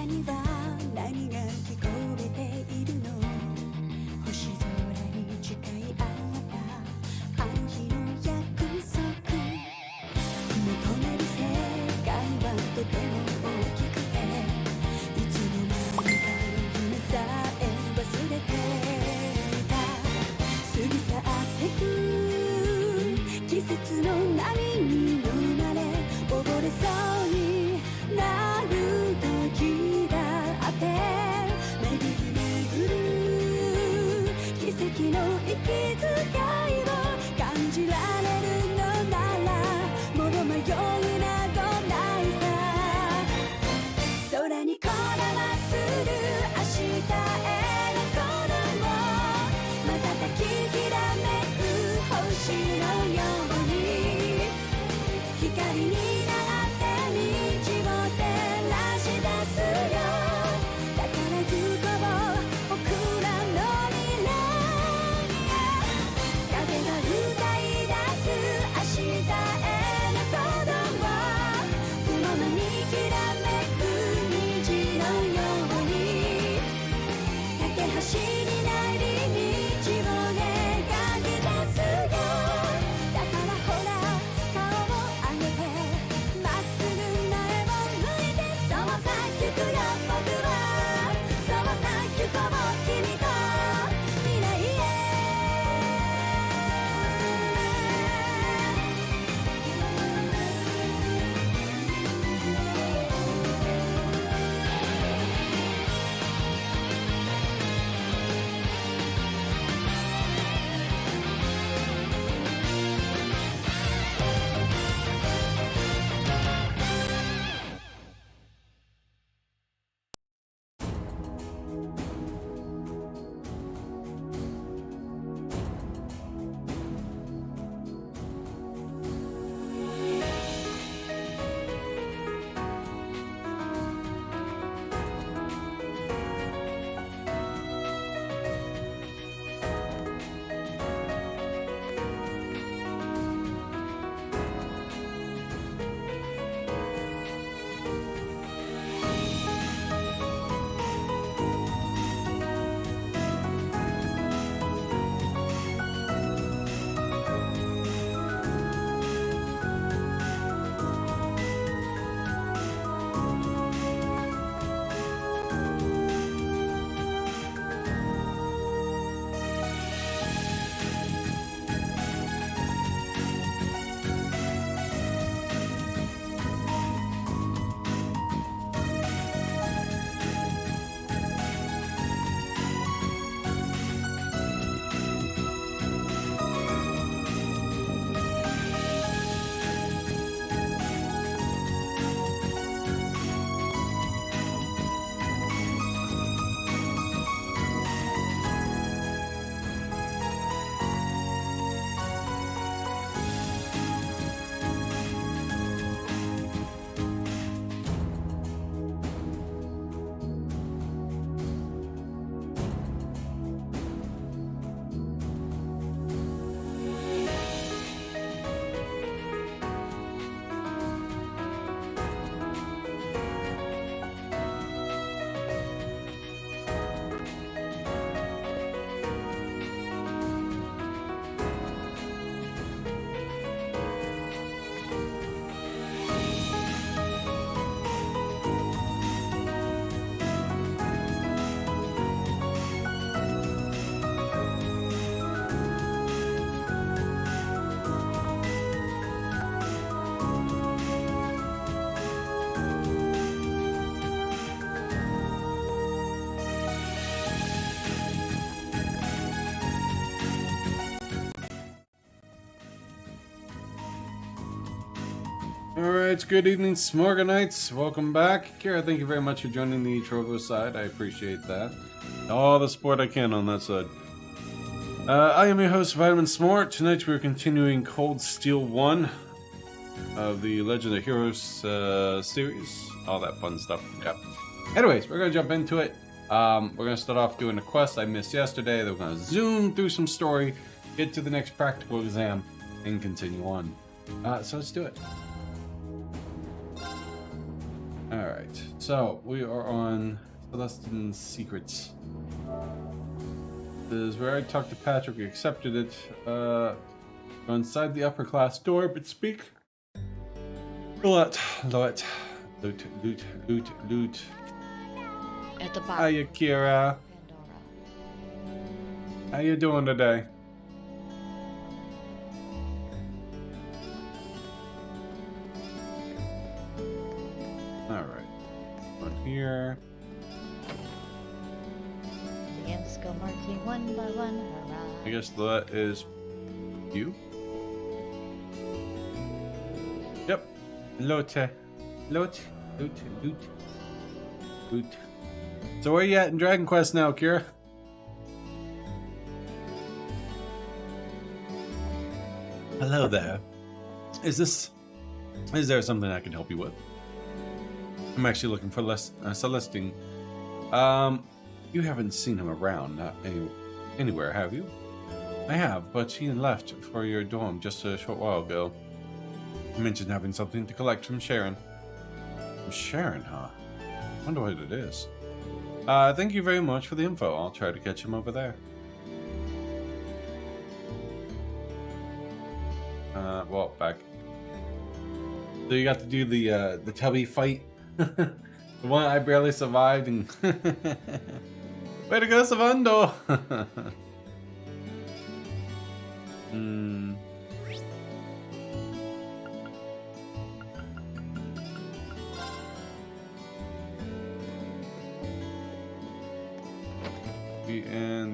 には何が聞こえているの星空に誓い合ったあの日の約束求める世界はとても大きくていつの間にか夢さえ忘れていた過ぎ去ってく季節の波に飲まれ溺れそうになる時だって巡り巡る奇跡の息遣いを感じられるのならもう迷いなどないさ空にこだまする明日への鼓動瞬ききらめく星のように光になって道を照らし出すよだから行こう僕らの未来へ風が歌い出す明日への鼓動雲のにきらめく虹のように架け橋になり道を描き出すよだからほら顔を上げてまっすぐ前を向いてそうさ行くよ僕はそうさ行こう君と未来へAlright, good evening, Smorganites. Welcome back. Kira, thank you very much for joining the Trovo side. I appreciate that. All the support I can on that side. I am your host, Vitamin Smart. Tonight we're continuing Cold Steel 1 of the Legend of Heroes series. All that fun stuff. Yeah. Anyways, we're going to jump into it. We're going to start off doing a quest I missed yesterday. Then we're going to zoom through some story, get to the next practical exam, and continue on. So let's do it. Alright, So we are on Celestine's Secrets. This is where I talked to Patrick. We accepted it. Go inside the upper class door, but speak. Loot. Loot. Loot. Loot. Loot. Loot. At the bottom. Hiya, Kira. How you doing today? Alright. One here. The ants go marching one by one. Hurrah. I guess that is you. Yep. Loot. Loot. Loot. Loot. Loot. So where you at in Dragon Quest now, Kira? Hello there. Is there something I can help you with? I'm actually looking for Celestine. You haven't seen him around anywhere, have you? I have, but he left for your dorm just a short while ago. He mentioned having something to collect from Sharon. From Sharon, huh? I wonder what it is. Thank you very much for the info. I'll try to catch him over there. Well, back. So you got to do the tubby fight? The one I barely survived and... Way to go, Savando! In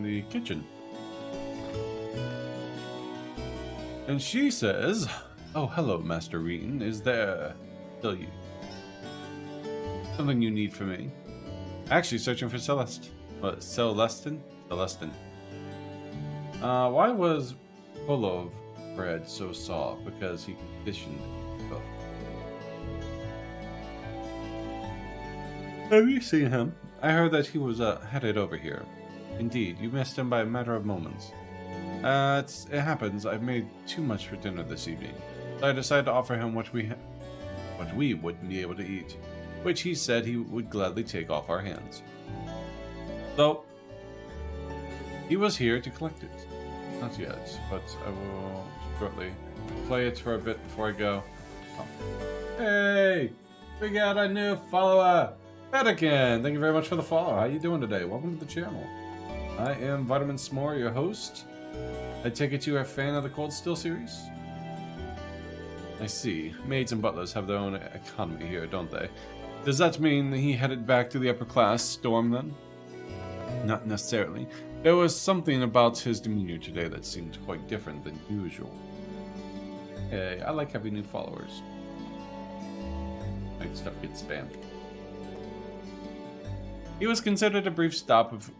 the kitchen. And she says, "Oh, hello, Master Reen. Is there still you? Something you need from me?" Actually, searching for Celeste. What, Celestine? Celestine. Why was full of bread so soft? Because he conditioned it. Oh. Have you seen him? I heard that he was headed over here. Indeed, you missed him by a matter of moments. It happens. I've made too much for dinner this evening. So I decided to offer him what we wouldn't be able to eat, which he said he would gladly take off our hands. So, he was here to collect it. Not yet, but I will shortly play it for a bit before I go. Oh. Hey! We got a new follower! Pedican! Thank you very much for the follow. How you doing today? Welcome to the channel. I am Vitamin S'more, your host. I take it you are a fan of the Cold Steel series? I see. Maids and butlers have their own economy here, don't they? Does that mean that he headed back to the upper class dorm then? Not necessarily. There was something about his demeanor today that seemed quite different than usual. Hey, I like having new followers. Like stuff gets spammed. He was considered a brief stop of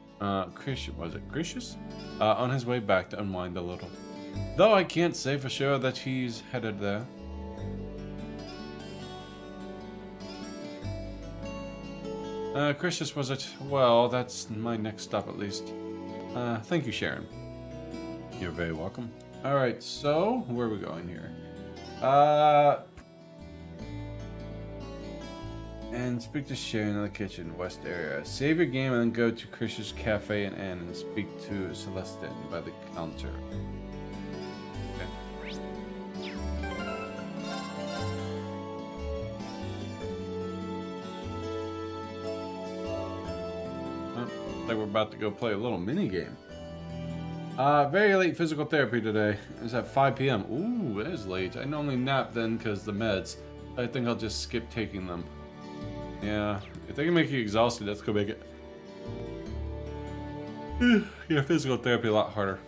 Gracious? On his way back to unwind a little. Though I can't say for sure that he's headed there. Gracious, was it? Well, that's my next stop at least. Thank you, Sharon. You're very welcome. Alright, so, where are we going here? And speak to Sharon in the kitchen, west area. Save your game and then go to Chris's Cafe and Inn and speak to Celestine by the counter. Okay. Oh, looks like we're about to go play a little mini game. Very late physical therapy today. It's at 5 p.m. Ooh, it is late. I normally nap then because the meds. I think I'll just skip taking them. Yeah, if they can make you exhausted, let's go make it. Yeah, physical therapy a lot harder.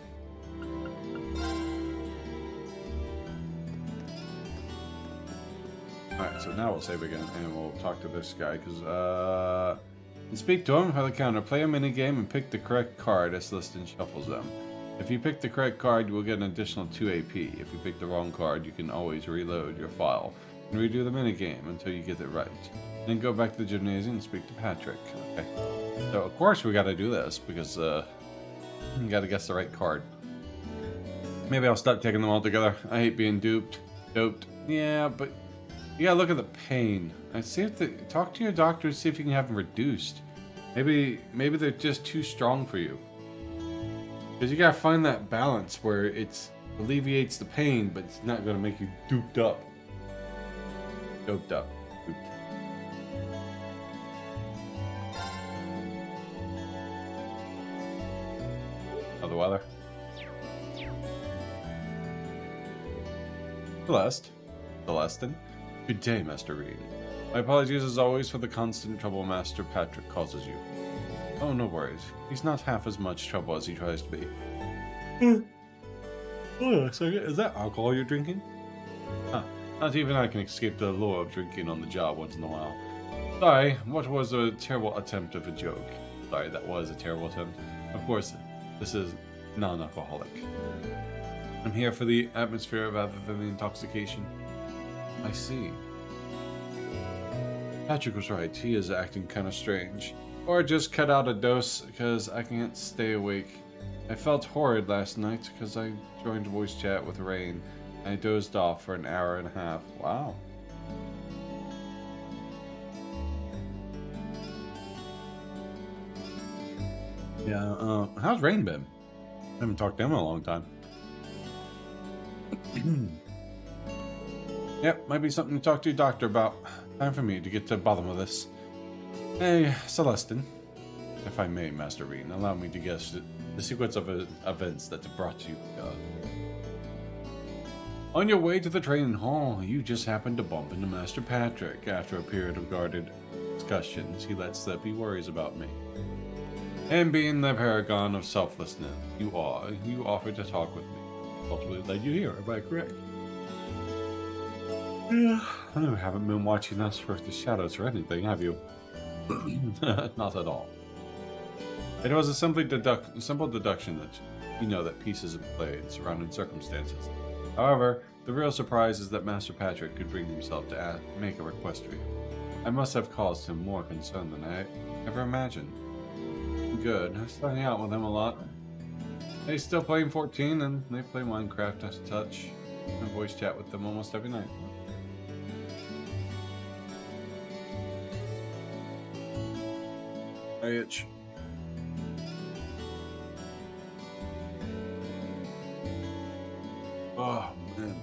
Alright, so now we'll save again, and we'll talk to this guy, because, and speak to him by the counter. Play a minigame and pick the correct card as Celestine shuffles them. If you pick the correct card, you will get an additional 2 AP. If you pick the wrong card, you can always reload your file and redo the minigame until you get it right. Then go back to the gymnasium and speak to Patrick. Okay. So, of course, we gotta do this, because, you gotta guess the right card. Maybe I'll stop taking them all together. I hate being duped. Doped. Yeah, but You gotta look at the pain. I see if talk to your doctor to see if you can have them reduced. Maybe they're just too strong for you. Because you gotta find that balance where it alleviates the pain, but it's not gonna make you doped up. Doped up. Doped. Oh, the weather. Celestin. Good day, Master Reed. My apologies as always for the constant trouble Master Patrick causes you. Oh, no worries. He's not half as much trouble as he tries to be. Oh, so is that alcohol you're drinking? Huh. Not even I can escape the lure of drinking on the job once in a while. Sorry, what was a terrible attempt of a joke. Sorry, that was a terrible attempt. Of course, this is non-alcoholic. I'm here for the atmosphere rather than the intoxication. I see. Patrick was right. He is acting kind of strange. Or just cut out a dose because I can't stay awake. I felt horrid last night because I joined voice chat with Rain. I dozed off for an hour and a half. Wow. Yeah, how's Rain been? I haven't talked to him in a long time. Yep, might be something to talk to your doctor about. Time for me to get to the bottom of this. Hey, Celestin. If I may, Master Reed, allow me to guess the sequence of events that brought you. On your way to the training hall, you just happened to bump into Master Patrick. After a period of guarded discussions, he let slip he worries about me. And being the paragon of selflessness you offered to talk with me. Ultimately led you here, am I correct? Yeah, you haven't been watching us for the shadows or anything, have you? Not at all. It was a simple deduction that you know that pieces of play in surrounding circumstances. However, the real surprise is that Master Patrick could bring himself to make a request for you. I must have caused him more concern than I ever imagined. Good. I still hang out with him a lot. They still playing 14 and they play Minecraft as touch. I voice chat with them almost every night. I itch. Oh man.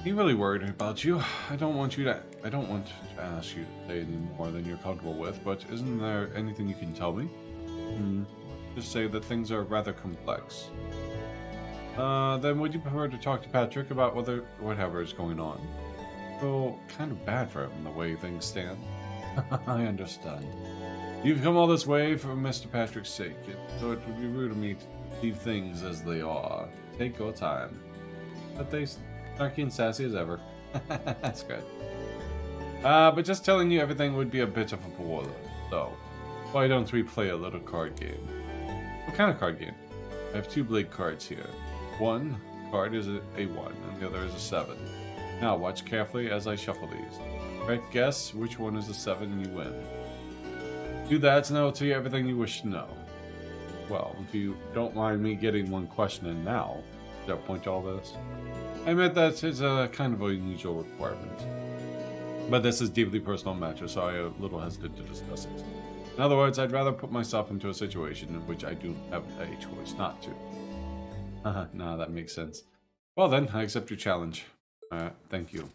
I'm really worried about you. I don't want to ask you to say any more than you're comfortable with, but isn't there anything you can tell me? Just say that things are rather complex. Then would you prefer to talk to Patrick about whatever is going on? Well, kind of bad for him the way things stand. I understand. You've come all this way for Mr. Patrick's sake, so it would be rude of me to leave things as they are. Take your time. But they snarky and sassy as ever. That's good. But just telling you everything would be a bit of a bore, so why don't we play a little card game? What kind of card game? I have two blade cards here. One card is a 1 and the other is a 7. Now watch carefully as I shuffle these. Correct guess which one is a 7 and you win. Do that and I will tell you everything you wish to know. Well, if you don't mind me getting one question in now, is there a point to all this? I admit that is a kind of unusual requirement. But this is deeply personal matter, so I am a little hesitant to discuss it. In other words, I'd rather put myself into a situation in which I do have a choice not to. Nah, that makes sense. Well then, I accept your challenge. Thank you.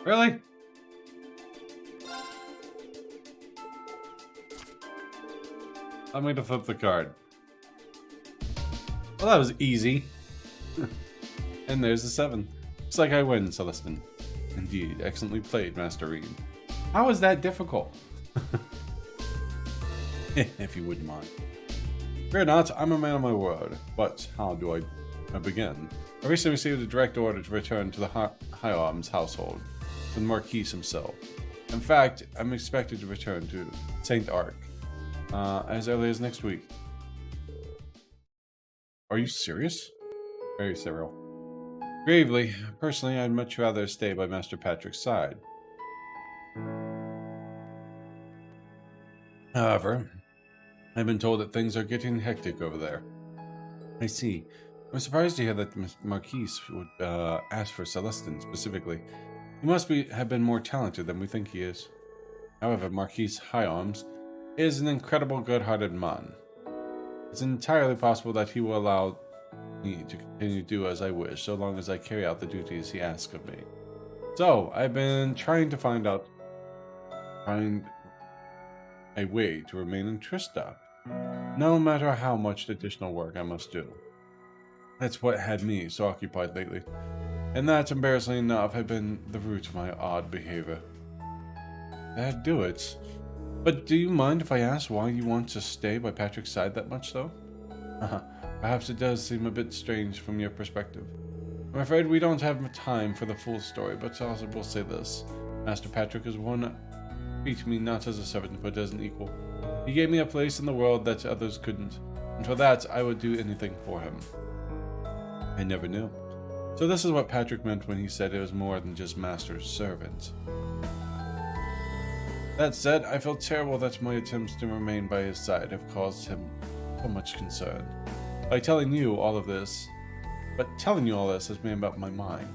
Really? I'm going to flip the card. Well, that was easy. And there's the 7. Looks like I win, Celestin. Indeed, excellently played, Master Reed. How is that difficult? If you wouldn't mind. Fear not, I'm a man of my word. But how do I begin? I recently received a direct order to return to the Hyam's household, with the Marquis himself. In fact, I'm expected to return to St. Ark as early as next week. Are you serious? Very serial. Gravely, personally, I'd much rather stay by Master Patrick's side. However, I've been told that things are getting hectic over there. I see. I'm surprised to hear that Marquise would ask for Celestin specifically. He must have been more talented than we think he is. However, Marquise Higharms is an incredible good-hearted man. It's entirely possible that he will allow me to continue to do as I wish, so long as I carry out the duties he asks of me. So, I've been trying to find a way to remain in Trista, no matter how much additional work I must do. That's what had me so occupied lately, and that, embarrassingly enough, had been the root of my odd behavior. That'd do it. But do you mind if I ask why you want to stay by Patrick's side that much, though? Perhaps it does seem a bit strange from your perspective. I'm afraid we don't have time for the full story, but also will say this. Master Patrick is one treat me not as a servant, but as an equal. He gave me a place in the world that others couldn't, and for that I would do anything for him. I never knew. So this is what Patrick meant when he said it was more than just master's servant. That said, I feel terrible that my attempts to remain by his side have caused him so much concern. By telling you all this has made up my mind.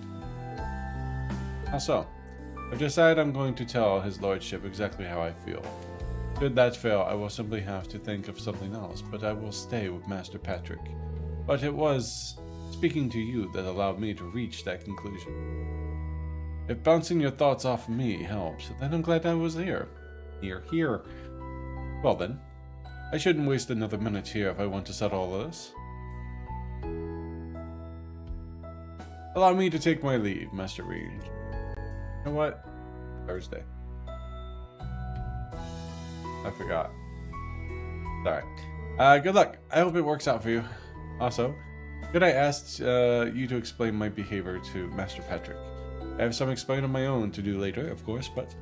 How so? I've decided I'm going to tell his lordship exactly how I feel. Should that fail, I will simply have to think of something else, but I will stay with Master Patrick. But it was speaking to you that allowed me to reach that conclusion. If bouncing your thoughts off me helps, then I'm glad I was here. Here. Well then, I shouldn't waste another minute here if I want to settle all this. Allow me to take my leave, Master Reed. You know what? Thursday. I forgot. Alright. Good luck. I hope it works out for you. Also, could I ask you to explain my behavior to Master Patrick? I have some explaining of my own to do later, of course, but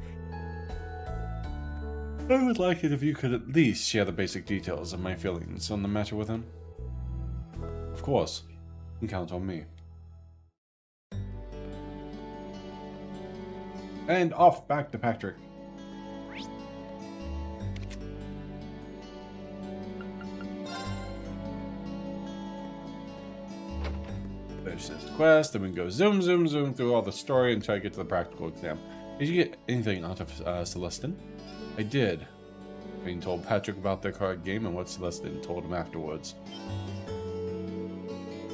I would like it if you could at least share the basic details of my feelings on the matter with him. Of course. You can count on me. And off back to Patrick. Finish this quest, then we go zoom through all the story and try to get to the practical exam. Did you get anything out of Celestin? I did. Being told Patrick about their card game and what Celestin told him afterwards.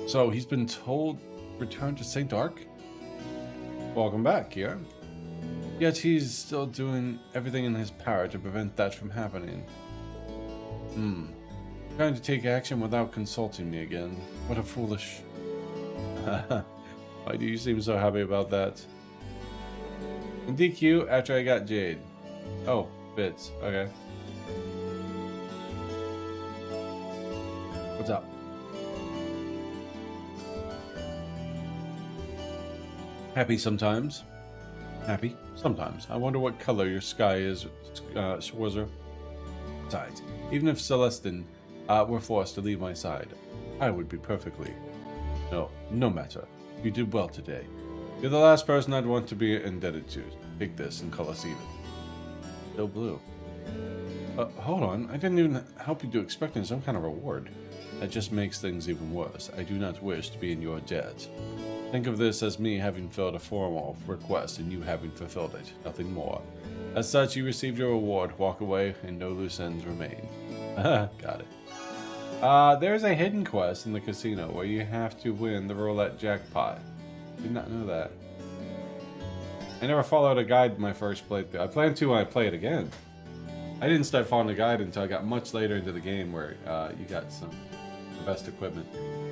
So he's been told return to St. Arc? Welcome back, yeah? Yet he's still doing everything in his power to prevent that from happening. Trying to take action without consulting me again. What a foolish... Why do you seem so happy about that? DQ after I got Jade. Oh, bits. Okay. What's up? Happy sometimes. Happy sometimes. I wonder what color your sky is, Schwarzer. Besides, even if Celestin were forced to leave my side, I would be perfectly... No matter. You did well today. You're the last person I'd want to be indebted to. Take this and call us even. Still blue. Hold on. I didn't even help you to expecting some kind of reward. That just makes things even worse. I do not wish to be in your debt. Think of this as me having filled a formal request and you having fulfilled it. Nothing more. As such, you received your reward, walk away, and no loose ends remain. Got it. There's a hidden quest in the casino where you have to win the roulette jackpot. Did not know that. I never followed a guide in my first playthrough. I plan to when I play it again. I didn't start following the guide until I got much later into the game where you got the best equipment.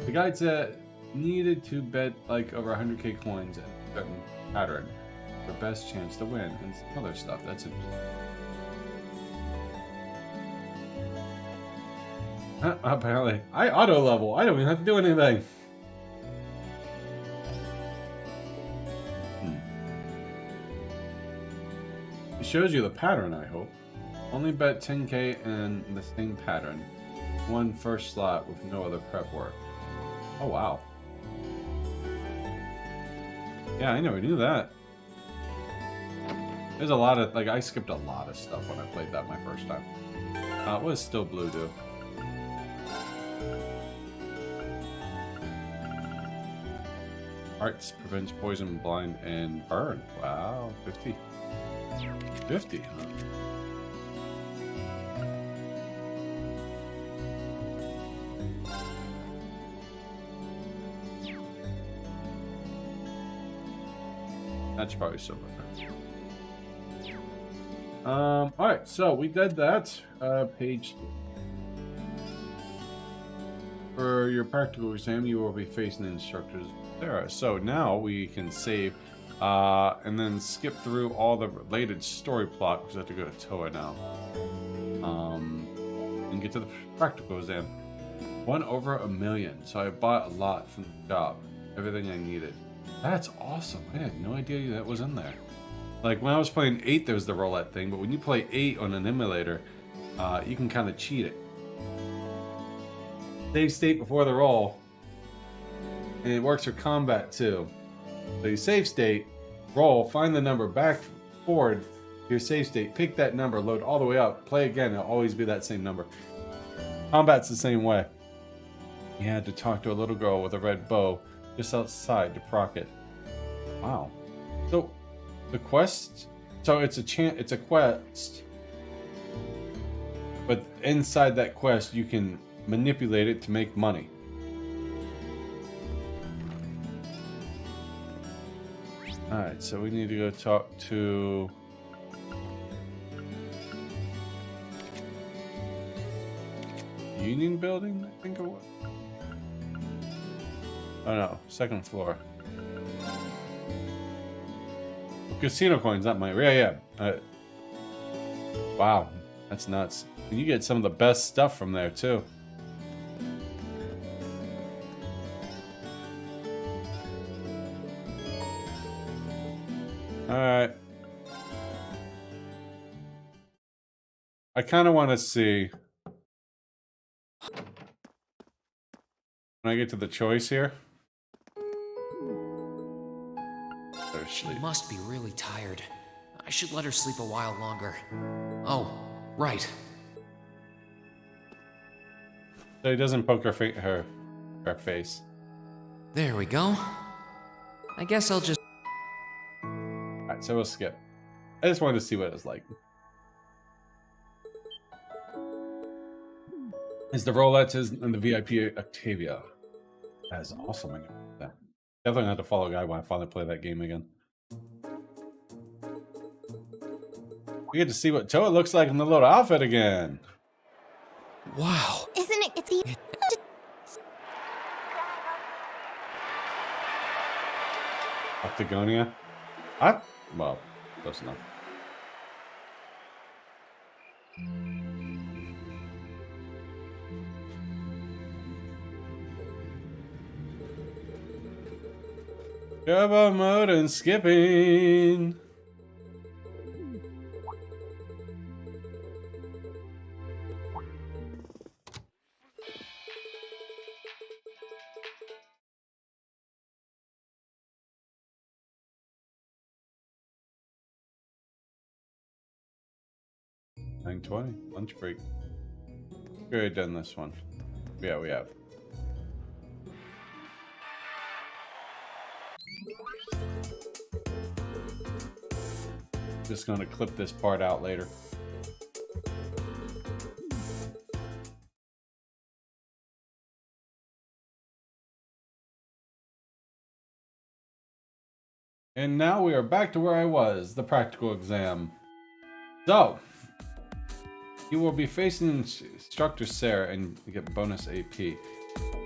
The guide said needed to bet like over 100k coins in a certain pattern for best chance to win and some other stuff. That's interesting. Apparently, I auto level. I don't even have to do anything. It shows you the pattern, I hope. Only bet 10k in the same pattern. One first slot with no other prep work. Oh, wow. Yeah, I never knew that. There's a lot of, like, I skipped a lot of stuff when I played that my first time. What does Still Blue do? Arts prevents poison, blind, and burn. Wow, 50. 50, huh? That's probably so better. Alright, so we did that. Page 2. For your practical exam, you will be facing the instructors there. So now we can save and then skip through all the related story plot because I have to go to Toa now. And get to the practical exam. 1/1,000,000. So I bought a lot from the shop. Everything I needed. That's awesome. I had no idea that was in there. Like, when I was playing 8, there was the roulette thing, but when you play 8 on an emulator, you can kind of cheat it. Save state before the roll. And it works for combat, too. So you save state, roll, find the number, back forward your save state, pick that number, load all the way up, play again, it'll always be that same number. Combat's the same way. You had to talk to a little girl with a red bow just outside to proc it. Wow. So the quest, so it's a quest, but inside that quest you can manipulate it to make money. Alright, so we need to go talk to Union Building, I think it was. Oh no, second floor. Casino coins, not mine. Yeah. Wow, that's nuts. And you get some of the best stuff from there too. Alright. I kind of want to see when I get to the choice here. She must be really tired. I should let her sleep a while longer. Oh, right. So he doesn't poke her face. There we go. I guess I'll just... Alright, so we'll skip. I just wanted to see what it's like. It's the roulettes and the VIP Octavia. That is awesome. I know that. Definitely have to follow a guide when I finally play that game again. We get to see what Toa looks like in the little outfit again. Wow. Isn't it? It's Octagonia? Well, close enough. Turbo mode and skipping. $9:20 lunch break. We already done this one. Yeah, we have. Just gonna clip this part out later. And now we are back to where I was, the practical exam. So, you will be facing Instructor Sarah and you get bonus AP.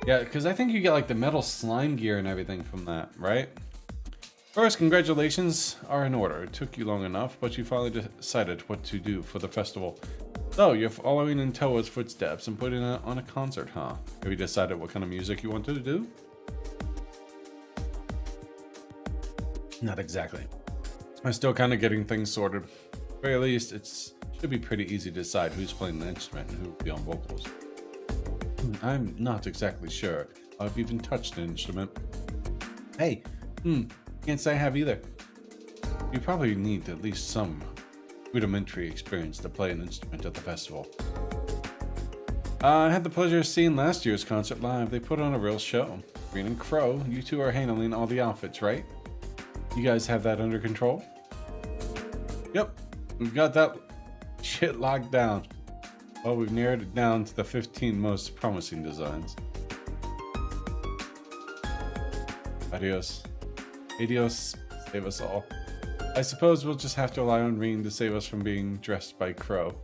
Yeah, because I think you get like the metal slime gear and everything from that, right? First, congratulations are in order. It took you long enough, but you finally decided what to do for the festival. So, you're following in Toa's footsteps and putting it on a concert, huh? Have you decided what kind of music you wanted to do? Not exactly. I'm still kind of getting things sorted. At the very least, it should be pretty easy to decide who's playing the instrument and who will be on vocals. I'm not exactly sure. I've even touched an instrument. Hey, can't say I have either. You probably need at least some rudimentary experience to play an instrument at the festival. I had the pleasure of seeing last year's concert live. They put on a real show. Green and Crow, you two are handling all the outfits, right? You guys have that under control? Yep, we've got that shit locked down. Well, we've narrowed it down to the 15 most promising designs. Adios. Adios, save us all. I suppose we'll just have to rely on Reen to save us from being dressed by Crow.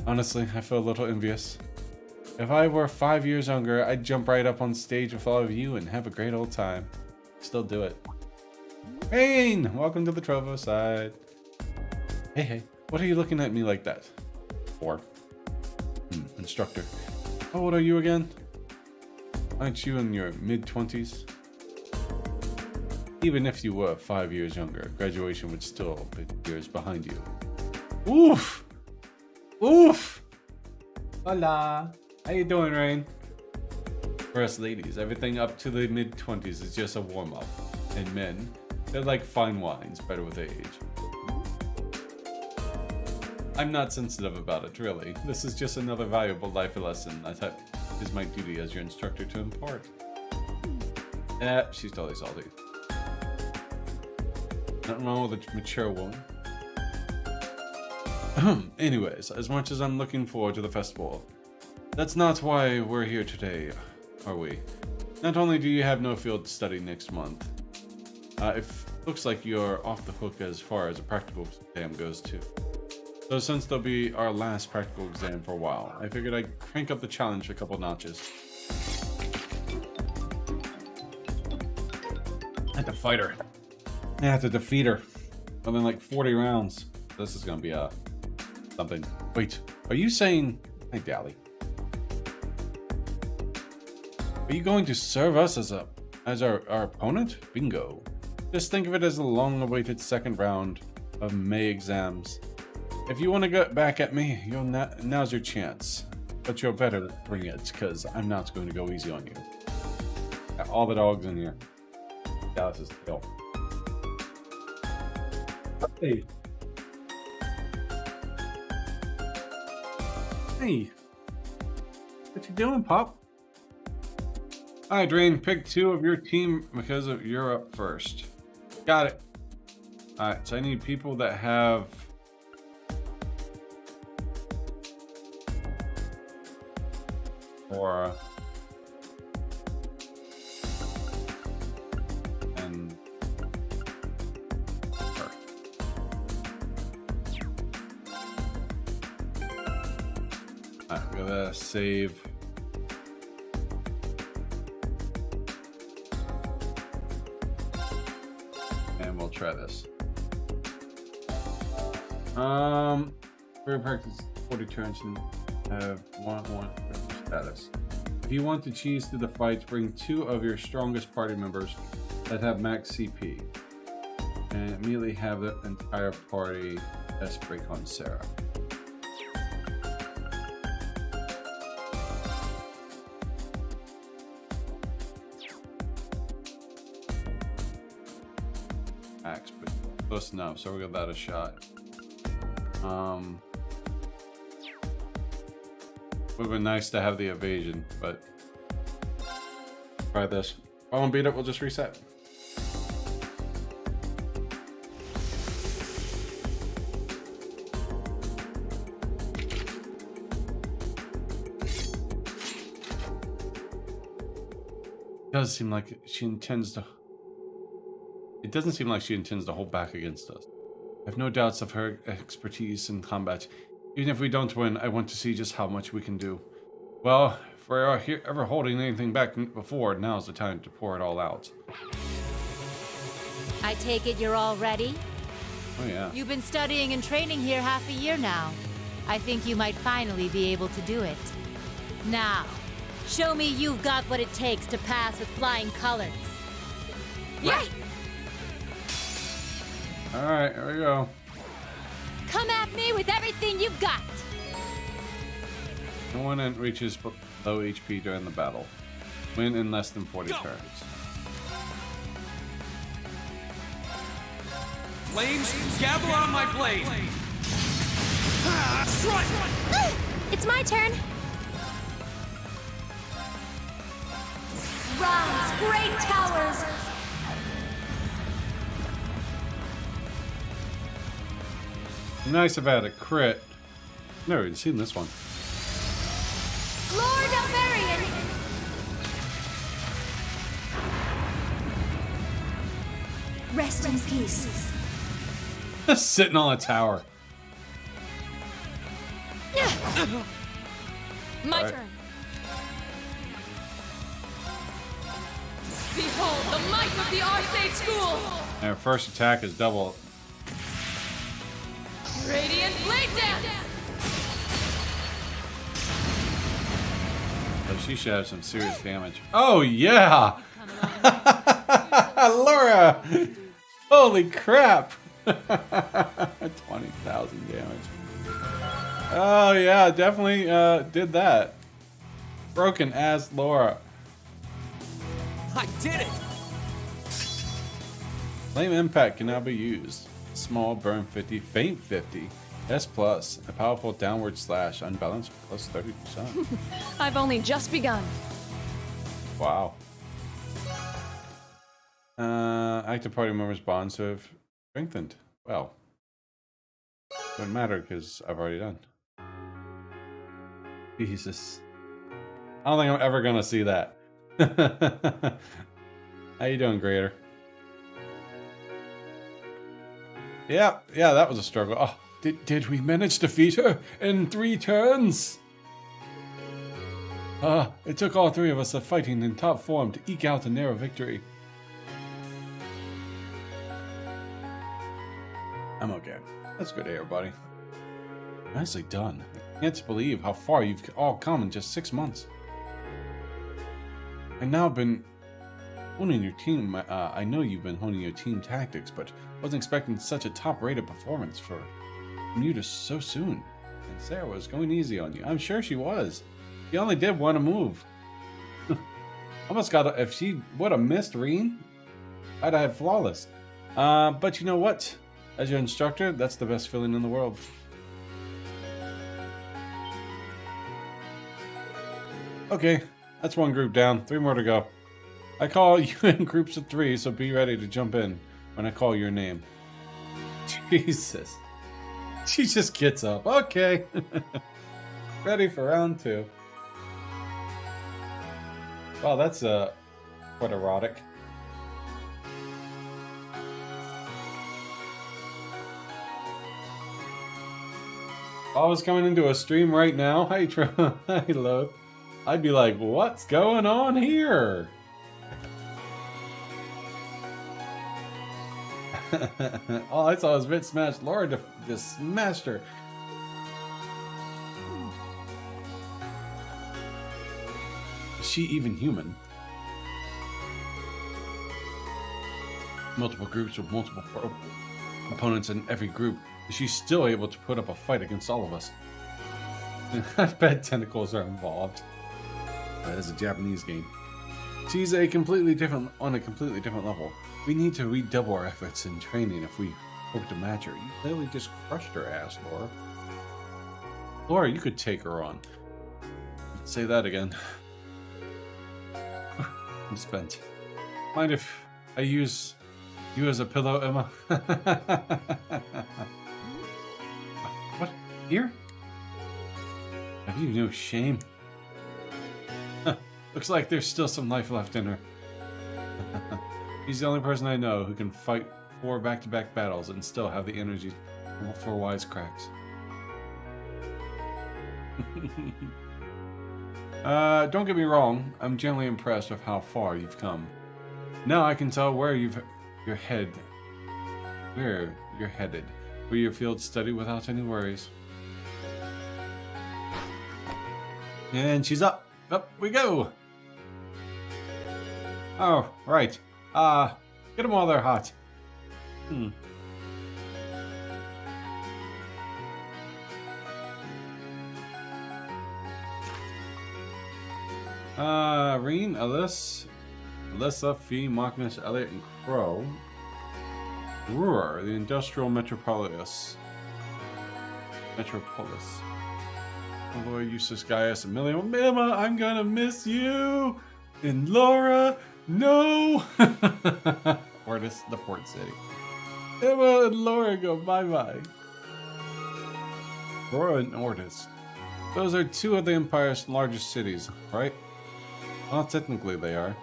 Honestly, I feel a little envious. If I were 5 years younger, I'd jump right up on stage with all of you and have a great old time. Still do it. Reen! Welcome to the Trovo side. Hey, what are you looking at me like that? For? Instructor. How old are you again? Aren't you in your mid-20s? Even if you were 5 years younger, graduation would still be years behind you. Oof! Oof! Hola! How you doing, Rain? For us ladies, everything up to the mid-20s is just a warm-up. And men, they're like fine wines, better with age. I'm not sensitive about it, really. This is just another valuable life lesson I thought is my duty as your instructor to impart. She's totally salty. Nothing wrong with a mature woman. Anyways, as much as I'm looking forward to the festival, that's not why we're here today, are we? Not only do you have no field study next month, it looks like you're off the hook as far as a practical exam goes too. So since there'll be our last practical exam for a while, I figured I'd crank up the challenge a couple notches. I had to fight her. I have to defeat her within like 40 rounds. This is gonna be something. Wait, are you saying... Hey, Dally. Are you going to serve us as our opponent? Bingo. Just think of it as a long-awaited second round of May exams. If you want to get back at me, now's your chance. But you'll better bring it, because I'm not going to go easy on you. Got all the dogs in here. Dallas's tail. Hey. Hey. What you doing, Pop? Alright, Drain, pick 2 of your team because you're up first. Got it. Alright, so I need people that have... Aura. And... her. Alright, we gotta save... And we'll try this. We're practice 40 turns and have one status. If you want to cheese through the fights, bring 2 of your strongest party members that have max CP. And immediately have the entire party test break on Sarah. Max, but close enough, so we'll give that a shot. Would have been nice to have the evasion, but try this. If I won't beat it, we'll just reset. It does seem like she intends to... It doesn't seem like she intends to hold back against us. I have no doubts of her expertise in combat. Even if we don't win, I want to see just how much we can do. Well, if we're ever holding anything back before, now's the time to pour it all out. I take it you're all ready? Oh yeah. You've been studying and training here half a year now. I think you might finally be able to do it. Now, show me you've got what it takes to pass with flying colors. Yay! Alright, here we go. Come at me with everything you've got! No one reaches low HP during the battle. Win in less than 40 turns. Flames, gather on my blade! Strike! It's my turn. Rise, great towers. Nice if I had a crit. Never even seen this one. Lord Alvarian. Rest in peace. Sitting on a tower. My Right. turn. Behold the might of the Arcade School! And our first attack is double. Radiant Blade Dance! So she should have some serious damage. Oh yeah! Laura! Holy crap! 20,000 damage. Oh yeah, definitely did that. Broken ass Laura. I did it! Flame impact can now be used. Small burn 50, faint 50, S plus, a powerful downward slash, unbalanced plus 30%. I've only just begun. Wow. Active party members' bonds have strengthened. Well, wouldn't matter because I've already done. Jesus. I don't think I'm ever gonna see that. How you doing, Greater? Yeah, that was a struggle. Oh, did we manage to defeat her in 3 turns? It took all 3 of us fighting in top form to eke out a narrow victory. I'm okay. That's good, everybody. Nicely done. I can't believe how far you've all come in just 6 months. I've now been honing your team. I know you've been honing your team tactics, but wasn't expecting such a top-rated performance from you to so soon. And Sarah was going easy on you. I'm sure she was. She only did want to move. Almost got if she would have missed Reen, I'd have had flawless. But you know what? As your instructor, that's the best feeling in the world. Okay, that's 1 group down. 3 more to go. I call you in groups of 3, so be ready to jump in when I call your name. Jesus. She just gets up. Okay. Ready for round 2. Wow, that's quite erotic. If I was coming into a stream right now, hi Loth, I'd be like, what's going on here? All I saw was Vit smash Laura, just smashed her. Is she even human? Multiple groups with multiple opponents in every group. Is she still able to put up a fight against all of us? I bet tentacles are involved. That is a Japanese game. She's on a completely different level. We need to redouble our efforts in training if we hope to match her. You clearly just crushed her ass, Laura. Laura, you could take her on. Say that again. I'm spent. Mind if I use you as a pillow, Emma? What? Here? Have you no shame? Looks like there's still some life left in her. He's the only person I know who can fight 4 back-to-back battles and still have the energy for wisecracks. Don't get me wrong, I'm genuinely impressed with how far you've come. Now I can tell where you're headed, where your field study without any worries. And she's up. Up we go. Oh, right. Get them while they're hot. Reen, Alyssa, Fee, Magnus, Elliot, and Crow. Ruhr, the industrial metropolis. Although Eustace, Gaius, Amelia, Mama, I'm gonna miss you! And Laura, no! Ortis, the port city. Emma and Laura go bye-bye. Laura and Ortis. Those are two of the Empire's largest cities, right? Well, technically they are.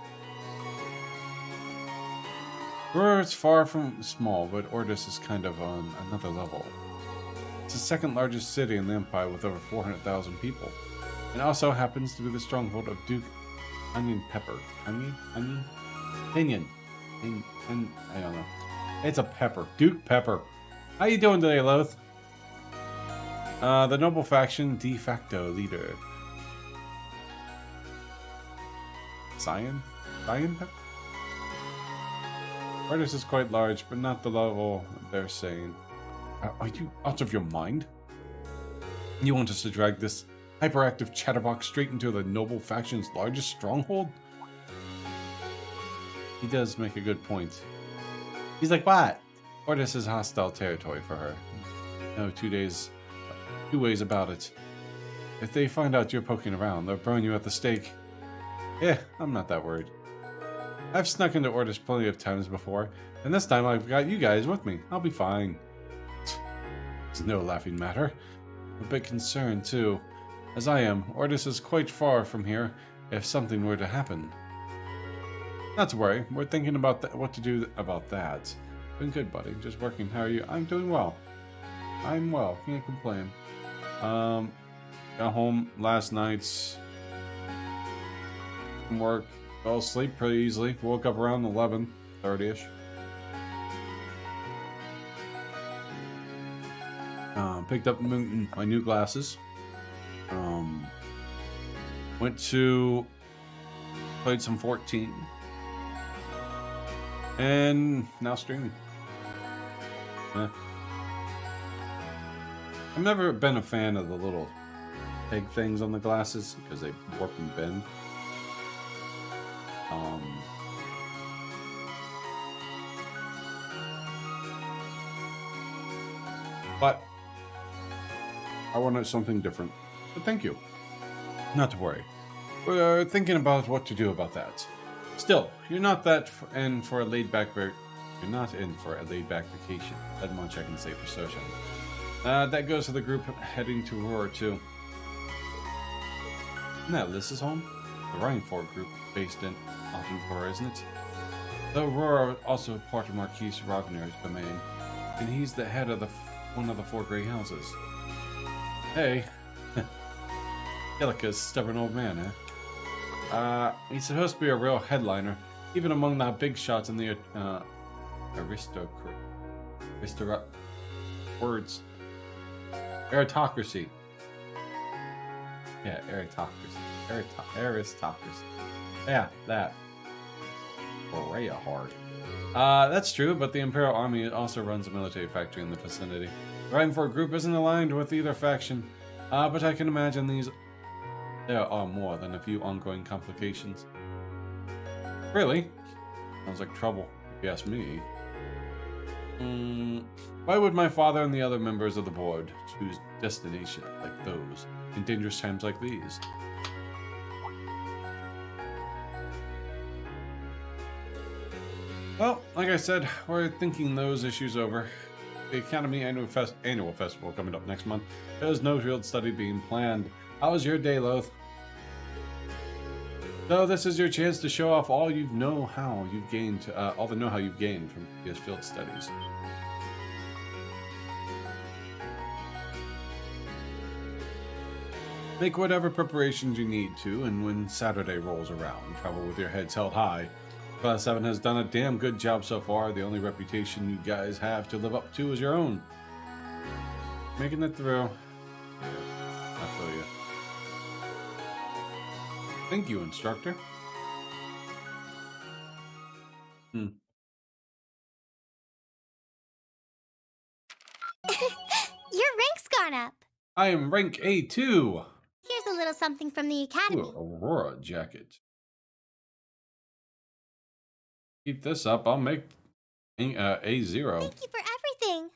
Ruhr is far from small, but Ortis is kind of on another level. It's the second largest city in the Empire with over 400,000 people. It also happens to be the stronghold of Duke Onion Pepper. Onion? Pinion. I don't know. It's a pepper. Duke Pepper. How you doing today, Loth? The noble faction de facto leader. Cyan Pepper? Artist is quite large, but not the level they're saying. Are you out of your mind? You want us to drag this hyperactive chatterbox straight into the noble faction's largest stronghold? He does make a good point. He's like, what? Ortis is hostile territory for her. No, 2 ways about it. If they find out you're poking around, they'll burn you at the stake. Yeah, I'm not that worried. I've snuck into Ortis plenty of times before, and this time I've got you guys with me. I'll be fine. It's no laughing matter. I'm a bit concerned, too. As I am, Ortis is quite far from here if something were to happen. Not to worry, we're thinking about what to do about that. Been good, buddy. Just working. How are you? I'm doing well. I'm well. Can't complain. Got home last night from work. Fell asleep pretty easily. Woke up around 11:30ish. Picked up my new glasses. Went to played some 14. And now streaming. I've never been a fan of the little peg things on the glasses because they warp and bend. But I wanted something different. But thank you. Not to worry. We're thinking about what to do about that. Still, you're not in for a laid-back vacation. That much I can say for certain. That goes to the group heading to Ruhr too. Isn't that Lys's home? The Rhineford group based in Ruhr, isn't it? Though Ruhr also part of Marquis Ragner's domain, and he's the head of one of the 4 Grey Houses. Hey, Delica's stubborn old man, eh? He's supposed to be a real headliner, even among the big shots in the aristocracy. Yeah, aristocracy. Yeah, that. Korea hard. That's true, but the Imperial Army also runs a military factory in the vicinity. The Rhineford group isn't aligned with either faction, but I can imagine there are more than a few ongoing complications. Really? Sounds like trouble, if you ask me. Why would my father and the other members of the board choose destinations like those in dangerous times like these? Well, like I said, we're thinking those issues over. The Academy annual festival coming up next month. There's no field study being planned. How was your day, Loth? So this is your chance to show off all the know-how you've gained from previous field studies. Make whatever preparations you need to, and when Saturday rolls around, travel with your heads held high. Class 7 has done a damn good job so far. The only reputation you guys have to live up to is your own. Making it through. Yeah, I feel you. Thank you, instructor. Your rank's gone up. I am rank A2. Here's a little something from the academy. Ooh, Aurora jacket. Keep this up. I'll make A0. Thank you for everything.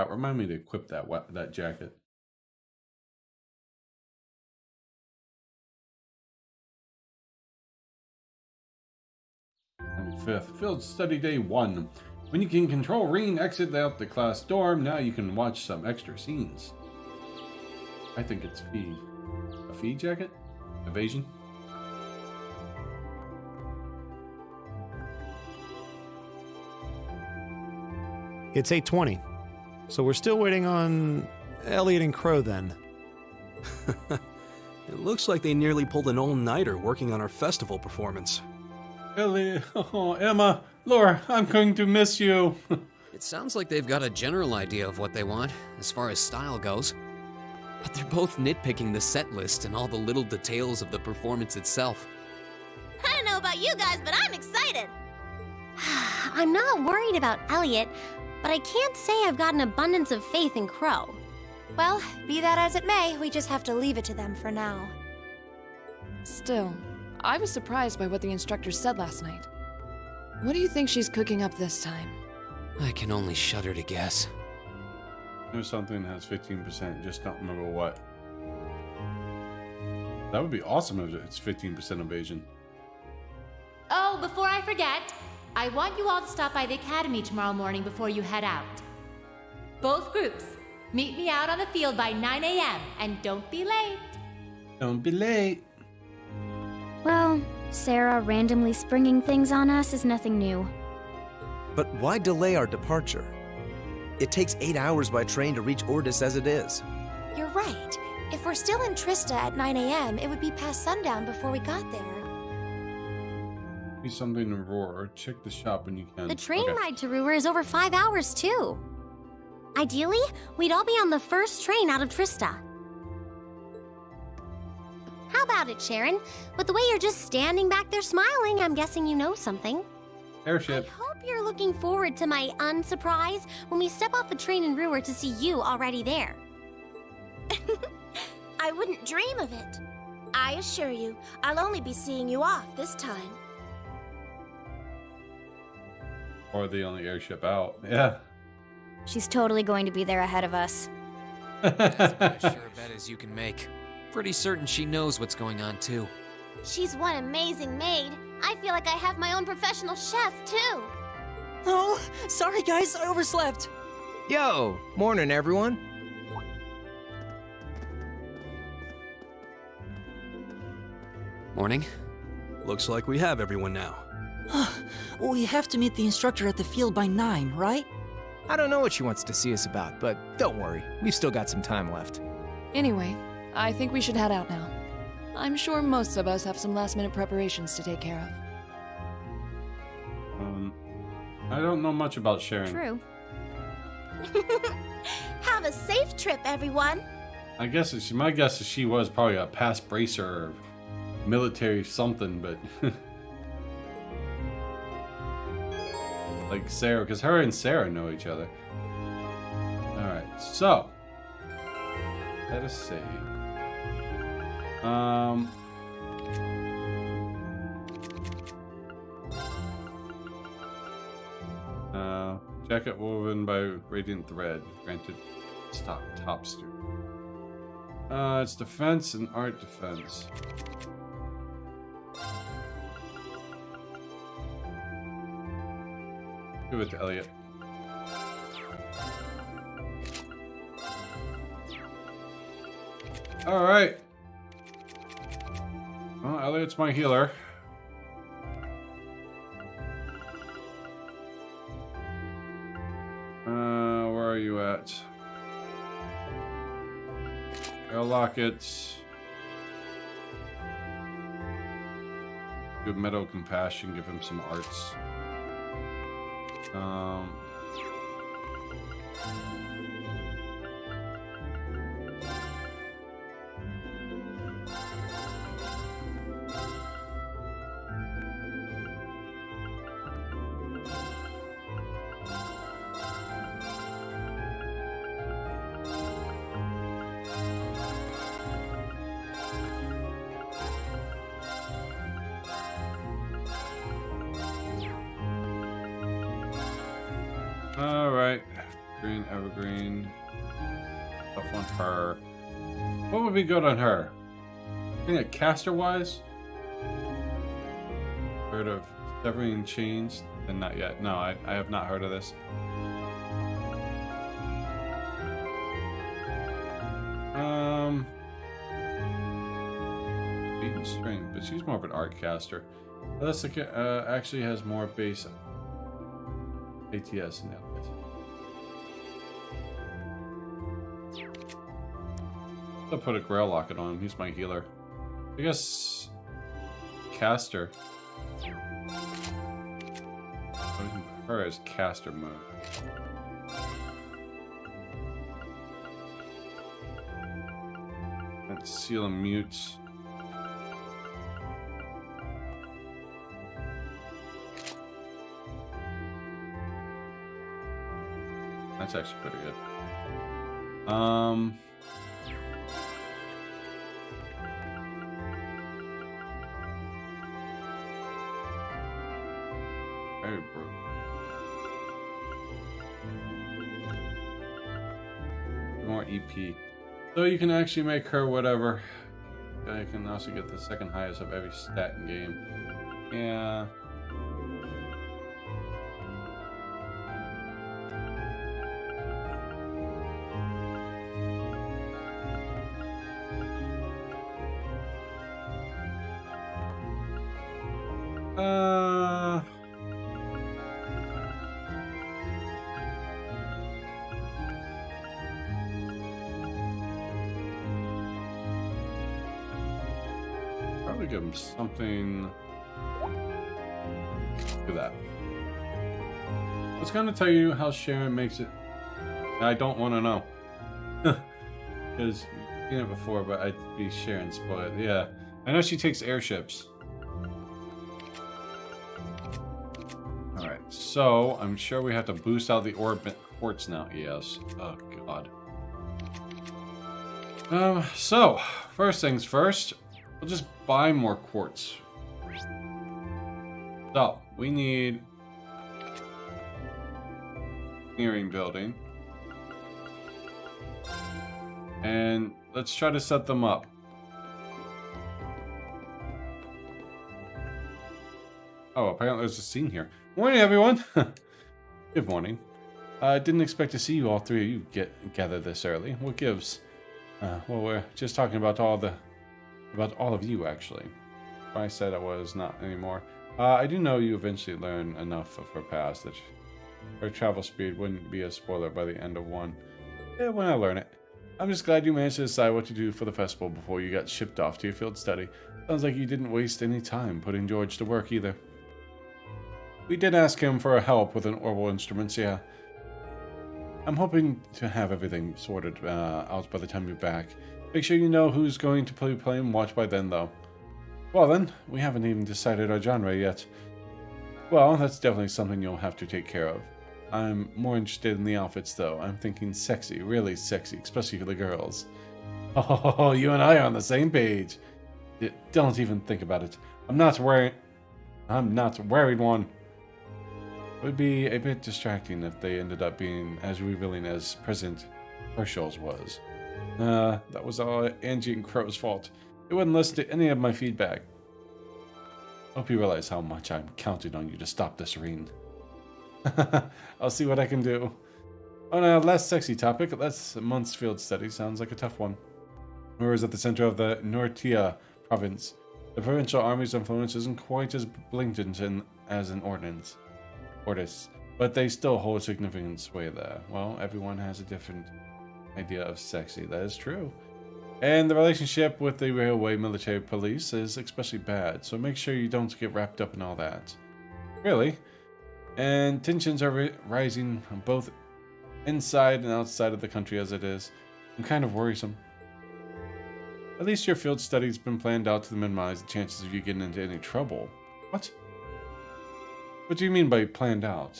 Remind me to equip that jacket. And 5th, Field Study Day 1. When you can control Reen exit out the class dorm, now you can watch some extra scenes. I think it's Fee. A Fee jacket? Evasion? It's 8:20. So we're still waiting on Elliot and Crow then. It looks like they nearly pulled an all-nighter working on our festival performance. Ellie, oh, Emma, Laura, I'm going to miss you. It sounds like they've got a general idea of what they want, as far as style goes. But they're both nitpicking the set list and all the little details of the performance itself. I don't know about you guys, but I'm excited. I'm not worried about Elliot, but I can't say I've got an abundance of faith in Crow. Well, be that as it may, we just have to leave it to them for now. Still, I was surprised by what the instructor said last night. What do you think she's cooking up this time? I can only shudder to guess. There's something that has 15%, just don't remember what. That would be awesome if it's 15% evasion. Oh, before I forget, I want you all to stop by the academy tomorrow morning before you head out. Both groups, meet me out on the field by 9 a.m. and don't be late. Don't be late. Well, Sarah randomly springing things on us is nothing new. But why delay our departure? It takes 8 hours by train to reach Ordis as it is. You're right. If we're still in Trista at 9 a.m., it would be past sundown before we got there. Be something to roar. Check the shop when you can. The train ride to Ruhr is over 5 hours, too. Ideally, we'd all be on the first train out of Trista. How about it, Sharon? With the way you're just standing back there smiling, I'm guessing you know something. Airship. I hope you're looking forward to my unsurprise when we step off the train in Ruhr to see you already there. I wouldn't dream of it. I assure you, I'll only be seeing you off this time. Or the only airship out. Yeah. She's totally going to be there ahead of us. That's about as sure a bet as you can make. Pretty certain she knows what's going on, too. She's one amazing maid. I feel like I have my own professional chef, too. Oh, sorry guys, I overslept. Yo, morning everyone. Morning. Looks like we have everyone now. We have to meet the instructor at the field by 9, right? I don't know what she wants to see us about, but don't worry, we've still got some time left. Anyway, I think we should head out now. I'm sure most of us have some last-minute preparations to take care of. I don't know much about Sharon. True. Have a safe trip, everyone. My guess is she was probably a past bracer or military something, but like Sarah, because her and Sarah know each other. Alright, so let us see. Jacket woven by Radiant Thread. Granted, top student. It's defense and art defense. Give it to Elliot. Alright. Well, Elliot's my healer. Where are you at? I'll lock it. Good Meadow Compassion, give him some arts. Alright. Green, evergreen. Stuff on her. What would be good on her? I think like caster-wise? Heard of severing chains? And not yet. No, I have not heard of this. Beaten string, but she's more of an art caster. Jessica actually has more base ATS in it. I'll put a Grail Locket on him. He's my healer. I guess caster. Her as caster mode. Let's seal and mute. That's actually pretty good. Very brutal. More EP. So you can actually make her whatever. I can also get the second highest of every stat in game. Yeah. Probably give him something. Do that. I was gonna tell you how Sharon makes it. I don't want to know. Because you've seen it before, but I'd be Sharon spoiled. Yeah. I know she takes airships. Alright, so I'm sure we have to boost out the orbit quartz now. Yes. Oh, God. So, first things first, we'll just buy more quartz. So, we need engineering building. And let's try to set them up. Oh, apparently there's a scene here. Morning, everyone. Good morning. I didn't expect to see you all three of you gather this early. What gives? Well, we're just talking about all of you, actually. I said I was not anymore. I do know you eventually learn enough of her past that her travel speed wouldn't be a spoiler by the end of one. Yeah, when I learn it. I'm just glad you managed to decide what to do for the festival before you got shipped off to your field study. Sounds like you didn't waste any time putting George to work either. We did ask him for help with an orbal instruments, yeah. I'm hoping to have everything sorted out by the time you're back. Make sure you know who's going to play playing watch by then, though. Well then, we haven't even decided our genre yet. Well, that's definitely something you'll have to take care of. I'm more interested in the outfits, though. I'm thinking sexy, really sexy, especially for the girls. Oh, you and I are on the same page. Don't even think about it. I'm not wearing one. It would be a bit distracting if they ended up being as revealing as President Herschel's was. That was all Angie and Crow's fault. They wouldn't listen to any of my feedback. Hope you realize how much I'm counting on you to stop this reign. I'll see what I can do. On a less sexy topic, last month's field study sounds like a tough one. Nur is at the center of the Nortia province. The provincial army's influence isn't quite as blatant as an ordis, but they still hold significant sway there. Well, everyone has a different idea of sexy, that is true. And the relationship with the railway military police is especially bad, so make sure you don't get wrapped up in all that. Really? And tensions are rising both inside and outside of the country as it is. I'm kind of worrisome. At least your field study's been planned out to minimize the chances of you getting into any trouble. What? What do you mean by planned out?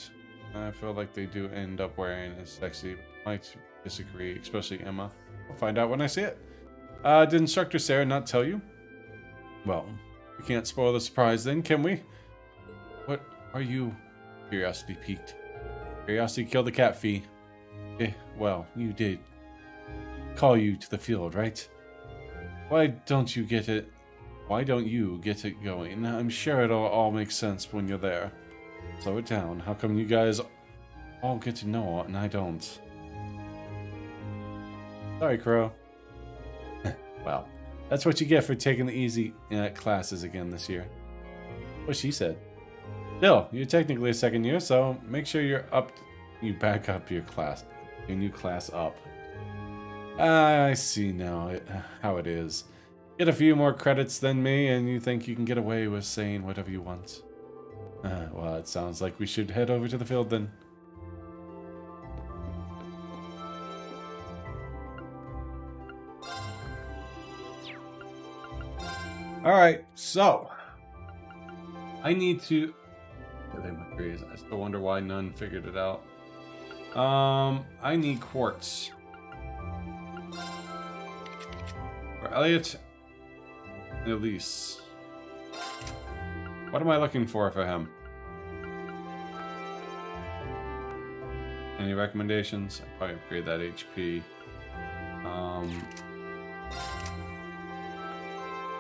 I feel like they do end up wearing as sexy. Might disagree, especially Emma. I'll find out when I see it. Did Instructor Sarah not tell you? Well, we can't spoil the surprise then, can we? What are you? Curiosity piqued. Curiosity killed the cat fee. Well, you did. Call you to the field, right? Why don't you get it going? I'm sure it'll all make sense when you're there. Slow it down. How come you guys all get to know and I don't? Sorry, Crow. Well, that's what you get for taking the easy classes again this year. What she said. Still, you're technically a second year, so make sure you back up your new class up. I see now how it is. Get a few more credits than me, and you think you can get away with saying whatever you want. Well, it sounds like we should head over to the field then. Alright, so I need to... I still wonder why none figured it out. I need quartz. For Elliot, Elise. What am I looking for him? Any recommendations? I'll probably upgrade that HP.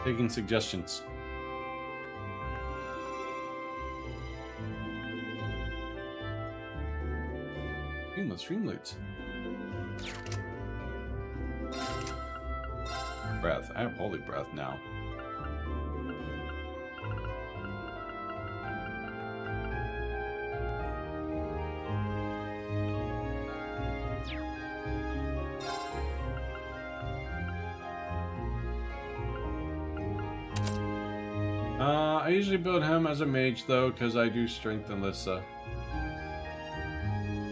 Taking suggestions. Streamloots. Breath. I have holy breath now. I usually build him as a mage though, because I do strengthen Lissa.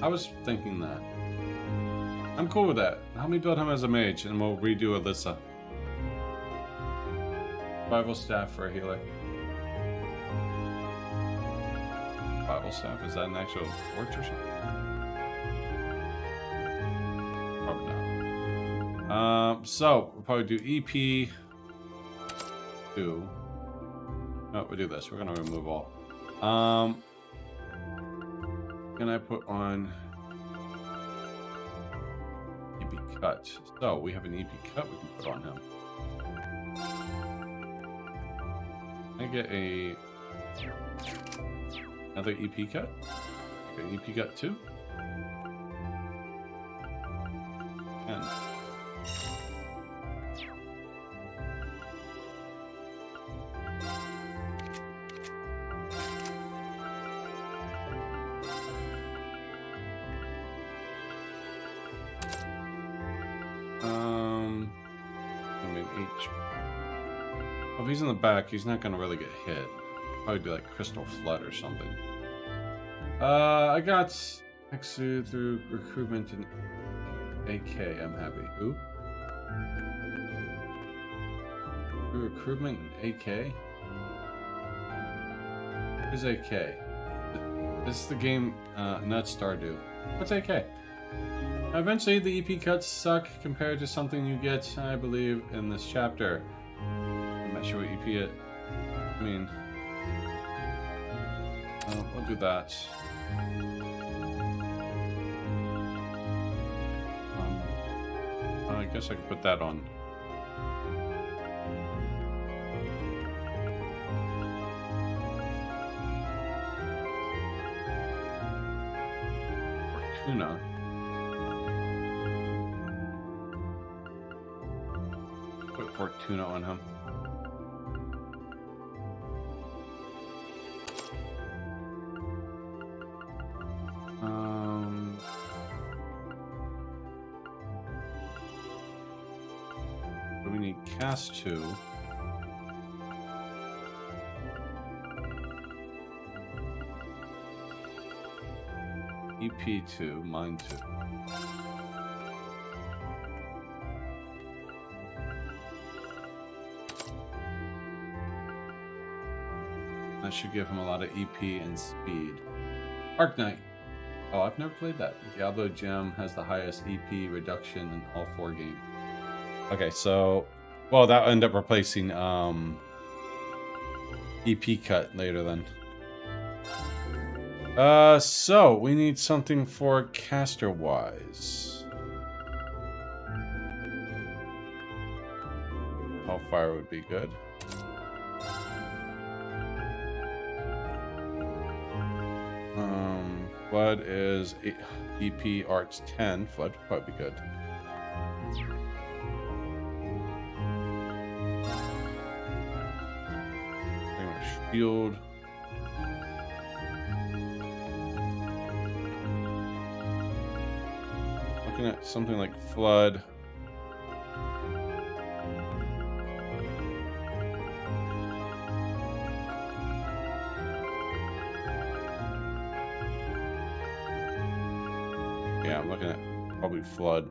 I was thinking that. I'm cool with that. Help me build him as a mage, and we'll redo Alyssa. Survival staff for a healer. Survival staff, is that an actual torch or something? Probably not. So we'll probably do EP 2. No, we'll do this. We're gonna remove all. Can I put on EP cut? So we have an EP cut we can put on him. Can I get another EP cut? Okay, EP cut 2. And if he's in the back, he's not gonna really get hit. Probably do like Crystal Flood or something. I got Exu through recruitment in AK. I'm happy. Ooh. Through recruitment in AK? Who's AK? This is the game, not Stardew. What's AK? Eventually, the EP cuts suck compared to something you get, I believe, in this chapter. I'm not sure what EP it. I mean, we'll do that. I guess I could put that on. Fortuna. Put Fortuna on him. We need cast 2. EP 2, mine 2. That should give him a lot of EP and speed. Arc Knight. Oh, I've never played that. Diablo Gem has the highest EP reduction in all 4 games. Okay, so, well, that'll end up replacing EP cut later then. So we need something for caster wise. Hellfire would be good. Flood is EP Arts 10. Flood would probably be good. Pretty much shield. Looking at something like Flood. Yeah, I'm looking at probably Flood.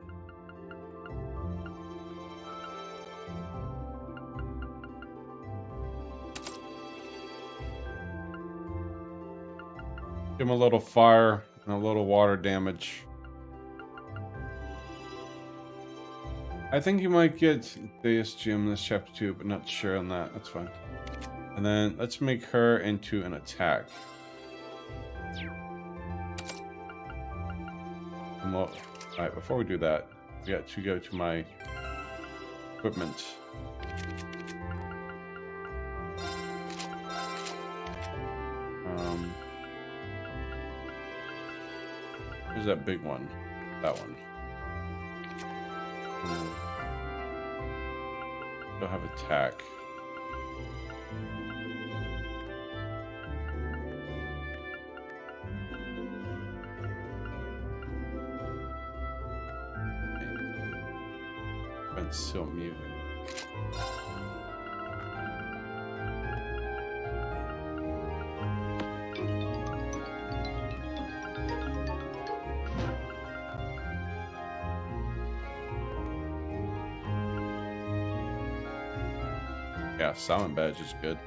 Give him a little fire and a little water damage. I think you might get Deus Gym this chapter 2, but not sure on that. That's fine. And then let's make her into an attack. Alright, before we do that, we got to go to my equipment. Here's that big one. That one. Don't have attack. And still mute. Yeah, Silent Badge is good.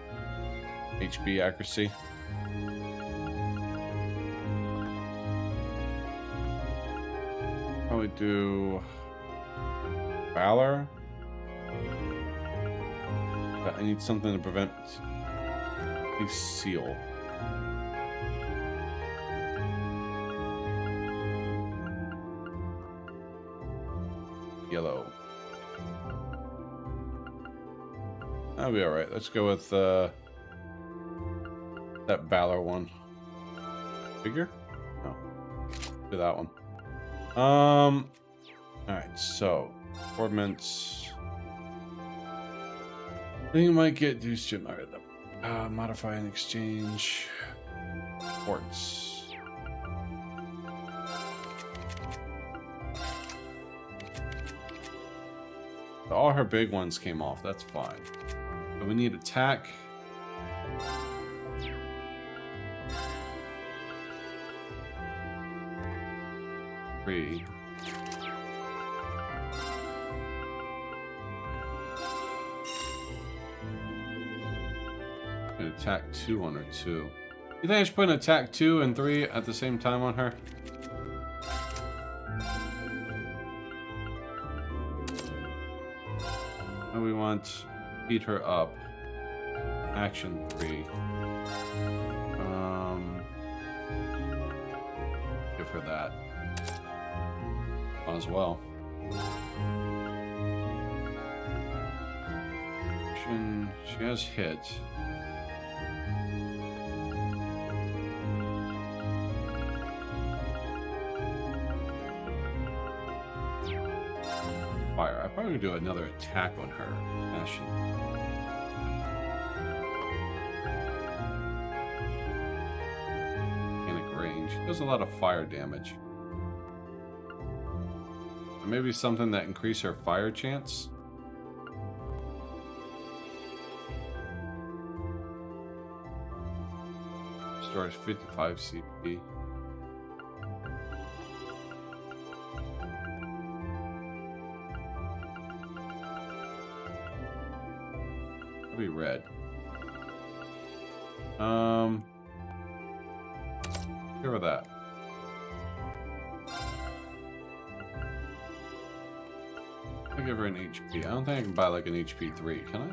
HP accuracy. Probably do Valor. But I need something to prevent a seal. Yellow. That'll be alright. Let's go with that Valor one. Figure? No. Do that one. Alright, so performance. I think you might get Deus Gym. Alright, modify and exchange. Ports. All her big ones came off. That's fine. But we need attack. Three. And attack 2 on her too. You think I should put an attack 2 and 3 at the same time on her? And we want beat her up. Action 3. Give her that. As well. She has hit. Fire. I probably do another attack on her. Passion. Mechanic range. Does a lot of fire damage. Maybe something that increase her fire chance. Stores 55 CP. It'll be red. Give her that. I'll give her an HP. I don't think I can buy like an HP 3, can I?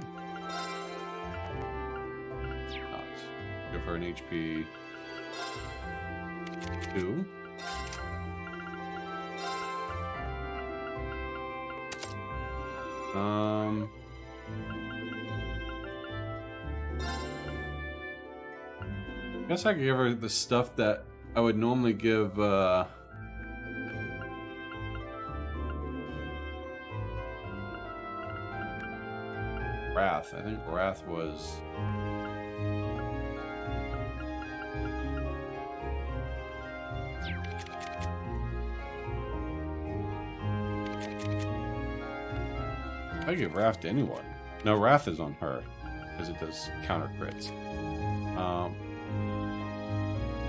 Not. Give her an HP 2. I guess I could give her the stuff that I would normally give, Wrath. I think Wrath was... I give Wrath to anyone. No, Wrath is on her, because it does counter crits.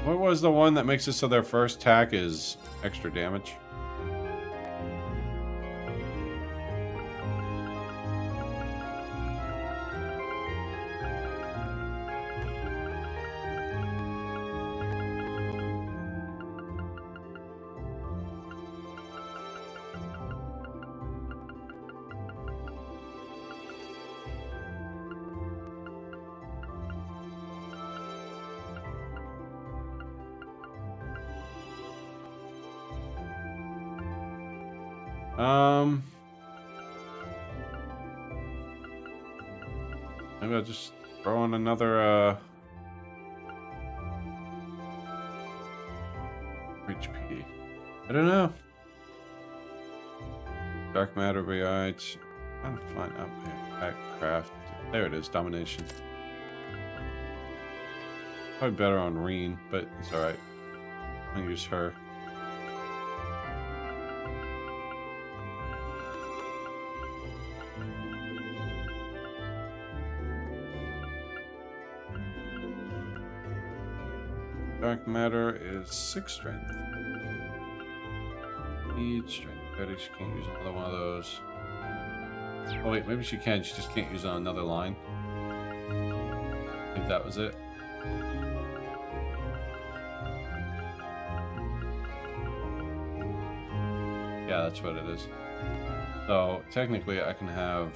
What was the one that makes it so their first attack is extra damage? Maybe I'll just throw in another, HP. I don't know. Dark matter be alright. I'm trying to find out here. Craft. There it is, domination. Probably better on Reen, but it's alright. I'll use her. Dark matter is 6 strength. Need strength. Betty, she can't use another one of those. Oh wait, maybe she can. She just can't use on another line. I think that was it. Yeah, that's what it is. So technically, I can have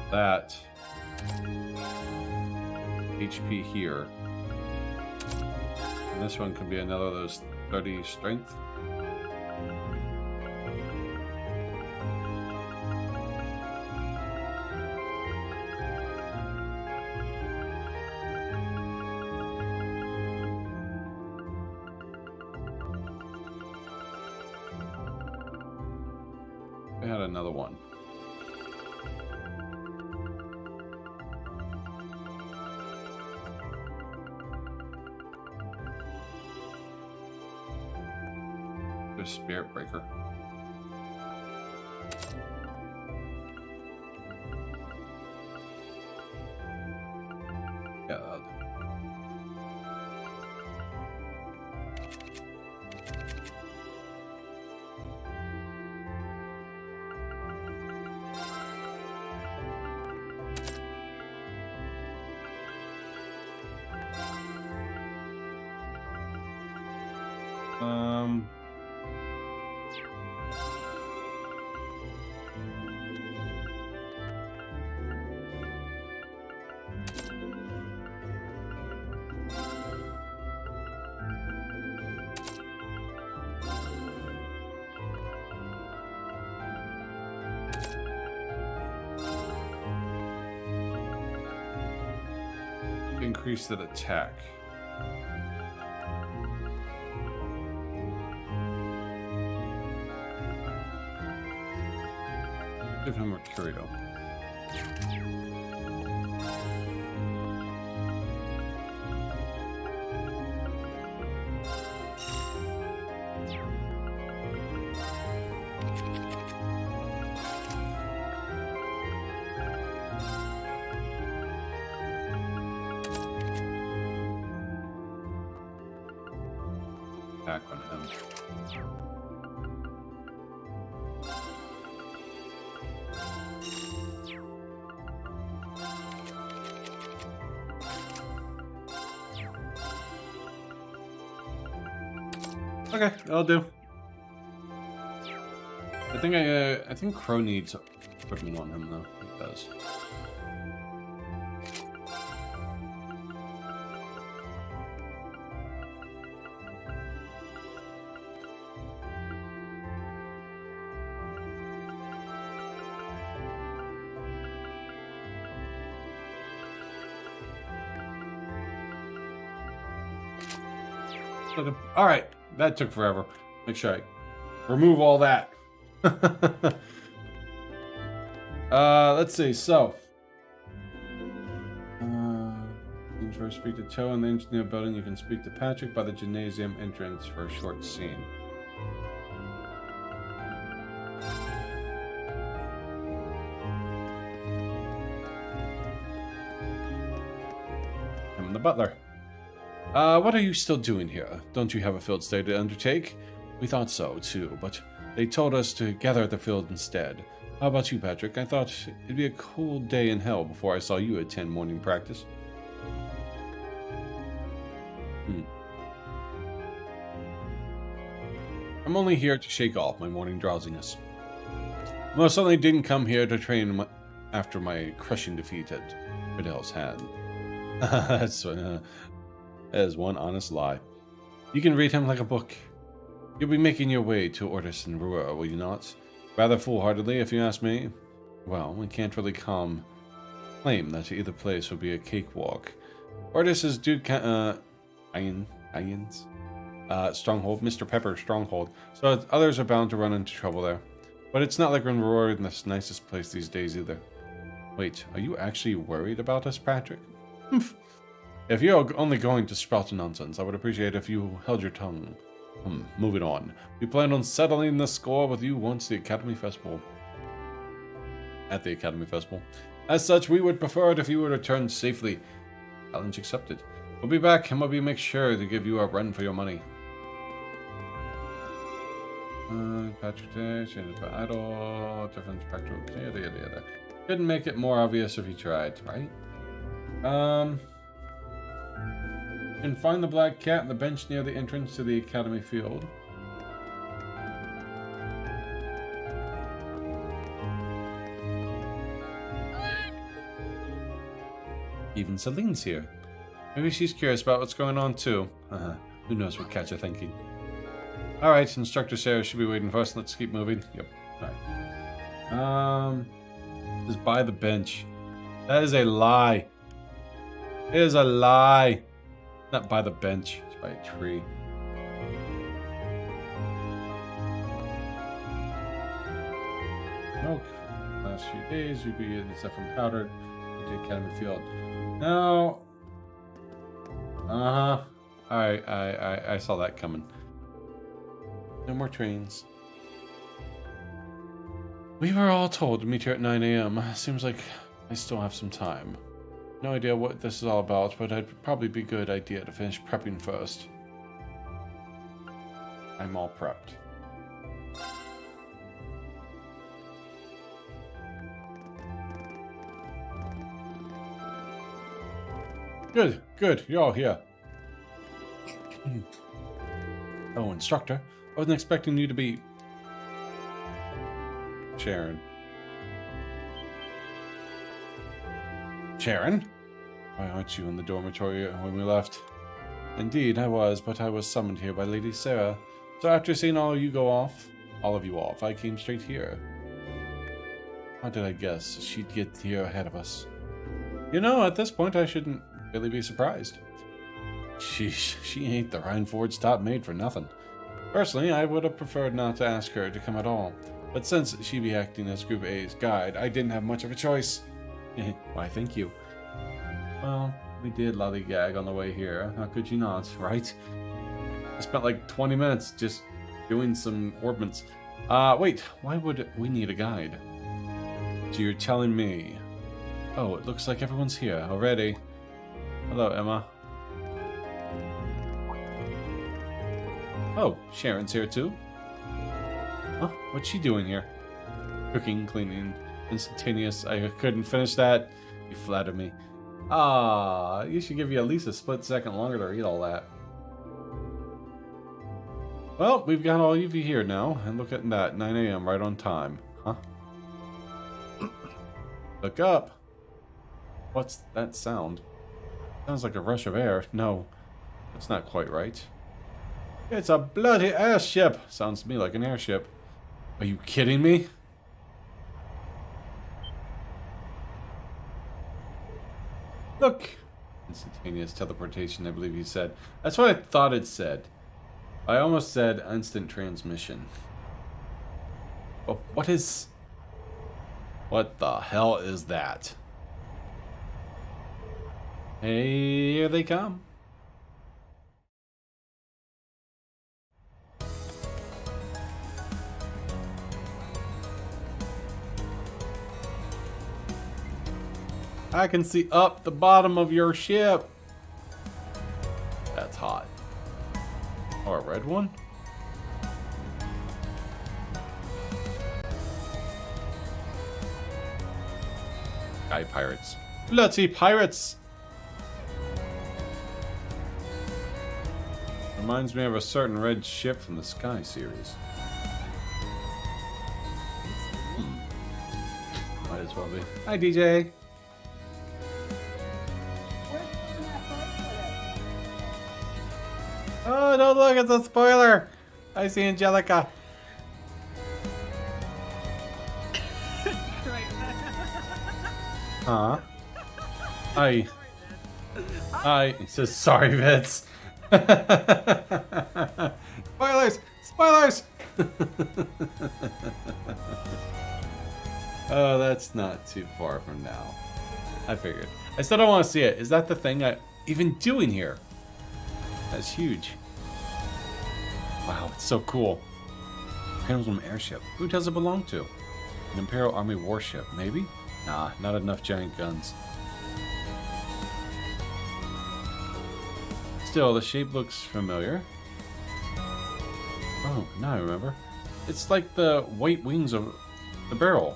that HP here. And this one could be another of those 30 strength. I had another one. Spirit breaker. Yeah, that'll do. Increase that attack. Give him Mercurial. Back on him. Okay, that'll do. I think Crow needs equipment on him though. It does. Alright, that took forever. Make sure I remove all that. Let's see, so. You can first speak to Toe in the engineer building. You can speak to Patrick by the gymnasium entrance for a short scene. I'm the butler. What are you still doing here? Don't you have a field stay to undertake? We thought so, too, but they told us to gather at the field instead. How about you, Patrick? I thought it'd be a cool day in hell before I saw you attend morning practice. I'm only here to shake off my morning drowsiness. Most certainly didn't come here to train after my crushing defeat at Riddell's hand. That is one honest lie. You can read him like a book. You'll be making your way to Ortis and Rua, will you not? Rather foolhardily, if you ask me. Well, we can't really claim that either place would be a cakewalk. Ortis is Duke Ian's stronghold, Mr. Pepper's stronghold, so others are bound to run into trouble there. But it's not like Rua in the nicest place these days either. Wait, are you actually worried about us, Patrick? If you're only going to spout nonsense, I would appreciate if you held your tongue. Moving on. We plan on settling the score with you once the Academy Festival. At the Academy Festival. As such, we would prefer it if you would return safely. Challenge accepted. We'll be back and we'll make sure to give you a run for your money. Patrick, idol, different spectral, yada. Couldn't make it more obvious if you tried, right? You can find the black cat on the bench near the entrance to the Academy field. Even Celine's here. Maybe she's curious about what's going on too. Who knows what cats are thinking. Alright, Instructor Sarah should be waiting for us. Let's keep moving. Yep. Alright. Just by the bench. That is a lie. It is a lie. Not by the bench. It's by a tree. Milk. Last few days, you'd be in the from powdered to the Academy field. Now. Alright, I saw that coming. No more trains. We were all told to meet here at 9 a.m. Seems like I still have some time. No idea what this is all about, but it'd probably be a good idea to finish prepping first. I'm all prepped. Good, you're all here. Oh, instructor. I wasn't expecting you to be... Sharon. Sharon? Why aren't you in the dormitory when we left? Indeed, I was, but I was summoned here by Lady Sarah. So after seeing all of you off, I came straight here. How did I guess she'd get here ahead of us? You know, at this point, I shouldn't really be surprised. Sheesh, she ain't the Rhineford's top maid for nothing. Personally, I would have preferred not to ask her to come at all. But since she'd be acting as Group A's guide, I didn't have much of a choice. Why, thank you. Well, we did lollygag on the way here. How could you not, right? I spent like 20 minutes just doing some orbments. Wait, why would we need a guide? So you're telling me... Oh, it looks like everyone's here already. Hello, Emma. Oh, Sharon's here too? Huh? What's she doing here? Cooking, cleaning, instantaneous. I couldn't finish that. You flatter me. You should give you at least a split second longer to read all that. Well, we've got all of you here now, and look at that, 9 a.m. right on time. Huh? Look up. What's that sound? Sounds like a rush of air. No, that's not quite right. It's a bloody airship! Sounds to me like an airship. Are you kidding me? Look! Instantaneous teleportation, I believe you said. That's what I thought it said. I almost said instant transmission. But what the hell is that? Hey, here they come. I can see up the bottom of your ship. That's hot. Oh, a red one? Sky pirates. Bloody pirates! Reminds me of a certain red ship from the Sky series. Might as well be. Hi, DJ. Oh, don't look, it's a spoiler! I see Angelica. Huh? He says, sorry, Vince. Spoilers! Spoilers! Oh, that's not too far from now. I figured. I still don't want to see it. Is that the thing I even doing here? That's huge. Wow, it's so cool. Pendulum airship. Who does it belong to? An Imperial Army warship, maybe? Nah, not enough giant guns. Still, the shape looks familiar. Oh, now I remember. It's like the white wings of the barrel.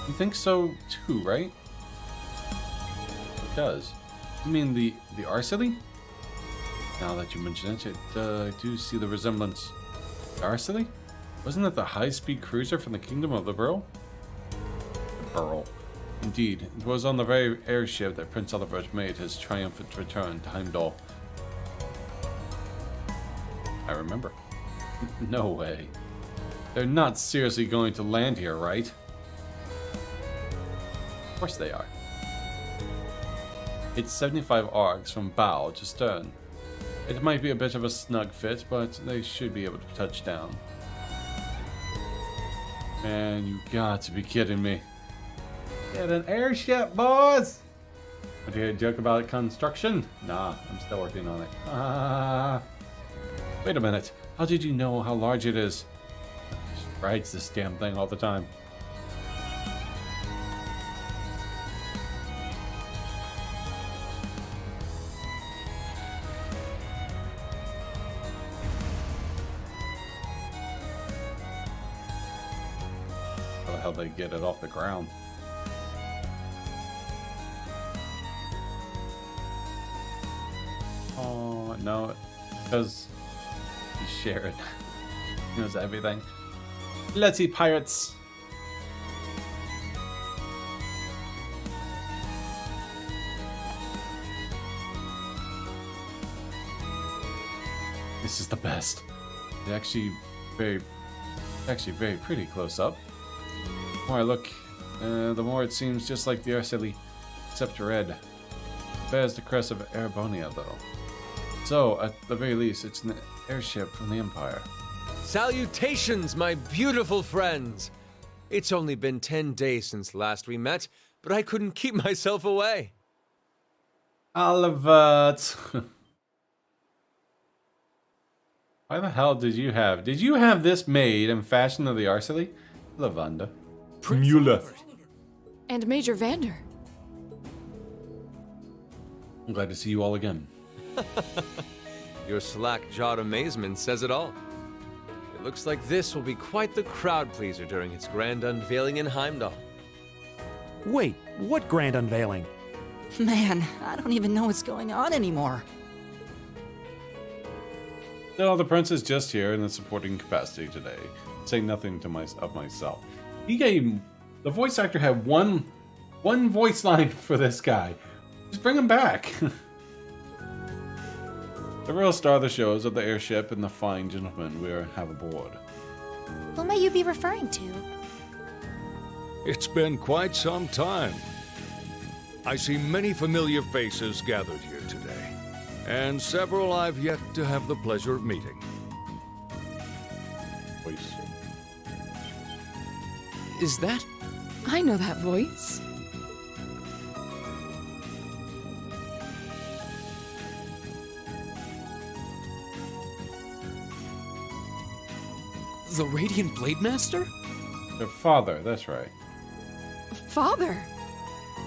You think so too, right? It does. You mean the Arcely? Now that you mention it, I do see the resemblance. The Arcely? Wasn't that the high-speed cruiser from the Kingdom of the Burl? The Burl. Indeed, it was on the very airship that Prince Oliver made his triumphant return to Heimdall. I remember. No way. They're not seriously going to land here, right? Of course they are. It's 75 arcs from bow to stern. It might be a bit of a snug fit, but they should be able to touch down. Man, you got to be kidding me. Get an airship, boys! Want to hear a joke about construction? Nah, I'm still working on it. Wait a minute. How did you know how large it is? Just rides this damn thing all the time. How they get it off the ground. Oh no, because you share it. He knows everything. Let's see, pirates. This is the best. It's actually very pretty close up. The more I look, the more it seems just like the Arcely, except red. It bears the crest of Erebonia, though. So, at the very least, it's an airship from the Empire. Salutations, my beautiful friends! It's only been 10 days since last we met, but I couldn't keep myself away. Oliver! Why the hell did you have this made and fashioned of the Arcely? Lavanda. Mueller. And Major Vander. I'm glad to see you all again. Your slack-jawed amazement says it all. It looks like this will be quite the crowd pleaser during its grand unveiling in Heimdall. Wait, what grand unveiling? Man, I don't even know what's going on anymore. No, the prince is just here in the supporting capacity today, saying nothing to myself. He gave the voice actor had one voice line for this guy. Just bring him back. The real star of the show is of the airship and the fine gentleman we have aboard. Who may you be referring to? It's been quite some time. I see many familiar faces gathered here today, and several I've yet to have the pleasure of meeting. voice. Is that? I know that voice. The Radiant Blade Master? Their father, that's right. Father?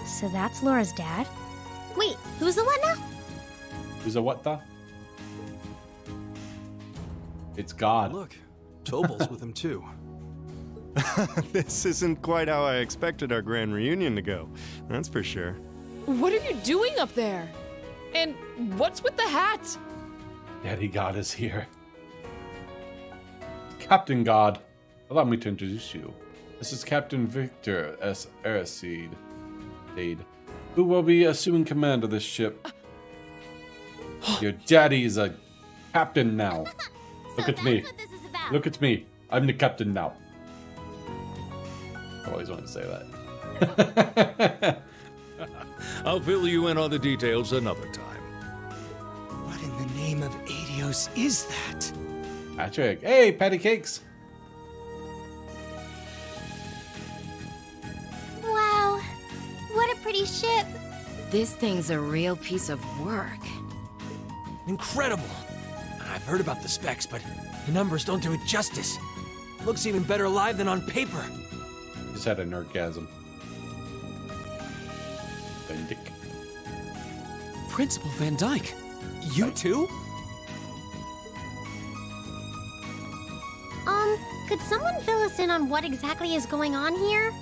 So that's Laura's dad? Wait, who's the what now? Who's a what the? It's God. Look, Tobal's with him too. This isn't quite how I expected our grand reunion to go. That's for sure. What are you doing up there? And what's with the hat? Daddy God is here. Captain God, allow me to introduce you. This is Captain Victor S. Aristide, who will be assuming command of this ship. Your daddy is a captain now. Look at me. Look at me. I'm the captain now. I always wanted to say that. I'll fill you in on the details another time. What in the name of Adios is that? Patrick. Hey, patty cakes. Wow, what a pretty ship. This thing's a real piece of work. Incredible! I've heard about the specs, but the numbers don't do it justice. Looks even better live than on paper. Just had an orgasm. Van Dyck. Principal Van Dyke. You too? Could someone fill us in on what exactly is going on here?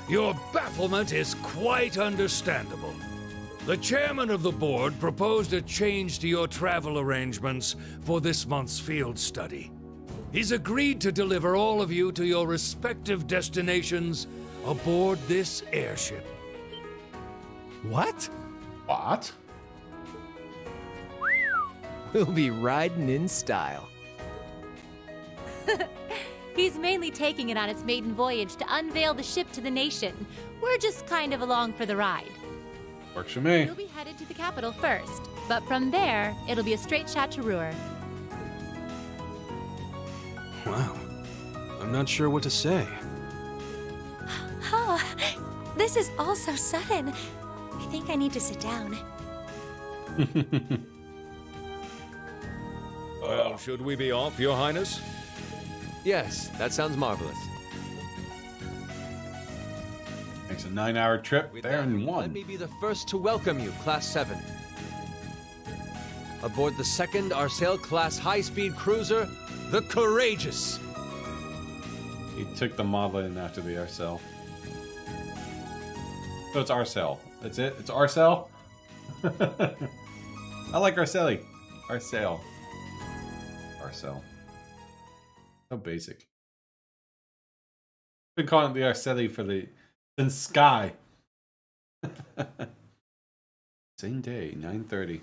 Your bafflement is quite understandable. The chairman of the board proposed a change to your travel arrangements for this month's field study. He's agreed to deliver all of you to your respective destinations aboard this airship. What? What? We'll be riding in style. He's mainly taking it on its maiden voyage to unveil the ship to the nation. We're just kind of along for the ride. Works for me. We'll be headed to the capital first, but from there, it'll be a straight shot to Ruhr. Wow. I'm not sure what to say. Oh, this is all so sudden. I think I need to sit down. Well, should we be off, Your Highness? Yes, that sounds marvelous. Makes a 9-hour trip With there that, in one. Let me be the first to welcome you, Class 7. Aboard the second Arcel class high-speed cruiser, the Courageous. He took the model in after the Arcel. So it's Arcel. That's it? It's Arcel? I like Arceli. Arcel. Arcel. So basic. Been calling it the Arceli for the since Sky. Same day, 9:30.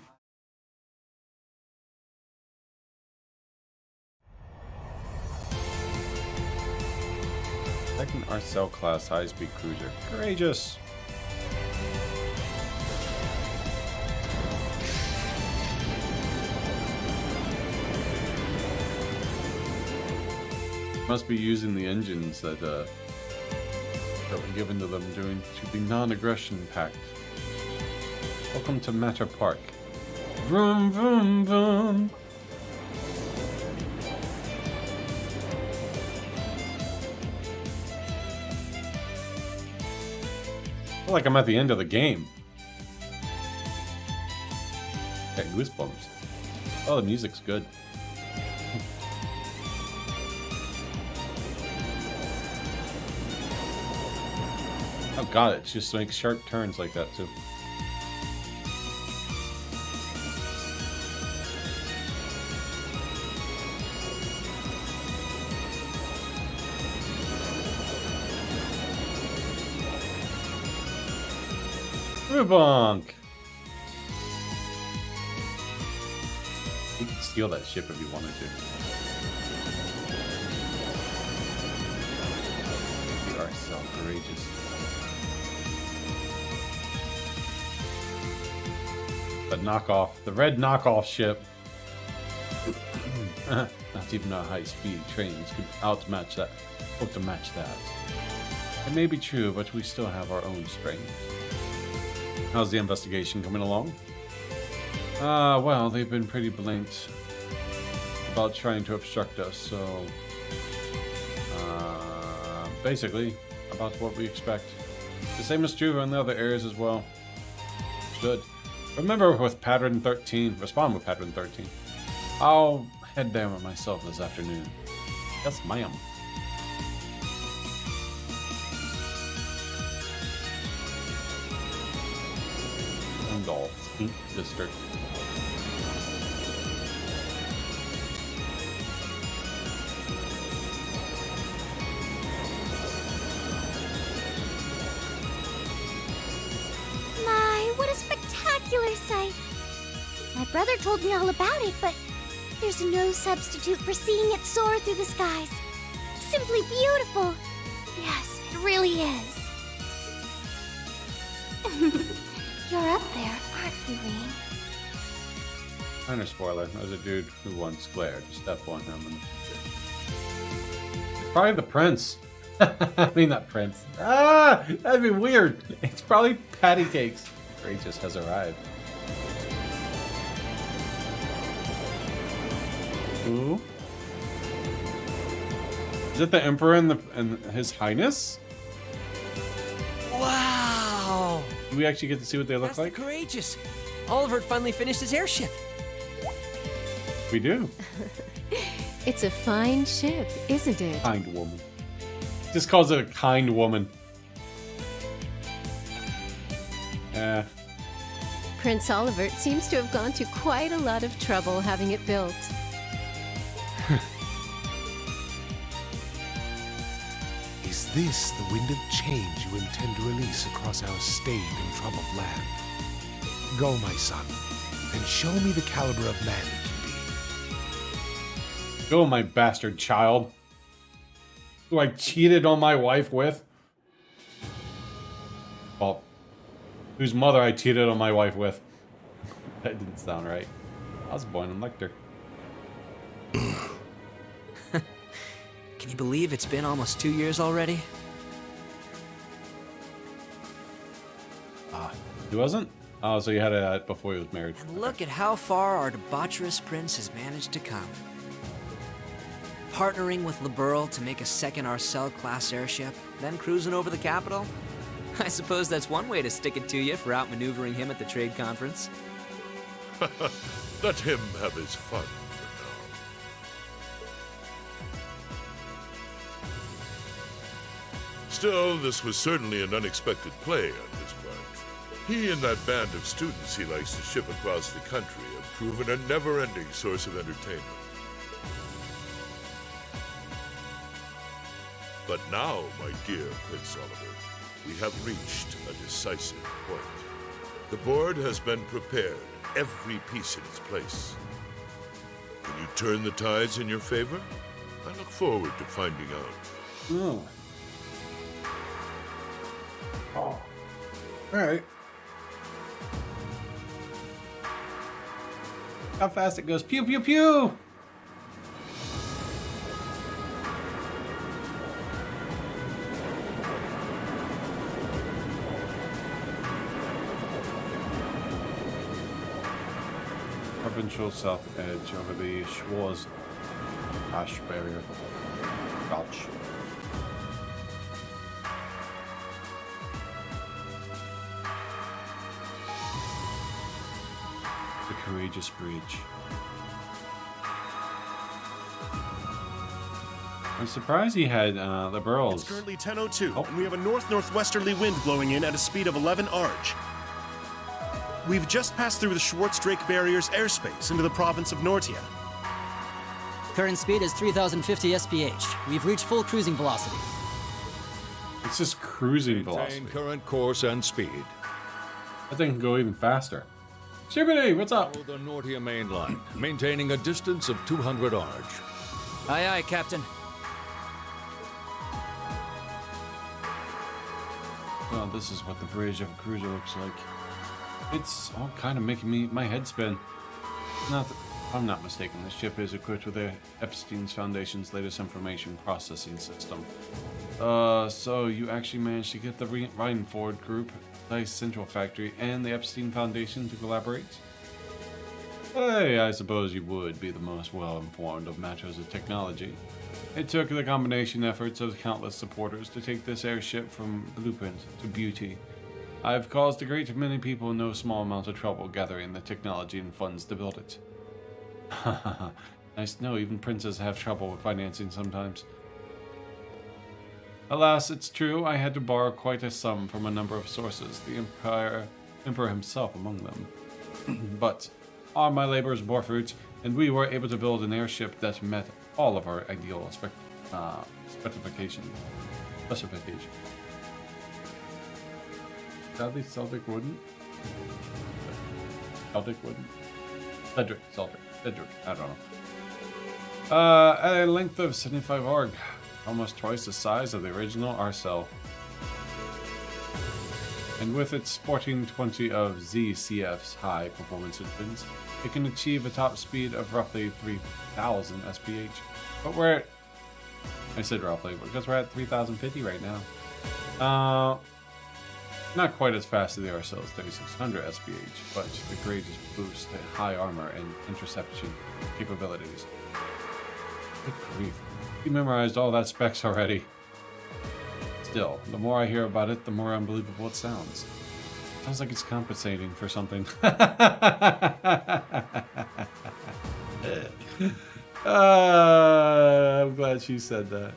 Second Arcel class high-speed cruiser. Courageous. Must be using the engines that were given to them to the non-aggression pact. Welcome to Matter Park. Vroom, vroom, vroom. I feel like I'm at the end of the game. Got goosebumps. Oh, the music's good. Oh god, it just makes sharp turns like that too. Rubonk! You could steal that ship if you wanted to. We are so courageous. The knockoff, the red knockoff ship. Not even our high-speed trains could outmatch that. Hope to match that. It may be true, but we still have our own strength. How's the investigation coming along? Well, they've been pretty blatant about trying to obstruct us, so... basically, about what we expect. The same is true in the other areas as well. Should. Remember with Pattern 13, respond with Pattern 13. I'll head down with myself this afternoon. Yes, ma'am. Ink District. My, what a spectacular sight! My brother told me all about it, but there's no substitute for seeing it soar through the skies. Simply beautiful. Yes, it really is. You're up there, aren't you, Rean? Minor spoiler, there's a dude who once glared. Step on him. And... probably the prince. I mean, not prince. Ah, that'd be weird. It's probably patty cakes. Courageous has arrived. Who? Is it the Emperor and His Highness? Wow! Do we actually get to see what they look like? That's Courageous. Oliver finally finished his airship. We do. It's a fine ship, isn't it? Kind woman. Just calls it a kind woman. Yeah. Prince Olivert seems to have gone to quite a lot of trouble having it built. Is this the wind of change you intend to release across our stained and troubled land? Go, my son, and show me the caliber of man you can be. Go, my bastard child. Who I cheated on my wife with. Well, whose mother I cheated on my wife with. That didn't sound right. I was born in Lecter. Can you believe it's been almost 2 years already? He wasn't? Oh, so you had it before he was married. And look at how far our debaucherous prince has managed to come. Partnering with Liberl to make a second Arcel-class airship, then cruising over the capital? I suppose that's one way to stick it to you for outmaneuvering him at the trade conference. Let him have his fun. Still, this was certainly an unexpected play on his part. He and that band of students he likes to ship across the country have proven a never-ending source of entertainment. But now, my dear Prince Oliver, we have reached a decisive point. The board has been prepared, every piece in its place. Can you turn the tides in your favor? I look forward to finding out. Oh. Oh. Alright. How fast it goes. Pew, pew, pew! Provincial south edge over the Schwarz ash barrier. Gotch. The Courageous Bridge. I'm surprised he had the burls. It's currently 10:02, and we have a north-northwesterly wind blowing in at a speed of 11 Arch. We've just passed through the Schwarz-Drake barrier's airspace into the province of Nortia. Current speed is 3,050 SPH. We've reached full cruising velocity. It's just cruising velocity. Maintain current course and speed. That thing can go even faster. Shibbity, what's up? Follow the Nortia main line, maintaining a distance of 200 Arch. Aye, aye, Captain. Well, this is what the bridge of a cruiser looks like. It's all kind of making my head spin. Not If I'm not mistaken, the ship is equipped with the Epstein's Foundation's latest information processing system. So you actually managed to get the Rhineford Group, Dice Central Factory, and the Epstein Foundation to collaborate? Hey, I suppose you would be the most well-informed of matters of technology. It took the combination efforts of countless supporters to take this airship from blueprint to beauty. I've caused a great many people no small amount of trouble gathering the technology and funds to build it. Hahaha, nice to know even princes have trouble with financing sometimes. Alas, it's true, I had to borrow quite a sum from a number of sources, the Emperor himself among them. But all my labors bore fruit, and we were able to build an airship that met all of our ideal specifications. Sadly, Celtic wouldn't. Celtic wouldn't. Cedric, I don't know. At a length of 75 arg, almost twice the size of the original Arcel. And with its sporting 20 of ZCF's high performance engines, it can achieve a top speed of roughly 3,000 SPH. But we're at, I said roughly, because we're at 3,050 right now. Not quite as fast as the Arcel's 3,600 SPH, but the greatest boost to high armor and interception capabilities. Good grief. You memorized all that specs already. Still, the more I hear about it, the more unbelievable it sounds. Sounds like it's compensating for something. I'm glad she said that.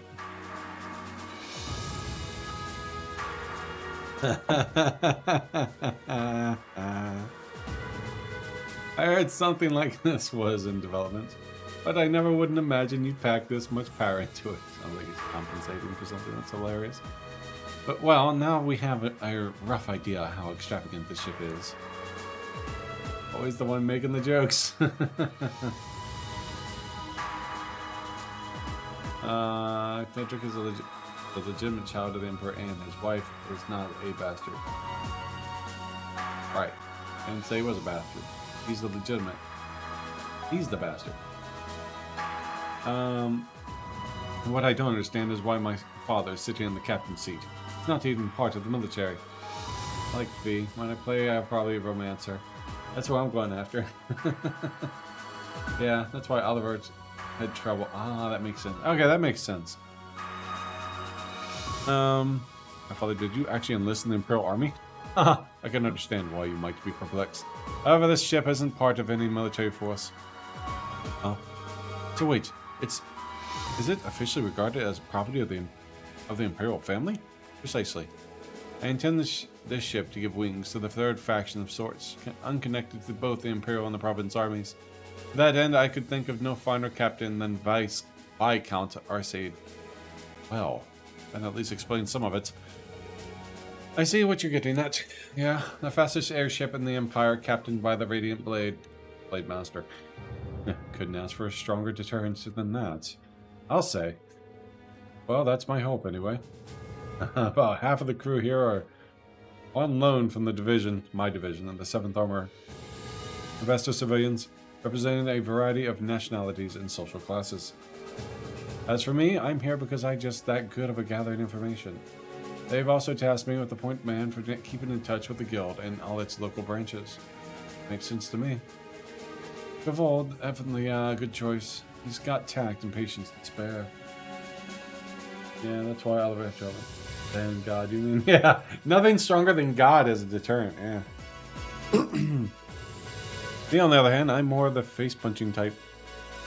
I heard something like this was in development, but I never wouldn't imagine you'd pack this much power into it. Sounds like it's compensating for something that's hilarious. But well, now we have a rough idea how extravagant this ship is. Always the one making the jokes. Cedric is a legitimate child of the Emperor, and his wife is not a bastard. Right. I didn't say he was a bastard. He's the legitimate. He's the bastard. What I don't understand is why my father is sitting in the captain's seat. He's not even part of the military. Like Fee. When I play, I'll probably romance her. That's what I'm going after. Yeah, that's why Oliver had trouble. Ah, that makes sense. Okay, that makes sense. My father, did you actually enlist in the Imperial Army? Haha, I can understand why you might be perplexed. However, this ship isn't part of any military force. Oh. So wait, is it officially regarded as property of the Imperial family? Precisely. I intend this ship to give wings to the third faction of sorts, unconnected to both the Imperial and the province armies. To that end, I could think of no finer captain than Viscount Arcade. Well, that at least explains some of it. I see what you're getting at. Yeah, the fastest airship in the Empire, captained by the Radiant Blade Master. Couldn't ask for a stronger deterrent than that. I'll say. Well, that's my hope anyway. About half of the crew here are on loan from the division, my division, and the 7th Armor. The rest are civilians, representing a variety of nationalities and social classes. As for me, I'm here because I'm just that good of a gathering information. They've also tasked me with the point man for keeping in touch with the guild and all its local branches. Makes sense to me. Gavold, definitely a good choice. He's got tact and patience to spare. Yeah, that's why Oliver had trouble. And God, you mean? Yeah, nothing stronger than God as a deterrent, yeah. Me, on the other hand, I'm more the face-punching type.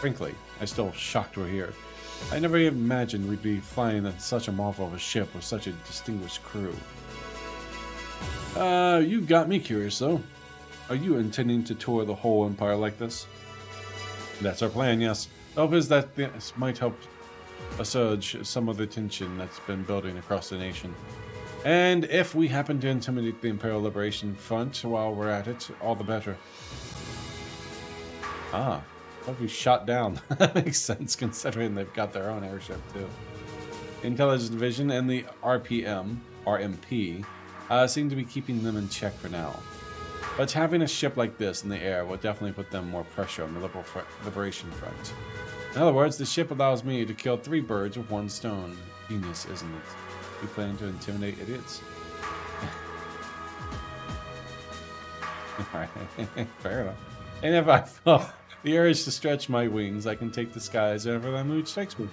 Frankly, I'm still shocked we're here. I never even imagined we'd be flying in such a marvel of a ship with such a distinguished crew. You've got me curious, though. Are you intending to tour the whole Empire like this? That's our plan, yes. The hope is that this might help assuage some of the tension that's been building across the nation. And if we happen to intimidate the Imperial Liberation Front while we're at it, all the better. Ah, hope we shot down. That makes sense considering they've got their own airship too. Intelligence Division and the RMP seem to be keeping them in check for now. But having a ship like this in the air will definitely put them more pressure on the Liberation Front. In other words, the ship allows me to kill 3 birds with 1 stone. Genius, isn't it? We plan to intimidate idiots. Alright, fair enough. And if I feel the urge to stretch my wings, I can take the skies whenever that mood strikes me.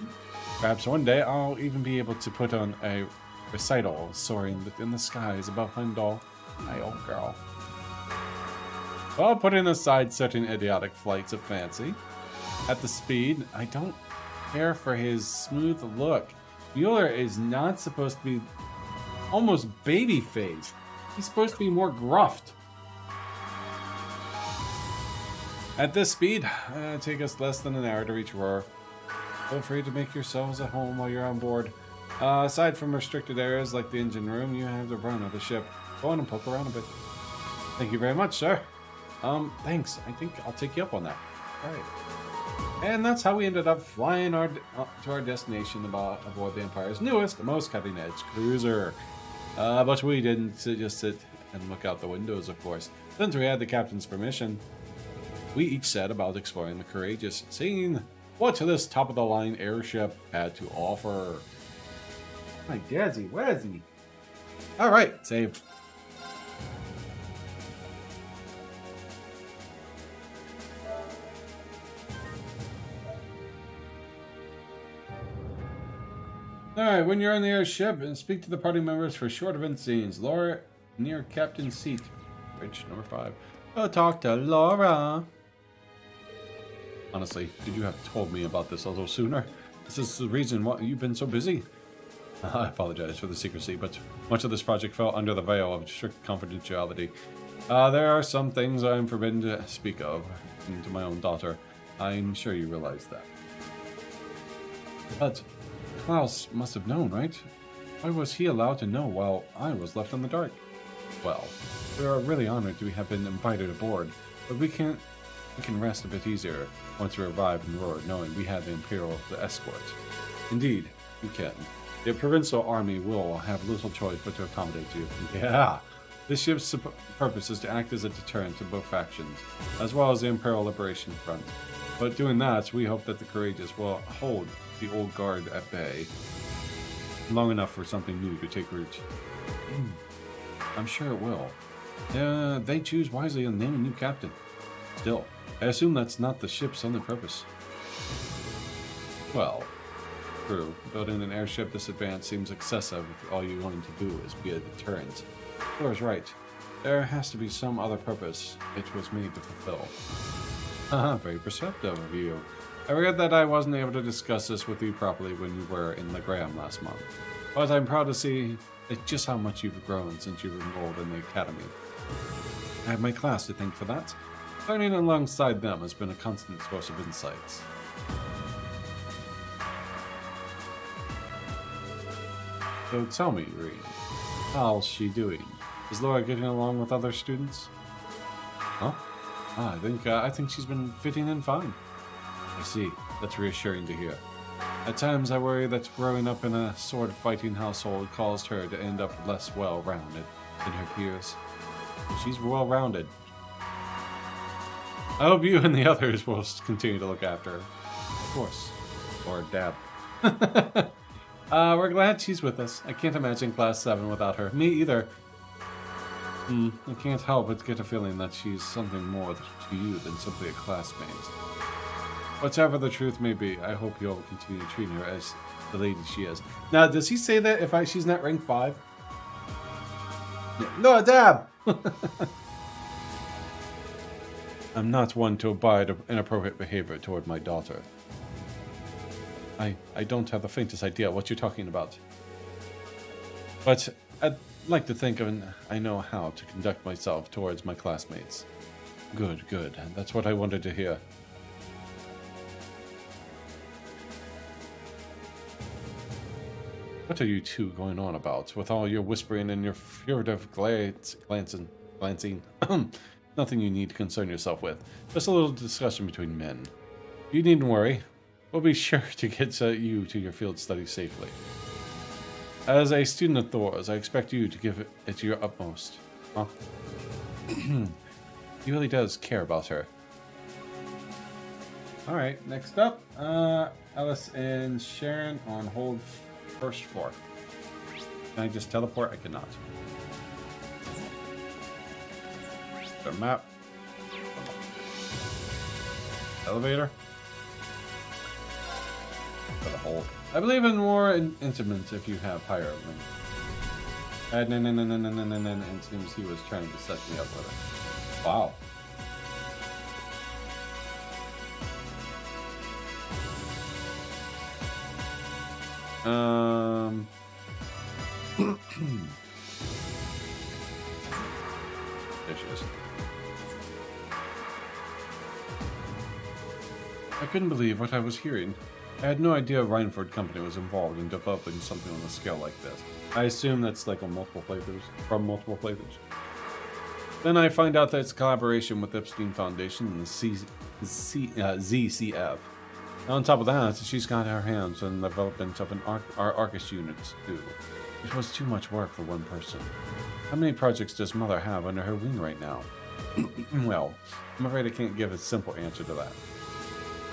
Perhaps one day I'll even be able to put on a recital soaring in the skies above Heimdall, my old girl. Well, putting aside certain idiotic flights of fancy, at the speed, I don't care for his smooth look. Mueller is not supposed to be almost baby-faced. He's supposed to be more gruffed. At this speed, take us less than an hour to reach Roar. Feel free to make yourselves at home while you're on board. Aside from restricted areas like the engine room, you have the run of the ship. Go on and poke around a bit. Thank you very much, sir. Thanks. I think I'll take you up on that. Alright. And that's how we ended up flying to our destination aboard the Empire's newest, most cutting-edge cruiser. But we didn't just sit and look out the windows, of course. Since we had the captain's permission, we each set about exploring the Courageous, seeing what this top-of-the-line airship had to offer. My Dazzy, where is he? Alright, save. Alright, when you're on the airship, speak to the party members for short event scenes. Laura near captain's seat. Bridge number 5. Go talk to Laura. Honestly, could you have told me about this a little sooner? This is the reason why you've been so busy. I apologize for the secrecy, but much of this project fell under the veil of strict confidentiality. There are some things I'm forbidden to speak of, even to my own daughter. I'm sure you realize that. But Klaus must have known, right? Why was he allowed to know while I was left in the dark? Well, we are really honored to have been invited aboard, but we can rest a bit easier once we arrive in Roar, knowing we have the Imperial to escort. Indeed, we can. The Provincial Army will have little choice but to accommodate you. Yeah! This ship's purpose is to act as a deterrent to both factions, as well as the Imperial Liberation Front. But doing that, we hope that the Courageous will hold the old guard at bay long enough for something new to take root. I'm sure it will. They choose wisely and name a new captain. Still, I assume that's not the ship's only purpose. Well, true. Building an airship this advanced seems excessive if all you're going to do is be a deterrent. Thor's right. There has to be some other purpose it was made to fulfill. Haha, very perceptive of you. I regret that I wasn't able to discuss this with you properly when you were in Legram last month. But I'm proud to see just how much you've grown since you've enrolled in the academy. I have my class to thank for that. Learning alongside them has been a constant source of insights. So tell me, Reed, how's she doing? Is Laura getting along with other students? Huh? I think she's been fitting in fine. I see. That's reassuring to hear. At times I worry that growing up in a sword-fighting household caused her to end up less well-rounded than her peers. But she's well-rounded. I hope you and the others will continue to look after her. Of course. Or Dab. We're glad she's with us. I can't imagine Class 7 without her. Me either. I can't help but get a feeling that she's something more to you than simply a classmate. Whatever the truth may be, I hope you'll continue treating her as the lady she is. Now, does he say that if she's not rank 5? Yeah. No, Dab! I'm not one to abide inappropriate behavior toward my daughter. I don't have the faintest idea what you're talking about. But I'd like to think I know how to conduct myself towards my classmates. Good, good. That's what I wanted to hear. What are you two going on about, with all your whispering and your furtive glancing? Nothing you need to concern yourself with. Just a little discussion between men. You needn't worry. We'll be sure to get you to your field studies safely. As a student of Thurs, I expect you to give it your utmost. Huh? He really does care about her. Alright, next up, Alice and Sharon on hold first floor. Can I just teleport? I cannot. The map. Elevator. For the hold. I believe in more instruments if you have higher limit. And it seems he was trying to set me up with it. Wow. There she is. I couldn't believe what I was hearing. I had no idea Rhineford Company was involved in developing something on a scale like this. I assume that's like on multiple playthroughs, from multiple playthroughs. Then I find out that it's collaboration with Epstein Foundation and the ZCF. On top of that, she's got her hands on the development of our Arcus units too. It was too much work for one person. How many projects does Mother have under her wing right now? Well, I'm afraid I can't give a simple answer to that.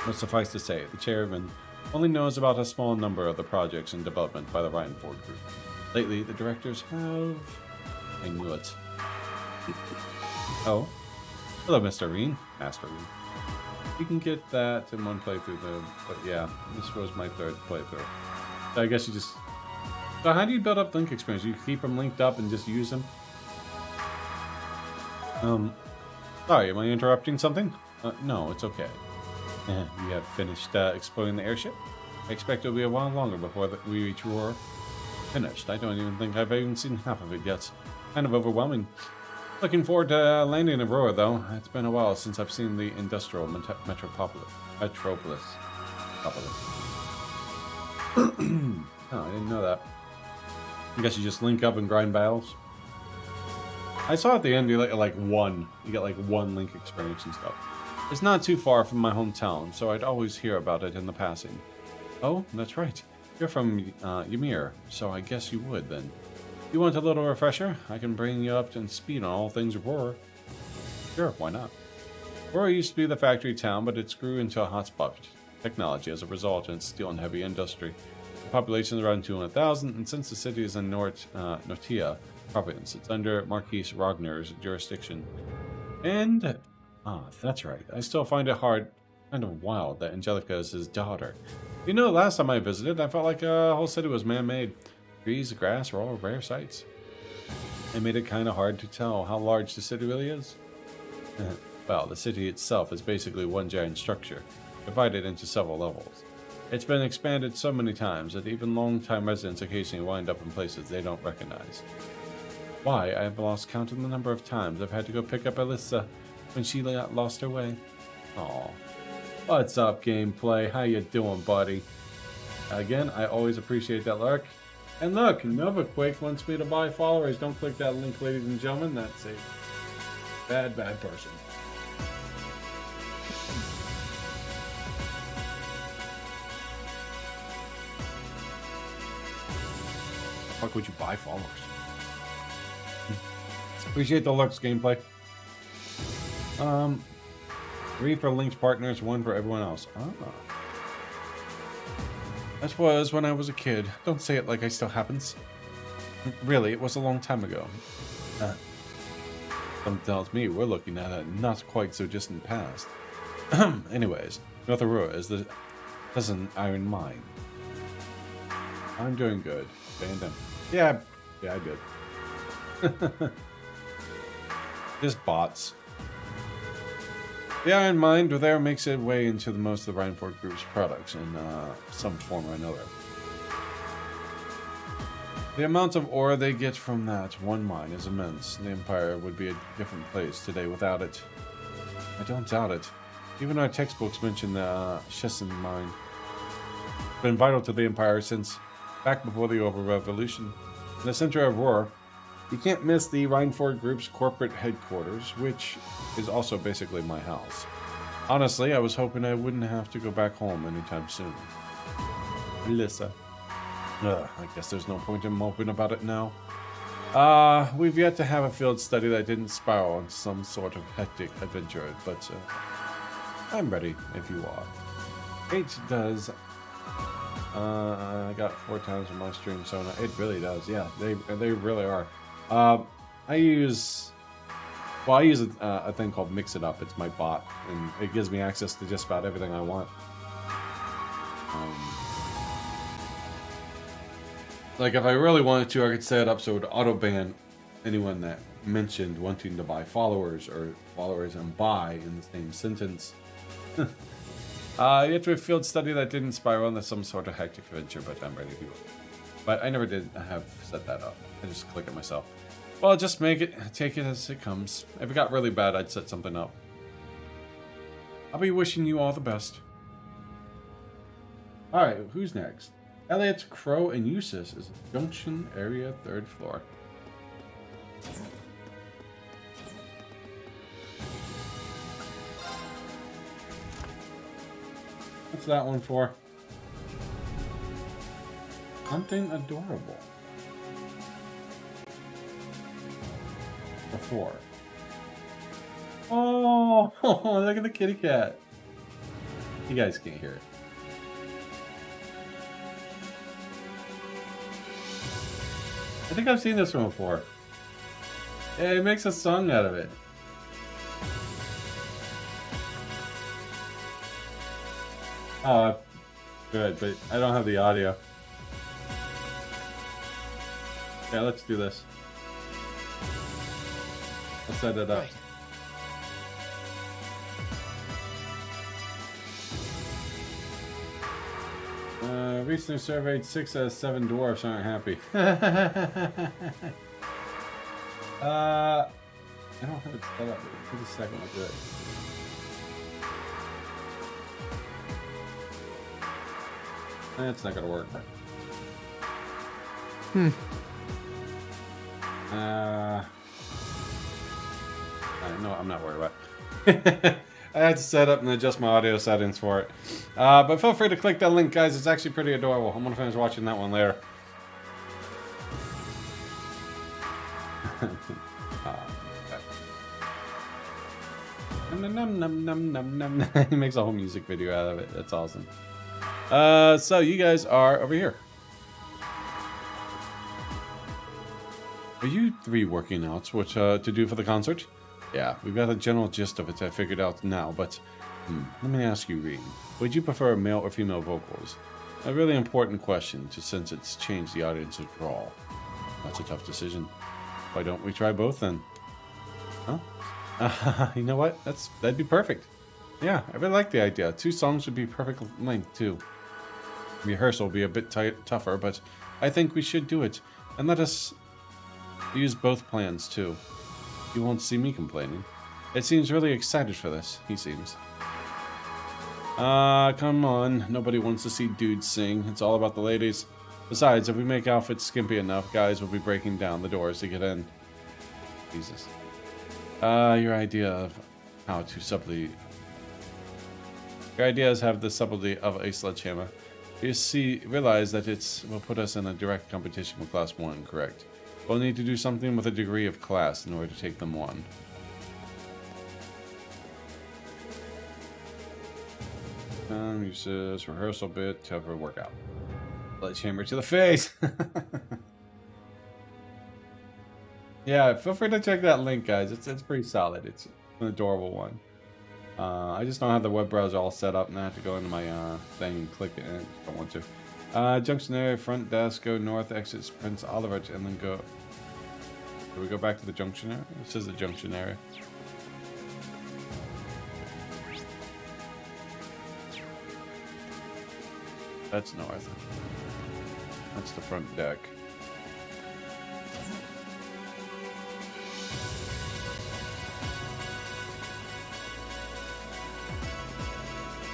But suffice to say, the chairman only knows about a small number of the projects in development by the Rhineford Group. Lately, the directors have... I knew it. Oh. Hello, Mr. Reen. Master Reen. You can get that in one playthrough, though. But yeah, this was my third playthrough. So I guess you just... So how do you build up link experience? You keep them linked up and just use them? Sorry, am I interrupting something? No, it's okay. You have finished exploring the airship? I expect it'll be a while longer before we reach Roar. Finished. I don't even think I've even seen half of it yet. Kind of overwhelming. Looking forward to landing in Roar, though. It's been a while since I've seen the industrial metropolis. Oh, I didn't know that. I guess you just link up and grind battles. I saw at the end you get like one link experience and stuff. It's not too far from my hometown, so I'd always hear about it in the passing. Oh, that's right. You're from Ymir, so I guess you would then. You want a little refresher? I can bring you up to speed on all things Roar. Sure, why not? Roar used to be the factory town, but it grew into a hotspot for technology as a result in its steel and heavy industry. The population is around 200,000, and since the city is in Nortia province, it's under Marquis Ragnar's jurisdiction. And... that's right. I still find it kind of wild that Angelica is his daughter. You know, last time I visited, I felt like the whole city was man-made. Trees, grass were all rare sights. It made it kind of hard to tell how large the city really is. Well, the city itself is basically one giant structure, divided into several levels. It's been expanded so many times that even long-time residents occasionally wind up in places they don't recognize. Why, I have lost count of the number of times I've had to go pick up Alyssa when she lost her way. Aw. What's up, gameplay? How you doing, buddy? Again, I always appreciate that lurk. And look, NovaQuake wants me to buy followers. Don't click that link, ladies and gentlemen. That's a bad, bad person. The fuck would you buy followers? Appreciate the lurks, gameplay. 3 for linked partners, 1 for everyone else. That was when I was a kid. Don't say it like it still happens. Really, it was a long time ago. Something tells me we're looking at a not quite so distant past. Anyways, North Aurora is the doesn't iron mine. I'm doing good. Yeah, I did. Just bots. The Iron Mine there makes its way into most of the Rhineford Group's products in some form or another. The amount of ore they get from that one mine is immense. The Empire would be a different place today without it. I don't doubt it. Even our textbooks mention the Shessen mine. It's been vital to the Empire since back before the Orbital Revolution. In the center of Roar, you can't miss the Rhineford Group's corporate headquarters, which is also basically my house. Honestly, I was hoping I wouldn't have to go back home anytime soon. Alyssa. I guess there's no point in moping about it now. We've yet to have a field study that didn't spiral on some sort of hectic adventure, but I'm ready if you are. H does. I got 4 times on my stream, so it really does. Yeah, they really are. I use a thing called Mix It Up. It's my bot, and it gives me access to just about everything I want. Like if I really wanted to, I could set it up so it would auto ban anyone that mentioned wanting to buy followers or followers and buy in the same sentence. You have to have a field study that didn't spiral into some sort of hectic adventure, but I'm ready to do it. But I never did have set that up. I just click it myself. Well, just take it as it comes. If it got really bad, I'd set something up. I'll be wishing you all the best. Alright, who's next? Elliot, Crow, and Eustace is Junction Area 3rd floor. What's that one for? Something adorable. Before. Oh, look at the kitty cat. You guys can't hear it. I think I've seen this one before. Yeah, it makes a song out of it. Oh, good, but I don't have the audio. Yeah, let's do this. Let's set it up. Recently surveyed 6 out of 7 dwarfs aren't happy. I don't have it set up. Give a second, I'll do it. That's not gonna work. No, I'm not worried about it. I had to set up and adjust my audio settings for it. But feel free to click that link, guys. It's actually pretty adorable. I'm gonna finish watching that one later. He makes a whole music video out of it. That's awesome. So you guys are over here. Are you 3 working out what to do for the concert? Yeah, we've got a general gist of it I figured out now, but let me ask you, Reed. Would you prefer male or female vocals? A really important question, just since it's changed the audience's draw. That's a tough decision. Why don't we try both then? Huh? You know what? That'd be perfect. Yeah, I really like the idea. 2 songs would be perfect length too. Rehearsal will be a bit tougher, but I think we should do it. And let us use both plans too. You won't see me complaining. It seems really excited for this. He seems. Come on. Nobody wants to see dudes sing. It's all about the ladies. Besides, if we make outfits skimpy enough, guys will be breaking down the doors to get in. Jesus. Your idea of how to subtly... Your ideas have the subtlety of a sledgehammer. You realize that it will put us in a direct competition with Class 1, correct? We'll need to do something with a degree of class in order to take them on. Uses rehearsal bit, tougher workout. Sledgehammer to the face! Yeah, feel free to check that link, guys. It's pretty solid. It's an adorable one. I just don't have the web browser all set up, and I have to go into my thing and click it, and I just don't want to. Junction area, front desk, go north, exit Prince Oliver, and then go... Do we go back to the junction area? This is the junction area. That's north. That's the front deck.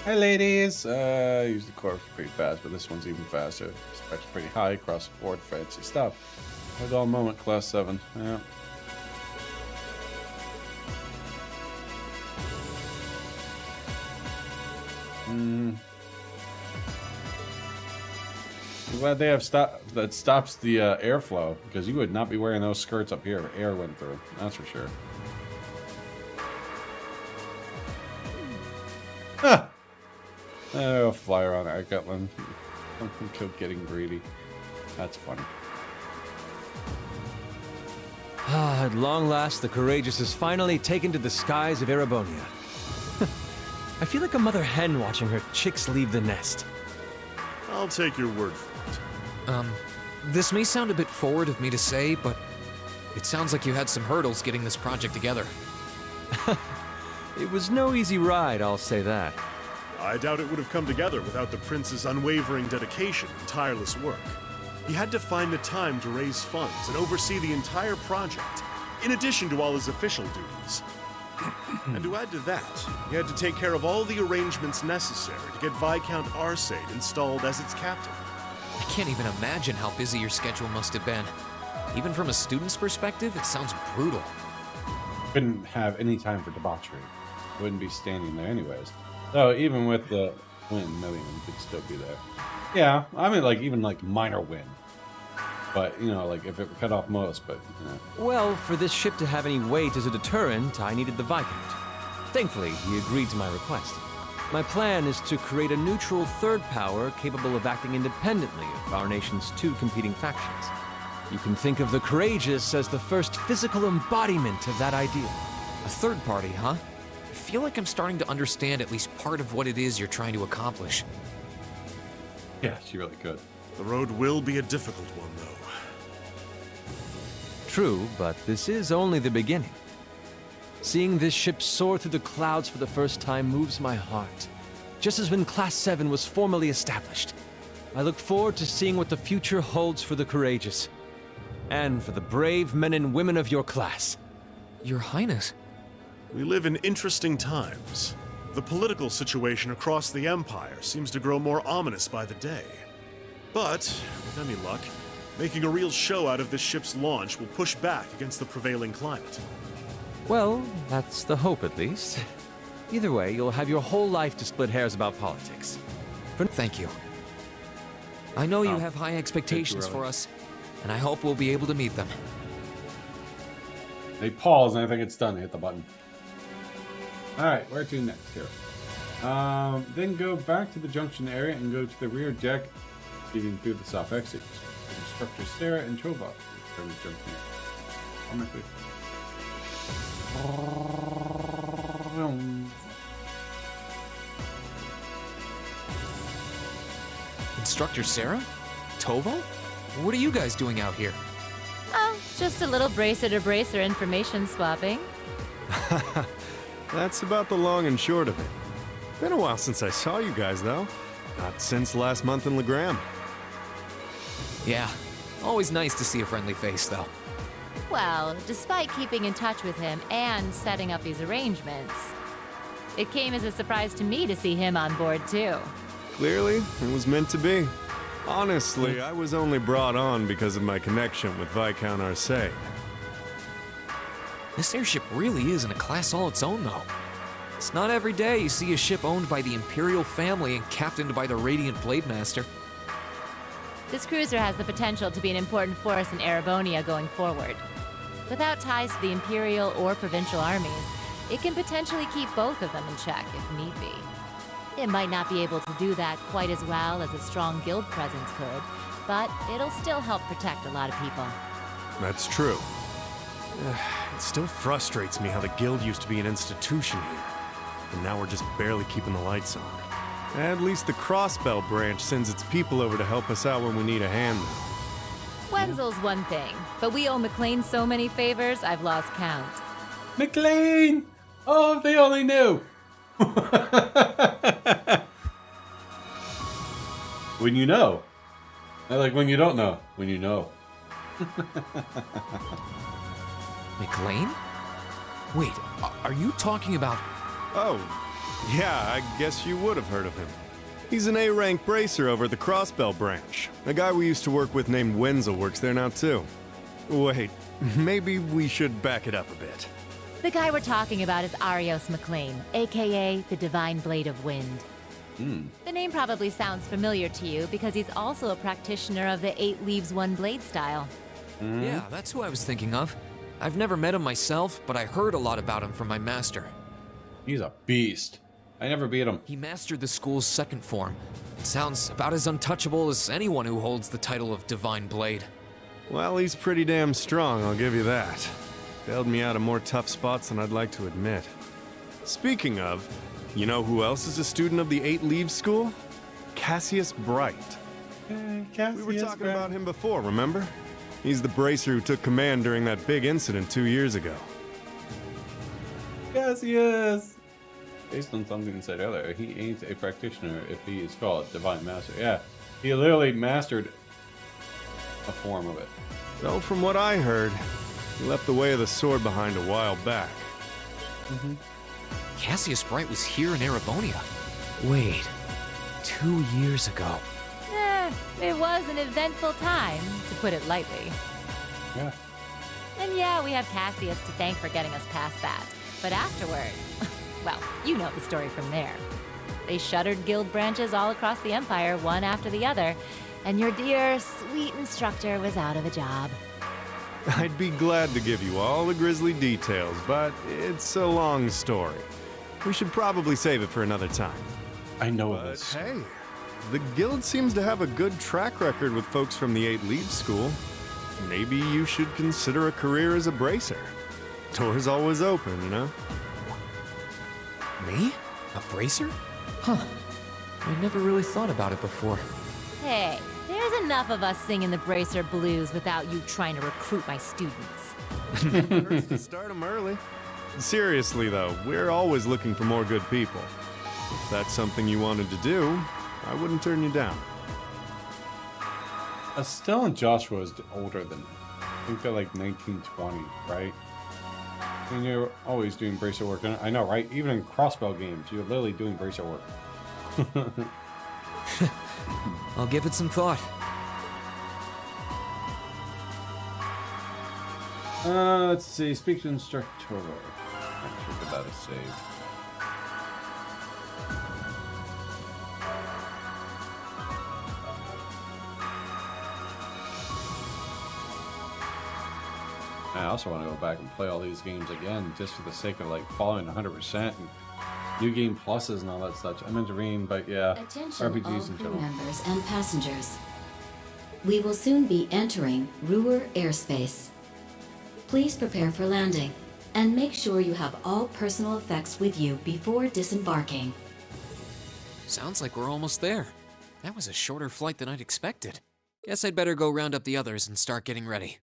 Hi ladies! Use the corpse pretty fast, but this one's even faster. Specs pretty high, across the board, fancy stuff. Hold on a moment, class 7. Yeah. I'm glad they have that stops the airflow, because you would not be wearing those skirts up here if air went through. That's for sure. Ah! Oh, fly around Arkutland. Keep getting greedy. That's funny. Ah, at long last, the Courageous is finally taken to the skies of Erebonia. I feel like a mother hen watching her chicks leave the nest. I'll take your word for it. This may sound a bit forward of me to say, but it sounds like you had some hurdles getting this project together. It was no easy ride, I'll say that. I doubt it would have come together without the Prince's unwavering dedication and tireless work. He had to find the time to raise funds and oversee the entire project, in addition to all his official duties. And to add to that, he had to take care of all the arrangements necessary to get Viscount Arcade installed as its captain. I can't even imagine how busy your schedule must have been. Even from a student's perspective, it sounds brutal. Couldn't have any time for debauchery. Wouldn't be standing there anyways. So even with the win, million could still be there. Yeah, I mean, like, even like minor win. But, you know, like if it cut off most, but, you know. Well, for this ship to have any weight as a deterrent, I needed the Viscount. Thankfully, he agreed to my request. My plan is to create a neutral third power capable of acting independently of our nation's two competing factions. You can think of the Courageous as the first physical embodiment of that ideal. A third party, huh? I feel like I'm starting to understand at least part of what it is you're trying to accomplish. Yeah, she really could. The road will be a difficult one, though. True, but this is only the beginning. Seeing this ship soar through the clouds for the first time moves my heart, just as when Class 7 was formally established. I look forward to seeing what the future holds for the Courageous, and for the brave men and women of your class. Your Highness. We live in interesting times. The political situation across the Empire seems to grow more ominous by the day. But, with any luck, making a real show out of this ship's launch will push back against the prevailing climate. Well, that's the hope at least. Either way, you'll have your whole life to split hairs about politics. Thank you. I know you have high expectations for us, and I hope we'll be able to meet them. They pause, and I think it's done. Hit the button. Alright, where to next here? Then go back to the junction area and go to the rear deck, leading through the south exit. Instructor Sarah and Chova. Instructor Sarah? Tova? What are you guys doing out here? Oh, just a little bracer-to-bracer information swapping. That's about the long and short of it. Been a while since I saw you guys, though. Not since last month in Legram. Yeah, always nice to see a friendly face, though. Well, despite keeping in touch with him and setting up these arrangements, it came as a surprise to me to see him on board, too. Clearly, it was meant to be. Honestly, I was only brought on because of my connection with Viscount Arcade. This airship really is in a class all its own, though. It's not every day you see a ship owned by the Imperial family and captained by the Radiant Blademaster. This cruiser has the potential to be an important force in Erebonia going forward. Without ties to the Imperial or Provincial armies, it can potentially keep both of them in check if need be. It might not be able to do that quite as well as a strong guild presence could, but it'll still help protect a lot of people. That's true. It still frustrates me how the guild used to be an institution here, and now we're just barely keeping the lights on. At least the Crossbell branch sends its people over to help us out when we need a hand. Wenzel's one thing, but we owe McLean so many favors, I've lost count. McLean! Oh, if they only knew! When you know. Not like when you don't know. When you know. McLean? Wait, are you talking about... Oh, yeah, I guess you would have heard of him. He's an A-rank bracer over at the Crossbell branch. A guy we used to work with named Wenzel works there now, too. Wait, maybe we should back it up a bit. The guy we're talking about is Arios McLean, aka the Divine Blade of Wind. The name probably sounds familiar to you because he's also a practitioner of the 8 leaves 1 blade style. Yeah, that's who I was thinking of. I've never met him myself, but I heard a lot about him from my master. He's a beast. I never beat him. He mastered the school's 2nd form. It sounds about as untouchable as anyone who holds the title of Divine Blade. Well, he's pretty damn strong, I'll give you that. Bailed me out of more tough spots than I'd like to admit. Speaking of, you know who else is a student of the 8 Leaves School? Cassius Bright. Cassius We were talking about him before, remember? He's the bracer who took command during that big incident 2 years ago. Cassius! Based on something you said earlier, he ain't a practitioner if he is called Divine Master. Yeah, he literally mastered a form of it. So from what I heard, he left the way of the sword behind a while back. Cassius Bright was here in Erebonia. Wait, 2 years ago. It was an eventful time, to put it lightly. Yeah. And yeah, we have Cassius to thank for getting us past that. But afterward, well, you know the story from there. They shuttered guild branches all across the Empire, one after the other, and your dear, sweet instructor was out of a job. I'd be glad to give you all the grisly details, but it's a long story. We should probably save it for another time. I know But this. hey, the guild seems to have a good track record with folks from the 8 Leaves School. Maybe you should consider a career as a bracer. Door's always open, you know? Me? A bracer? Huh. I never really thought about it before. Hey, there's enough of us singing the Bracer Blues without you trying to recruit my students. Hurts to start 'em early. Seriously, though, we're always looking for more good people. If that's something you wanted to do, I wouldn't turn you down. Estelle and Joshua is older than me. I think they're like 1920, right? And you're always doing bracer work. And I know, right? Even in crossbow games, you're literally doing bracer work. I'll give it some thought. Let's see. Speak to instructor. Make sure that is saved. I also want to go back and play all these games again, just for the sake of like following 100% and new game pluses and all that stuff. I meant to read, but yeah, Attention all RPGs in crew general. members and passengers. We will soon be entering Ruhr airspace. Please prepare for landing, and make sure you have all personal effects with you before disembarking. Sounds like we're almost there. That was a shorter flight than I'd expected. Guess I'd better go round up the others and start getting ready.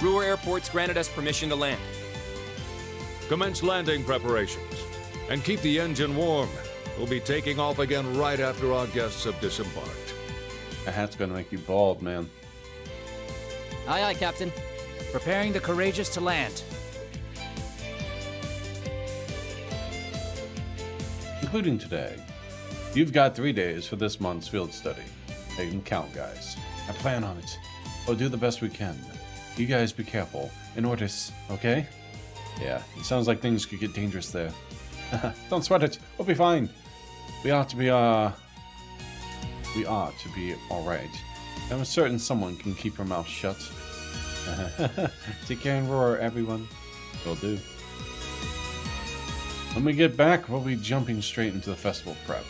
Ruhr Airport's granted us permission to land. Commence landing preparations. And keep the engine warm. We'll be taking off again right after our guests have disembarked. That hat's gonna make you bald, man. Aye, aye, Captain. Preparing the Courageous to land. Including today. You've got 3 days for this month's field study. They can count, guys. I plan on it. We'll do the best we can. You guys be careful. And Ortis, okay? Yeah, it sounds like things could get dangerous there. Don't sweat it. We'll be fine. We ought to be alright. I'm certain someone can keep her mouth shut. Take care and roar, everyone. Will do. When we get back, we'll be jumping straight into the festival prep.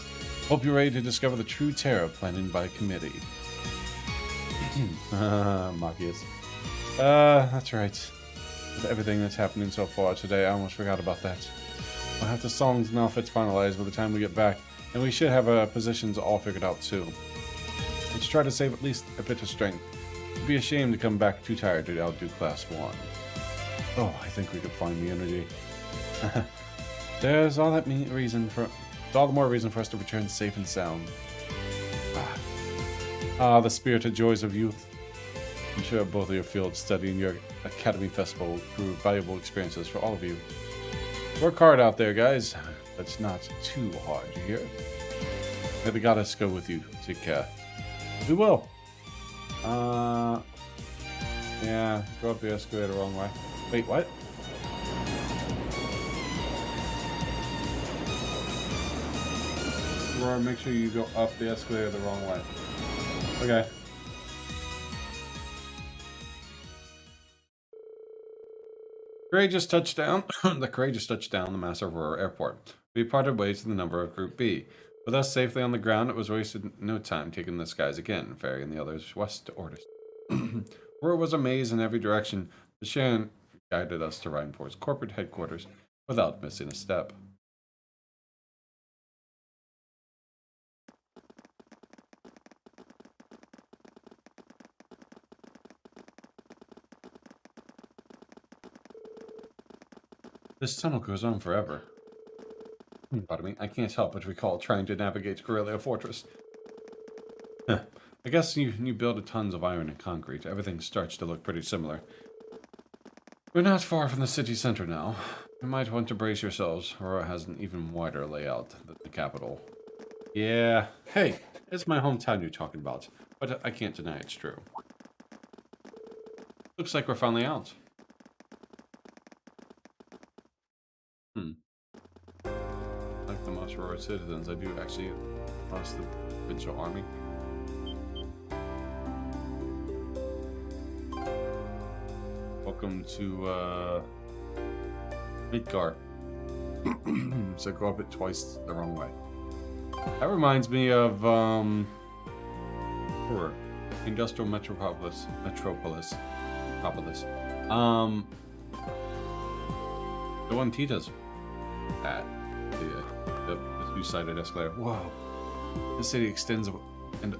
Hope you're ready to discover the true terror planted by committee. Machias. That's right. With everything that's happening so far today, I almost forgot about that. We'll have the songs and outfits finalized by the time we get back, and we should have our positions all figured out too. Let's try to save at least a bit of strength. It'd be a shame to come back too tired to outdo Class 1. Oh, I think we could find the energy. There's all the more reason for us to return safe and sound. The spirited joys of youth. I'm sure both of your field study and your academy festival will prove valuable experiences for all of you. Work hard out there, guys. But it's not too hard, you hear? May the goddess go with you. Take care. We will. Yeah, go up the escalator the wrong way. Wait, what? Aurora, make sure you go up the escalator the wrong way. Okay. Courageous touchdown. The courageous touchdown the massive Aurora Airport. We parted ways to the number of Group B. With us safely on the ground, it was wasted no time taking the skies again, ferrying the others west to Ordis. Aurora was a maze in every direction, but Sharon guided us to Rhinefort's corporate headquarters without missing a step. This tunnel goes on forever. Pardon me, I can't help but recall trying to navigate Corellia Fortress. Huh. I guess you build tons of iron and concrete. Everything starts to look pretty similar. We're not far from the city center now. You might want to brace yourselves. Aurora has an even wider layout than the capital. Yeah. Hey, it's my hometown you're talking about. But I can't deny it's true. Looks like we're finally out. Like the most Aurora citizens, I do actually trust the provincial army. Welcome to Midgard. So go up it twice the wrong way. That reminds me of Industrial Metropolis. The one Tita's at. The two-sided escalator. Whoa. The city extends and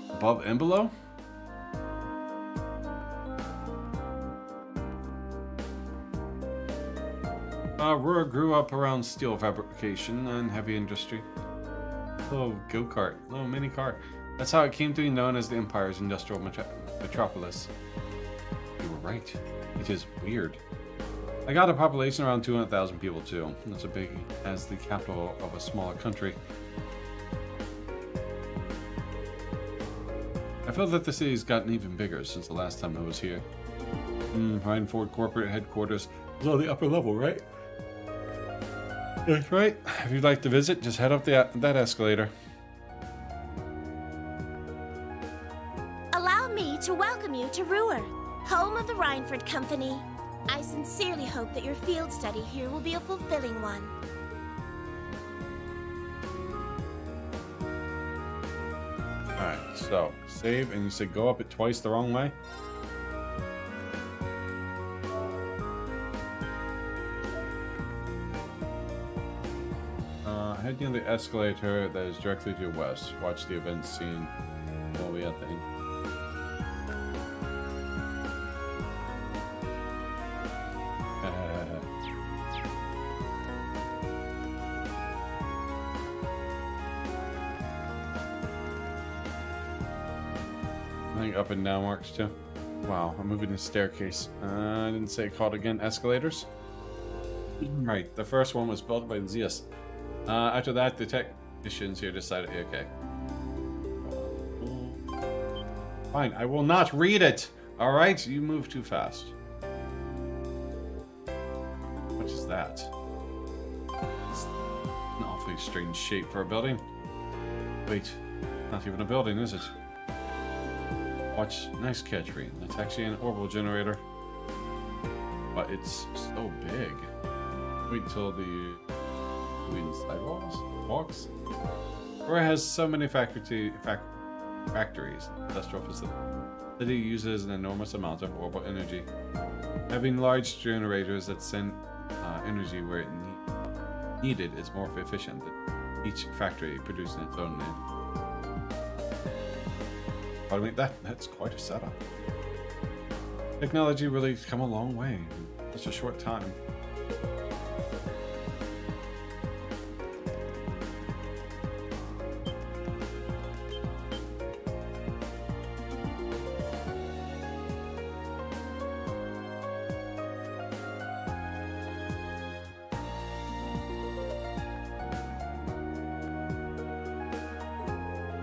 above and below? Aurora grew up around steel fabrication and heavy industry. Little go-kart, little mini car. That's how it came to be known as the Empire's Industrial Metropolis. You were right. It is weird. I got a population around 200,000 people too. That's as big as the capital of a smaller country. I feel that the city's gotten even bigger since the last time I was here. Rhineford corporate headquarters is on the upper level, right? That's right. If you'd like to visit, just head up that escalator. Allow me to welcome you to Ruhr, home of the Rhineford Company. I sincerely hope that your field study here will be a fulfilling one. Alright, so save, and you said go up it twice the wrong way? Head near the escalator that is directly to your west. Watch the event scene while we at the end. I think up and down works too. Wow, I'm moving the staircase. I didn't say it called again escalators. Right, the first one was built by Zeus. After that, the technicians here decided, okay. Fine, I will not read it. All right, you move too fast. What is that? It's an awfully strange shape for a building. Wait, not even a building, is it? Watch, nice catch, Reen. That's actually an orbital generator. But it's so big. Wait until the sidewalks? Aurora has so many factories, industrial facilities. The city uses an enormous amount of orbital energy. Having large generators that send energy where it needed is more efficient than each factory producing its own energy. But I mean, that's quite a setup. Technology really has come a long way in such a short time.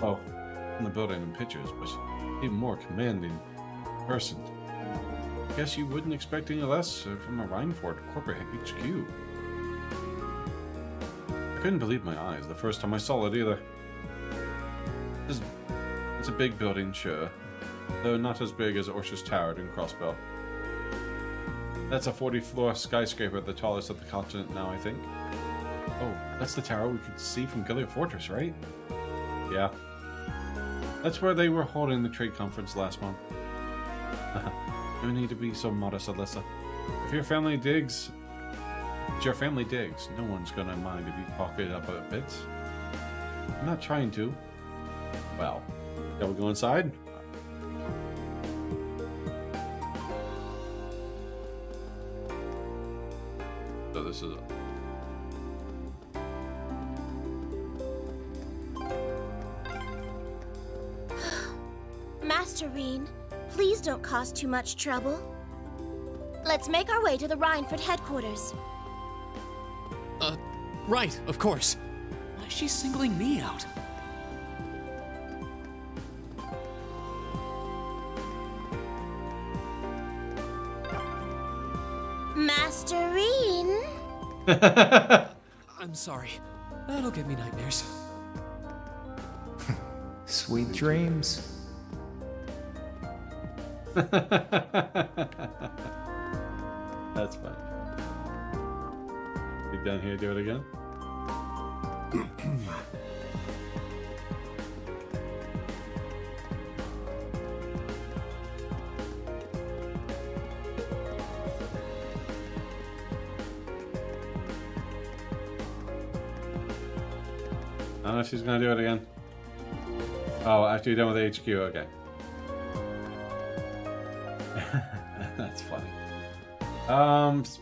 Oh, in the building in pictures, but even more commanding in person. Guess you wouldn't expect any less from a Rhineford corporate HQ. I couldn't believe my eyes the first time I saw it either. It's a big building, sure, though not as big as Orchard's Tower in Crossbell. That's a 40-floor skyscraper, the tallest of the continent now, I think. Oh, that's the tower we could see from Gilead Fortress, right? Yeah. That's where they were holding the trade conference last month. No need to be so modest, Alyssa. If your family digs, no one's gonna mind if you talk it up a bit. I'm not trying to. Well, shall we go inside? So this is Master Reen, please don't cause too much trouble. Let's make our way to the Rhineford headquarters. Right, of course. Why is she singling me out? Master Reen? I'm sorry. That'll give me nightmares. Sweet dreams. That's fine. Get down here, do it again. I don't know if she's gonna do it again. Oh, after you're done with the HQ, okay. That's funny. That's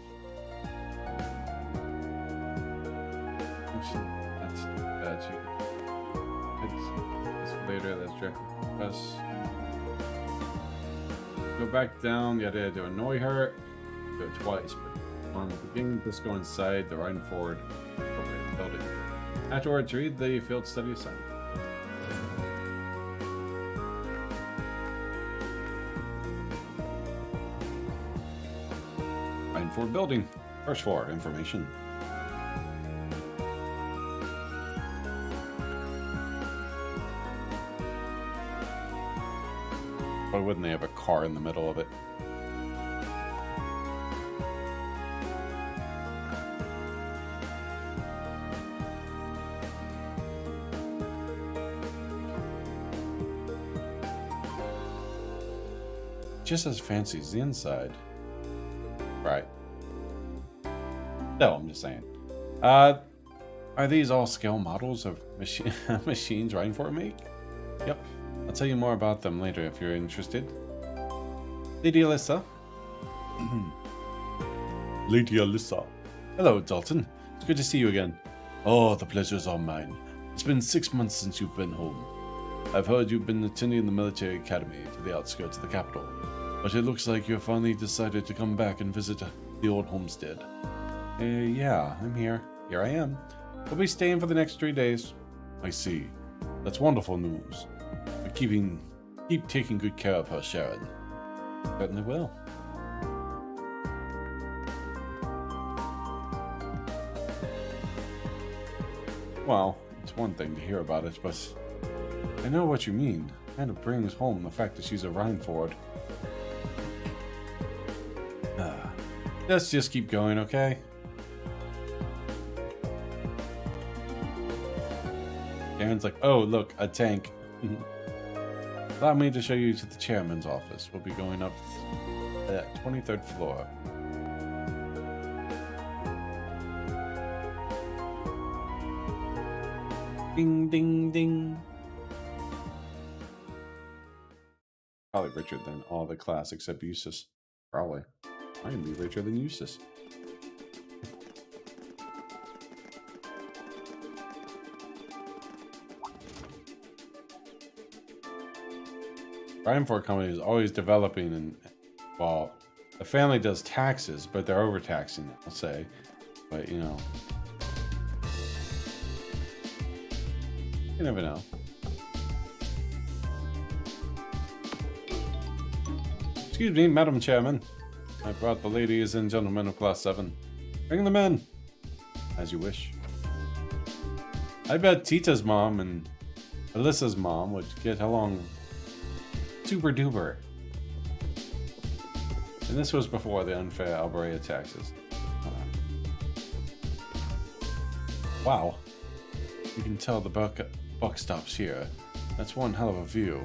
later. That's direct press. Go back down. You had to annoy her. Do it twice, but on the beginning, just go inside the Rhineford building. Afterwards, read the field study assignment. Rhineford building. First floor. Information. Why wouldn't they have a car in the middle of it? Just as fancy as the inside. Right. No, I'm just saying. Are these all scale models of machines Rhineford make? Yep. I'll tell you more about them later if you're interested. Lady Alyssa. Lady Alyssa. Hello, Dalton. It's good to see you again. Oh, the pleasure's all mine. It's been 6 months since you've been home. I've heard you've been attending the military academy to the outskirts of the capital, but it looks like you've finally decided to come back and visit the old homestead. Yeah, I'm here. Here I am. We'll be staying for the next 3 days. I see. That's wonderful news. But keep taking good care of her, Sharon. Certainly will. Well, it's one thing to hear about it, but I know what you mean. Kind of brings home the fact that she's a Rhineford. Let's just keep going, okay? Karen's like, oh, look, a tank. Allow me to show you to the chairman's office. We'll be going up to the 23rd floor. Ding, ding, ding. Probably richer than all the class except Eustace. Probably. I can be richer than Eustace. Rhineford Company is always developing, and well, the family does taxes, but they're overtaxing, I'll say. But you know, you never know. Excuse me, Madam Chairman. I brought the ladies and gentlemen of Class 7. Bring them in. As you wish. I bet Tita's mom and Alyssa's mom would get along super duper. And this was before the unfair Alberia taxes. Wow. You can tell the buck stops here. That's one hell of a view.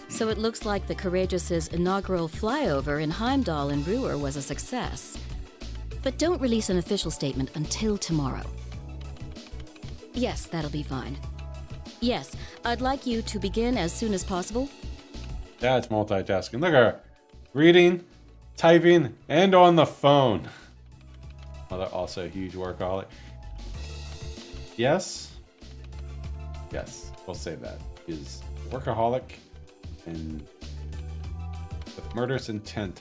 So it looks like the Courageous' inaugural flyover in Heimdall and Ruhr was a success. But don't release an official statement until tomorrow. Yes, that'll be fine. Yes, I'd like you to begin as soon as possible. That's multitasking. Look at her. Reading, typing, and on the phone. Mother also a huge workaholic. Yes. Yes, we'll say that. Is workaholic and with murderous intent.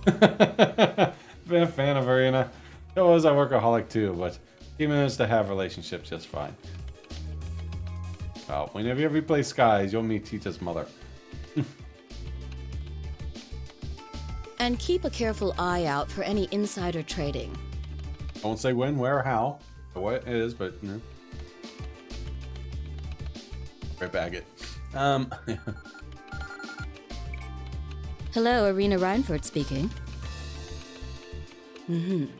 Been a fan of Arena. It was a workaholic too, but he managed to have relationships just fine. Well, whenever you ever play Skies, you'll meet Tita's mother. And keep a careful eye out for any insider trading. I won't say when, where, or how, or what it is, but you know. Right back it. Hello, Arena Reinford speaking.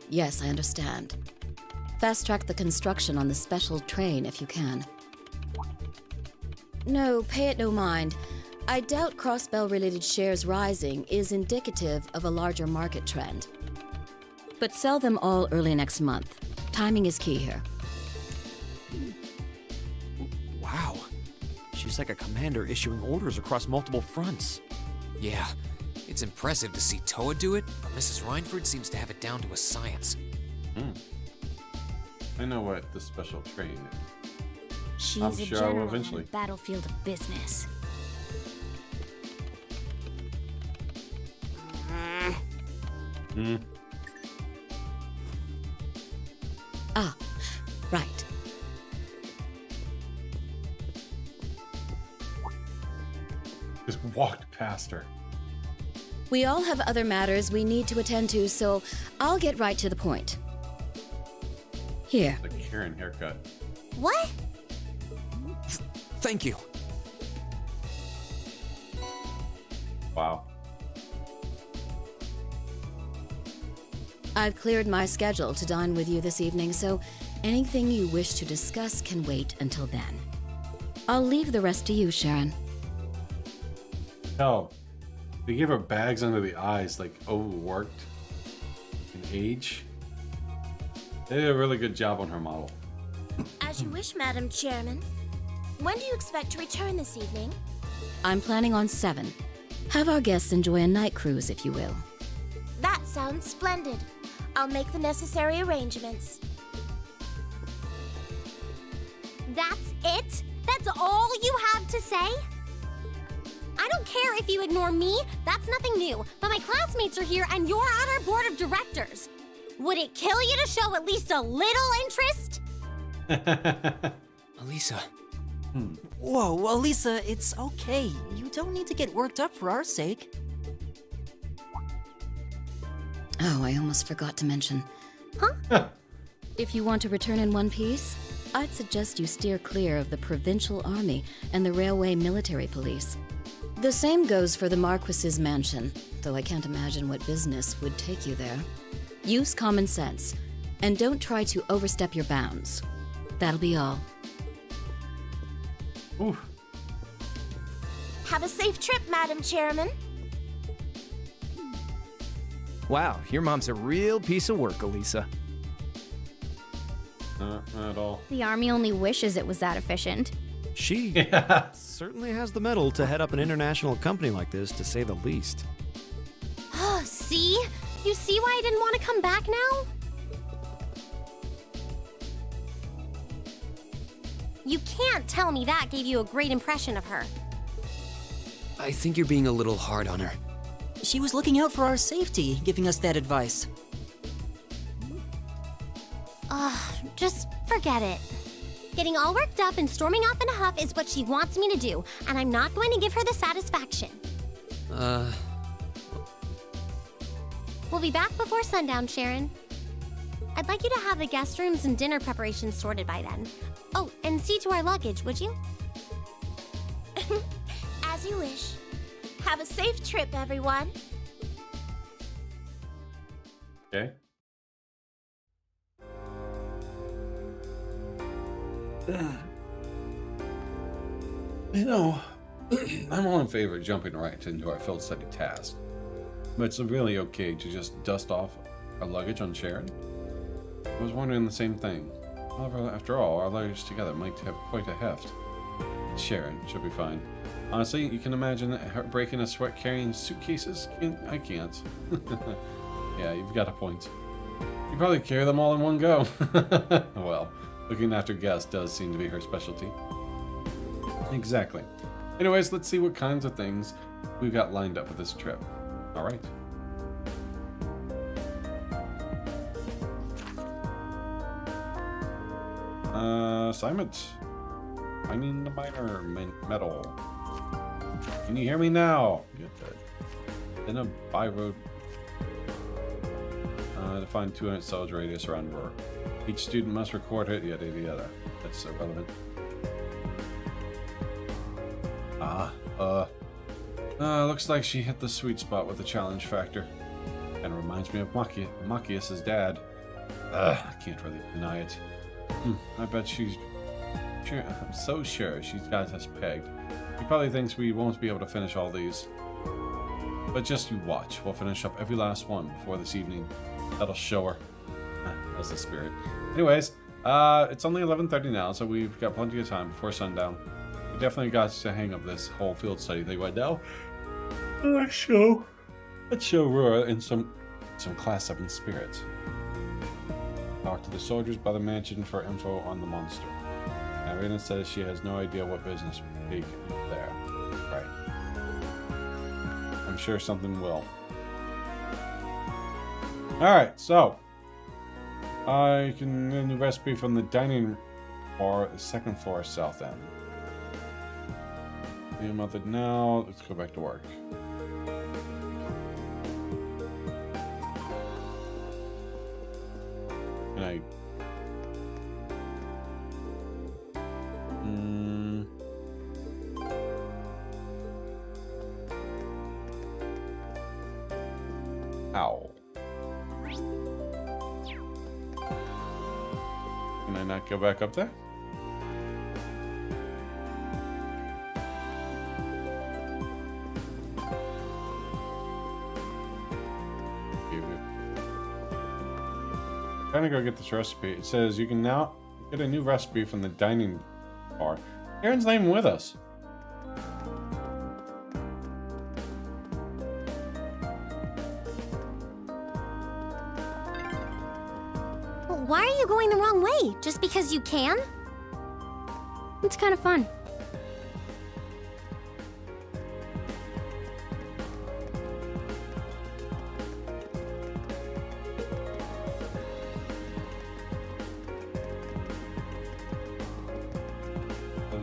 Yes, I understand. Fast track the construction on the special train if you can. No, pay it no mind. I doubt Crossbell-related shares rising is indicative of a larger market trend. But sell them all early next month. Timing is key here. Wow. She's like a commander issuing orders across multiple fronts. Yeah, it's impressive to see Toa do it, but Mrs. Reinford seems to have it down to a science. I know what the special train is. She's I'm a sure I general will on eventually. a battlefield of business. Ah, right. Just walked past her. We all have other matters we need to attend to, so I'll get right to the point. Here. The Karen haircut. What? Thank you. Wow. I've cleared my schedule to dine with you this evening, so anything you wish to discuss can wait until then. I'll leave the rest to you, Sharon. Hell, they gave her bags under the eyes, like overworked in age. They did a really good job on her model. As you wish, Madam Chairman. When do you expect to return this evening? I'm planning on 7. Have our guests enjoy a night cruise, if you will. That sounds splendid. I'll make the necessary arrangements. That's it? That's all you have to say? I don't care if you ignore me, that's nothing new, but my classmates are here and you're on our board of directors. Would it kill you to show at least a little interest? Elisa. Whoa, Elisa, it's okay. You don't need to get worked up for our sake. Oh, I almost forgot to mention. If you want to return in one piece, I'd suggest you steer clear of the provincial army and the railway military police. The same goes for the Marquis's mansion, though I can't imagine what business would take you there. Use common sense, and don't try to overstep your bounds. That'll be all. Oof. Have a safe trip, Madam Chairman. Wow, your mom's a real piece of work, Elisa. Not at all. The army only wishes it was that efficient. She certainly has the mettle to head up an international company like this, to say the least. See? You see why I didn't want to come back now? You can't tell me that gave you a great impression of her. I think you're being a little hard on her. She was looking out for our safety, giving us that advice. Just forget it. Getting all worked up and storming off in a huff is what she wants me to do, and I'm not going to give her the satisfaction. We'll be back before sundown, Sharon. I'd like you to have the guest rooms and dinner preparations sorted by then. Oh, and see to our luggage, would you? As you wish. Have a safe trip, everyone. Okay. You know, I'm all in favor of jumping right into our field study task. But it's really okay to just dust off our luggage on Sharon. I was wondering the same thing. However, after all, our luggage together might have quite a heft. Sharon should be fine. Honestly, you can imagine her breaking a sweat carrying suitcases? I can't. Yeah, you've got a point. You probably carry them all in one go. Well, looking after guests does seem to be her specialty. Exactly. Anyways, let's see what kinds of things we've got lined up for this trip. Alright. Assignment. Finding the minor metal. Can you hear me now? Good. Then a by road to find 200 cells radius around Roar. Each student must record it, yada yada. That's irrelevant. Looks like she hit the sweet spot with the challenge factor. And reminds me of Machias's dad. I can't really deny it. I bet she's sure. I'm so sure she's got us pegged. She probably thinks we won't be able to finish all these. But just you watch. We'll finish up every last one before this evening. That'll show her. That's the spirit. Anyways, it's only 11:30 now, so we've got plenty of time before sundown. We definitely got the hang of this whole field study thing right now. Let's show Rura in some class 7 spirit. Talk to the soldiers by the mansion for info on the monster. Irina says she has no idea what business big there. Right. I'm sure something will. Alright, so I can get a new recipe from the dining bar, the second floor south end. The method now. Let's go back to work. Can I? Ow. Can I not go back up there? Trying to go get this recipe. It says you can now get a new recipe from the dining bar. Aaron's not even with us. Well, why are you going the wrong way? Just because you can? It's kind of fun.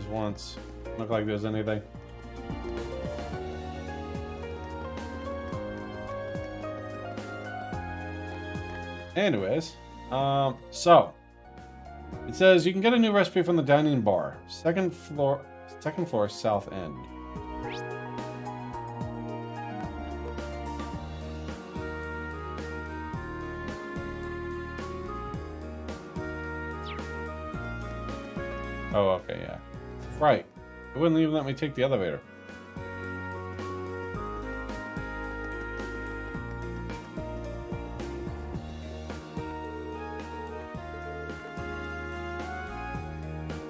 Once. Look like there's anything. Anyways, so it says you can get a new recipe from the dining bar, second floor south end. Oh, okay, yeah. Right. It wouldn't even let me take the elevator.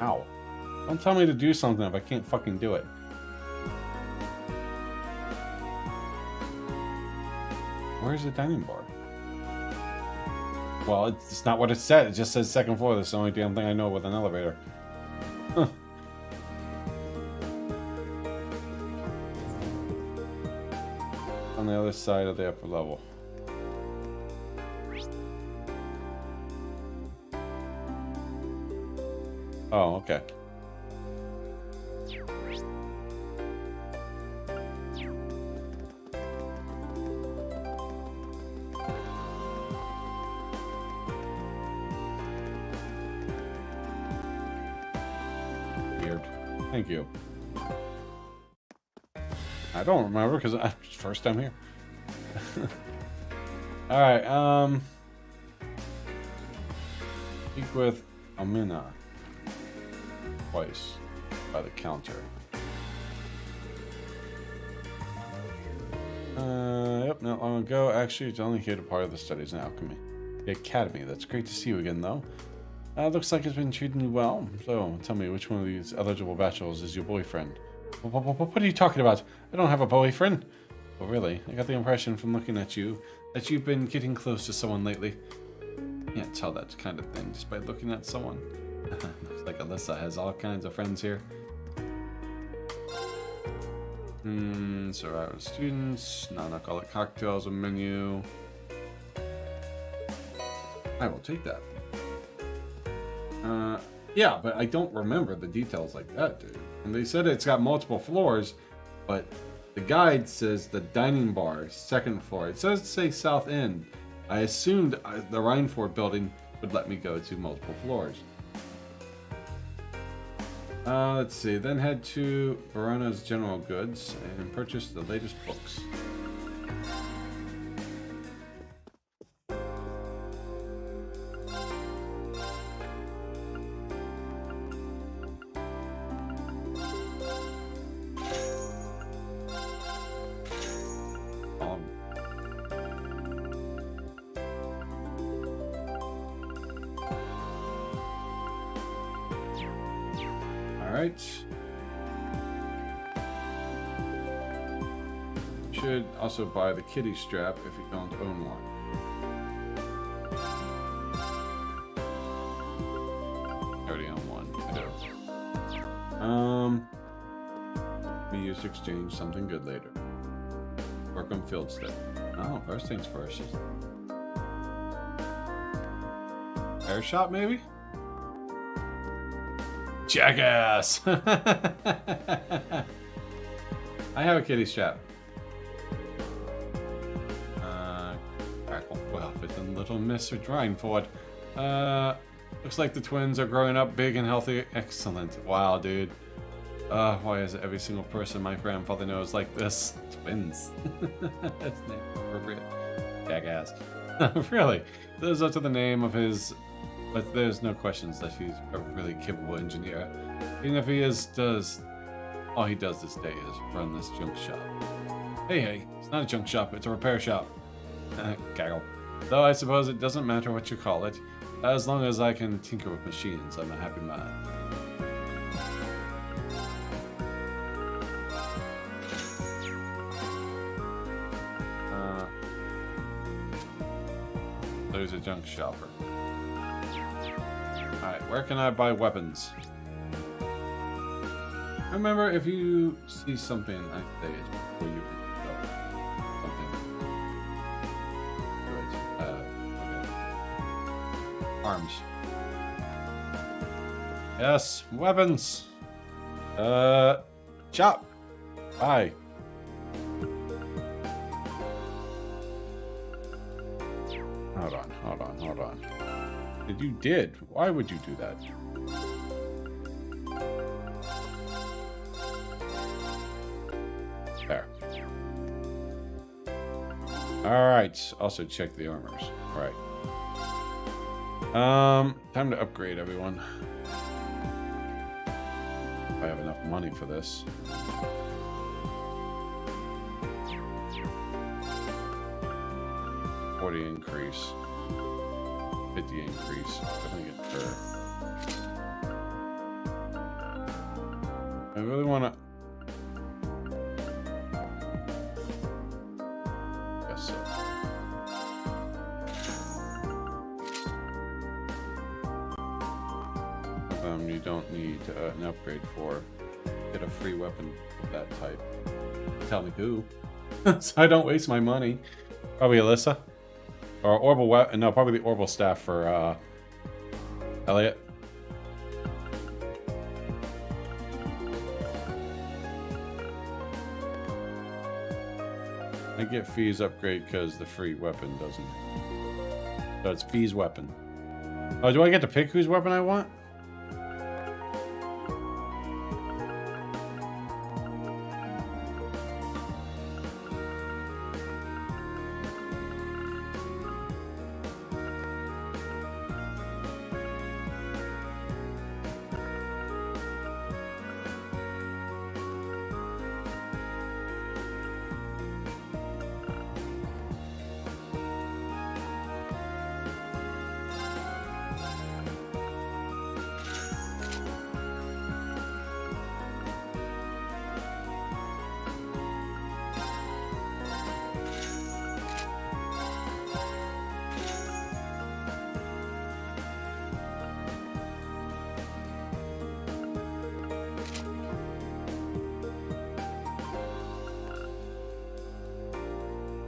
Ow. Don't tell me to do something if I can't fucking do it. Where's the dining bar? Well, it's not what it said. It just says second floor. That's the only damn thing I know with an elevator. Huh. On the other side of the upper level. Oh, okay. Thank you. I don't remember because it's first time here. Alright, speak with Amina twice by the counter. Yep, not long ago. Actually, it's only here to part of the studies in alchemy. The academy. That's great to see you again, though. Looks like it's been treating you well. So, tell me, which one of these eligible bachelors is your boyfriend? What are you talking about? I don't have a boyfriend. Oh, really? I got the impression from looking at you that you've been getting close to someone lately. Can't tell that kind of thing just by looking at someone. Looks like Alyssa has all kinds of friends here. So our students, non-alcoholic cocktails, a menu. I will take that. Yeah, but I don't remember the details like that, dude. And they said it's got multiple floors, but the guide says the dining bar, second floor. It says to say South End. I assumed the Rhineford building would let me go to multiple floors. Let's see. Then head to Verona's General Goods and purchase the latest books. Alright. You should also buy the kitty strap if you don't own one. I already own one. I do. We use to exchange something good later. Work on field step. Oh, first things first. Air shop, maybe? Jackass! I have a kitty strap. Crackle. Well, it's a little Mr. Drineford. Looks like the twins are growing up big and healthy. Excellent. Wow, dude. Why is every single person my grandfather knows like this? Twins. That's name appropriate. Jackass. Really? Those are to the name of his... But there's no questions that he's a really capable engineer. Even if he does... All he does this day is run this junk shop. Hey, it's not a junk shop, it's a repair shop. Gaggle. Though I suppose it doesn't matter what you call it. As long as I can tinker with machines, I'm a happy man. There's a junk shopper. Alright, where can I buy weapons? Remember, if you see something, I say it before you can go. Something. Okay. Arms. Yes, weapons. Chop. Bye. Hold on. You did. Why would you do that? There. Alright. Also check the armors. Alright. Time to upgrade everyone. If I have enough money for this. $40 increase. 50 increase. Definitely get her. I really want to. Guess so. You don't need an upgrade for. Get a free weapon of that type. Tell me who. So I don't waste my money. Probably Alyssa. Or Orbital weapon. No, probably the Orbital staff for Elliot. I get Fee's upgrade because the free weapon doesn't. So it's Fee's weapon. Oh, do I get to pick whose weapon I want?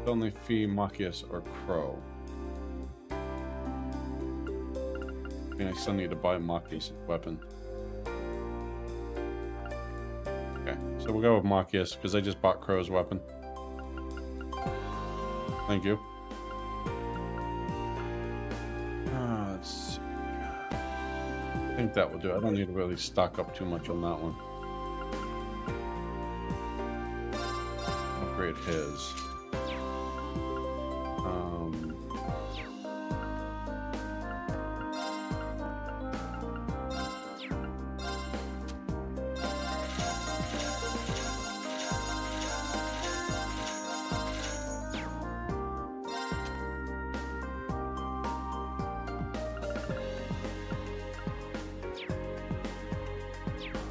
Only Fee, Machias, or Crow. I mean, I still need to buy Machias' weapon. Okay, so we'll go with Machias, because I just bought Crow's weapon. Thank you. Let's see. I think that will do. I don't need to really stock up too much on that one. Upgrade his.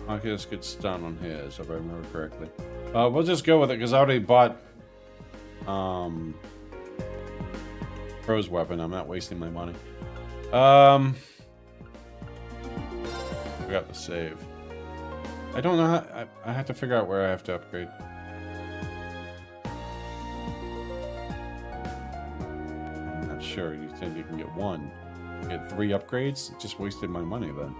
Machias gets stun on his, if I remember correctly. We'll just go with it because I already bought Crow's weapon. I'm not wasting my money. Forgot to save. I don't know how. I have to figure out where I have to upgrade. I'm not sure. You think you can get one? Get 3 upgrades? It just wasted my money then.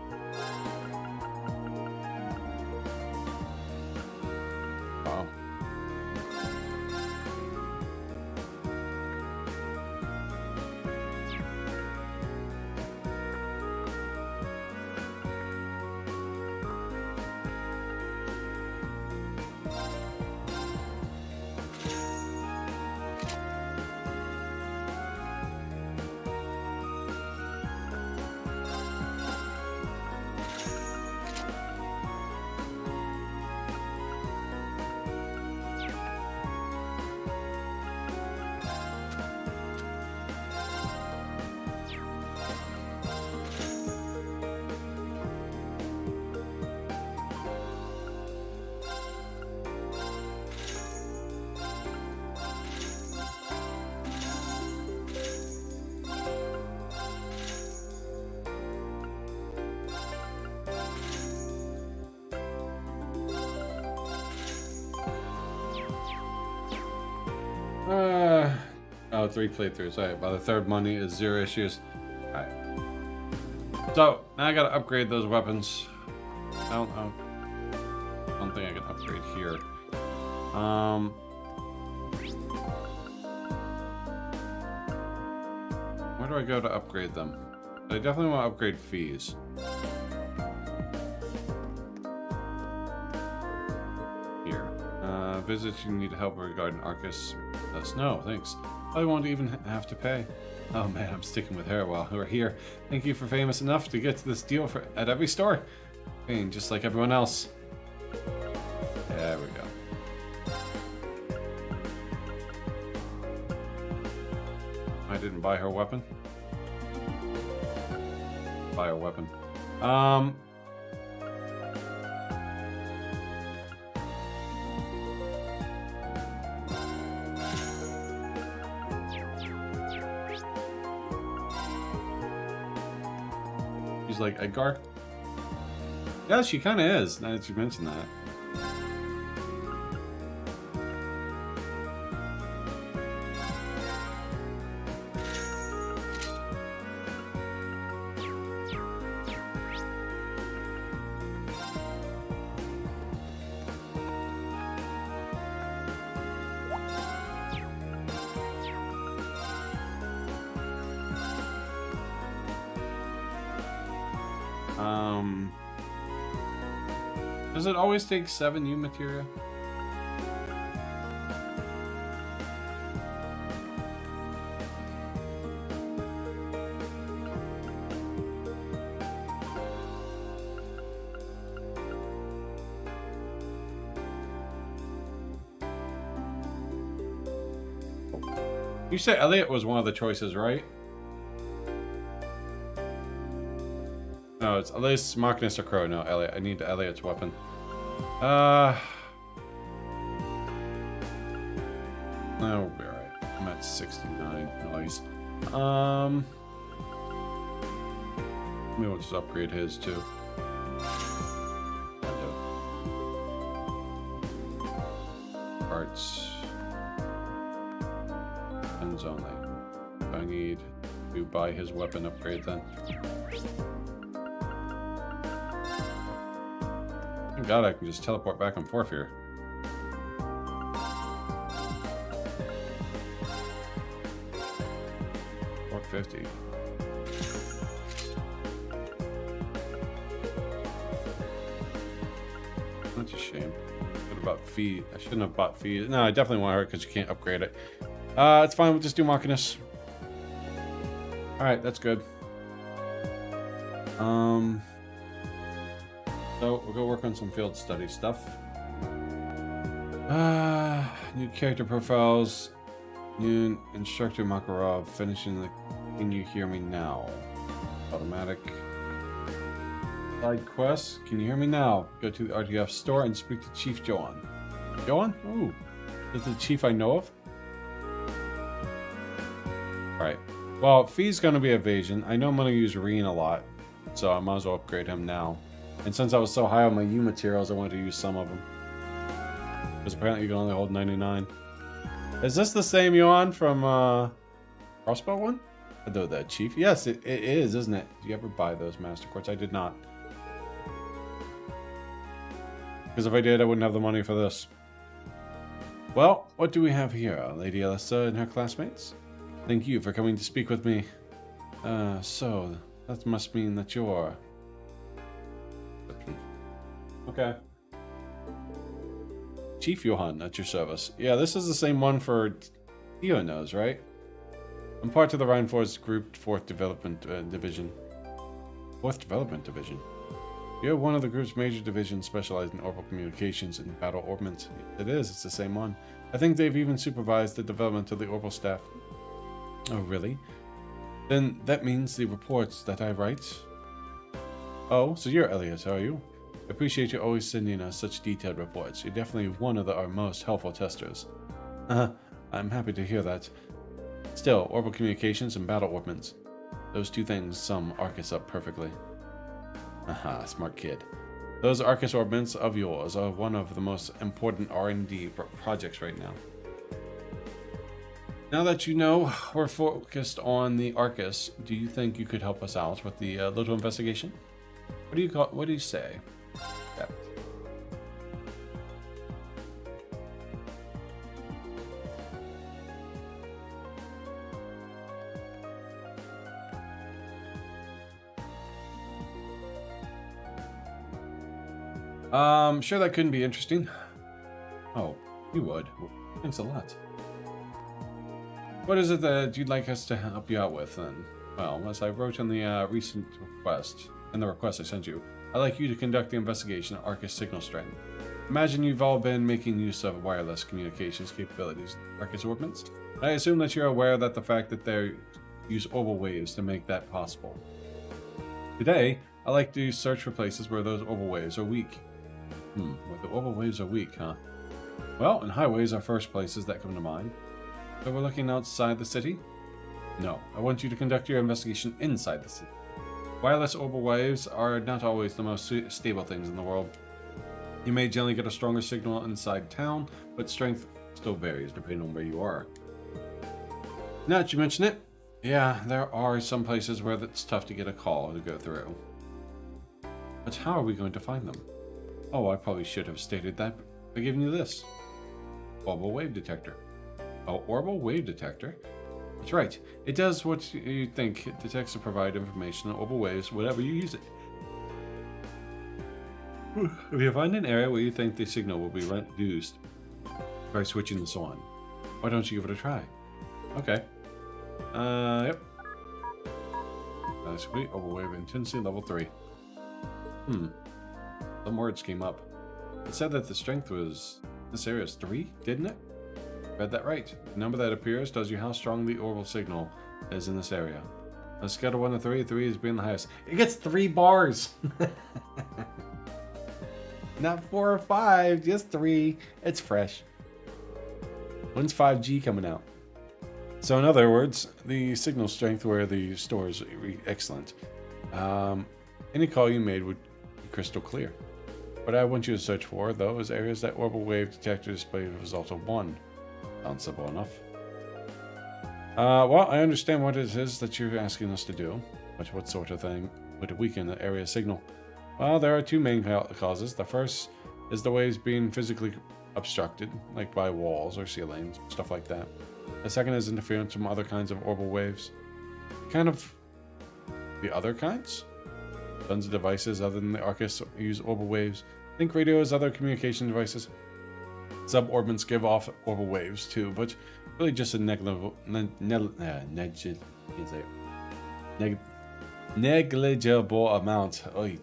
Oh, 3 playthroughs. Alright, by the 3rd money is 0 issues. Alright. So, now I gotta upgrade those weapons. I don't think I can upgrade here. Where do I go to upgrade them? I definitely want to upgrade fees. Here. Visit, you need help regarding Arcus. No, thanks. I won't even have to pay. Oh man, I'm sticking with Harewell, who are here. Thank you for famous enough to get to this deal at every store. Paying just like everyone else. There we go. I didn't buy her weapon. Buy her weapon. She's like Edgar. Yeah, she kind of is, now that you mention that. Does it always take 7 U materia? You said Elliot was one of the choices, right? No, it's Elias, Magnus, or Crow. No, Elliot. I need Elliot's weapon. No, we'll be alright. I'm at 69. Nice. Maybe we'll just upgrade his too. Parts. weapons only. So I need to buy his weapon upgrade then. Thank God I can just teleport back and forth here. $450. That's a shame. What about fee? I shouldn't have bought fee. No, I definitely want her because you can't upgrade it. It's fine. We'll just do Machinus. Alright, that's good. So we'll go work on some field study stuff. New character profiles. New instructor Makarov. Finishing the Can You Hear Me Now? Automatic. Side quests. Can you hear me now? Go to the RTF store and speak to Chief Joan. Joan? Ooh. Is the chief I know of? Alright. Well, Fee's gonna be evasion. I know I'm gonna use Reen a lot, so I might as well upgrade him now. And since I was so high on my U materials, I wanted to use some of them. Because apparently you can only hold 99. Is this the same Yuan from Crossbow one? The Chief? Yes, it is, isn't it? Do you ever buy those Master Quartz? I did not. Because if I did, I wouldn't have the money for this. Well, what do we have here? Lady Alyssa and her classmates? Thank you for coming to speak with me. So, that must mean that you're... Okay. Chief Johan, at your service. Yeah, this is the same one for Theo knows, right? I'm part of the Rheinforce Group 4th Development Division. 4th Development Division? You're one of the group's major divisions specialized in orbital communications and battle ordnance. It is, it's the same one. I think they've even supervised the development of the orbital staff. Oh, really? Then that means the reports that I write? Oh, so you're Elliot, are you? I appreciate you always sending us such detailed reports. You're definitely one of our most helpful testers. I'm happy to hear that. Still, orbital communications and battle ordnance. Those two things sum Arcus up perfectly. Aha, smart kid. Those Arcus ordnance of yours are one of the most important R&D projects right now. Now that you know we're focused on the Arcus, do you think you could help us out with the little investigation? What do you say? Yeah. Sure, that couldn't be interesting. Oh, you would. Thanks a lot. What is it that you'd like us to help you out with, then? Well, as I wrote in the recent request, in the request I sent you, I'd like you to conduct the investigation of Arcus signal strength. Imagine you've all been making use of wireless communications capabilities in Arcus ordnance. I assume that you're aware that the fact that they use orbital waves to make that possible. Today, I like to search for places where those orbital waves are weak. Where the orbital waves are weak, huh? Well, and highways are first places that come to mind. So we're looking outside the city? No, I want you to conduct your investigation inside the city. Wireless orbital waves are not always the most stable things in the world. You may generally get a stronger signal inside town, but strength still varies depending on where you are. Now that you mention it, yeah, there are some places where it's tough to get a call to go through. But how are we going to find them? Oh, I probably should have stated that by giving you this. Orbital wave detector. Oh, orbital wave detector? That's right. It does what you think. It detects and provides information on orbital waves whenever you use it. If you find an area where you think the signal will be reduced by switching this on, why don't you give it a try? Okay. Yep. Sweet. Orbital wave intensity level 3. Some words came up. It said that the strength was... this area is 3, didn't it? Read that right. The number that appears tells you how strong the orbital signal is in this area. On a scale of 1 to 3, 3 is being the highest. It gets 3 bars! Not 4 or 5, just 3. It's fresh. When's 5G coming out? So in other words, the signal strength where the store is excellent. Any call you made would be crystal clear. What I want you to search for, though, is areas that orbital wave detector display the result of 1. Sounds simple enough. Well, I understand what it is that you're asking us to do, but what sort of thing would weaken the area signal? Well, there are two main causes. The first is the waves being physically obstructed, like by walls or ceilings, stuff like that. The second is interference from other kinds of orbital waves. Kind of the other kinds? Tons of devices other than the Arcus use orbital waves. Think radios, other communication devices. Suborbits give off orbital waves too, but really just a negligible amount. Oy.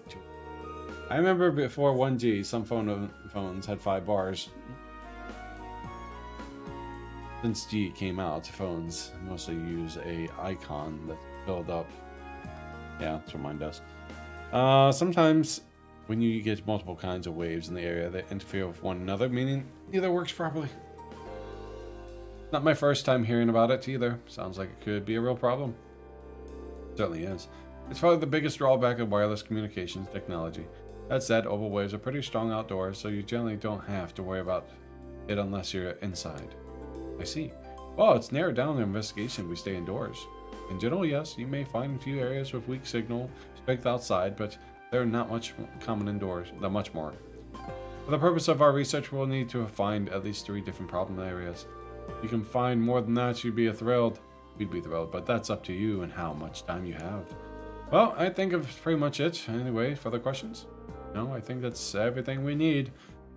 I remember before 1G, some phones had 5 bars. Since G came out, phones mostly use a icon that's filled up. Yeah, that's what mine does. Sometimes when you get multiple kinds of waves in the area that interfere with one another, meaning neither works properly. Not my first time hearing about it either. Sounds like it could be a real problem. Certainly is. It's probably the biggest drawback of wireless communications technology. That said, orbital waves are pretty strong outdoors, so you generally don't have to worry about it unless you're inside. I see. Well, it's narrowed down the investigation if we stay indoors. In general, yes, you may find a few areas with weak signal strength outside, but they're not much common indoors, not much more. For the purpose of our research, we'll need to find at least 3 different problem areas. If you can find more than that, we'd be thrilled, but that's up to you and how much time you have. Well, I think that's pretty much it. Anyway, further questions? No, I think that's everything we need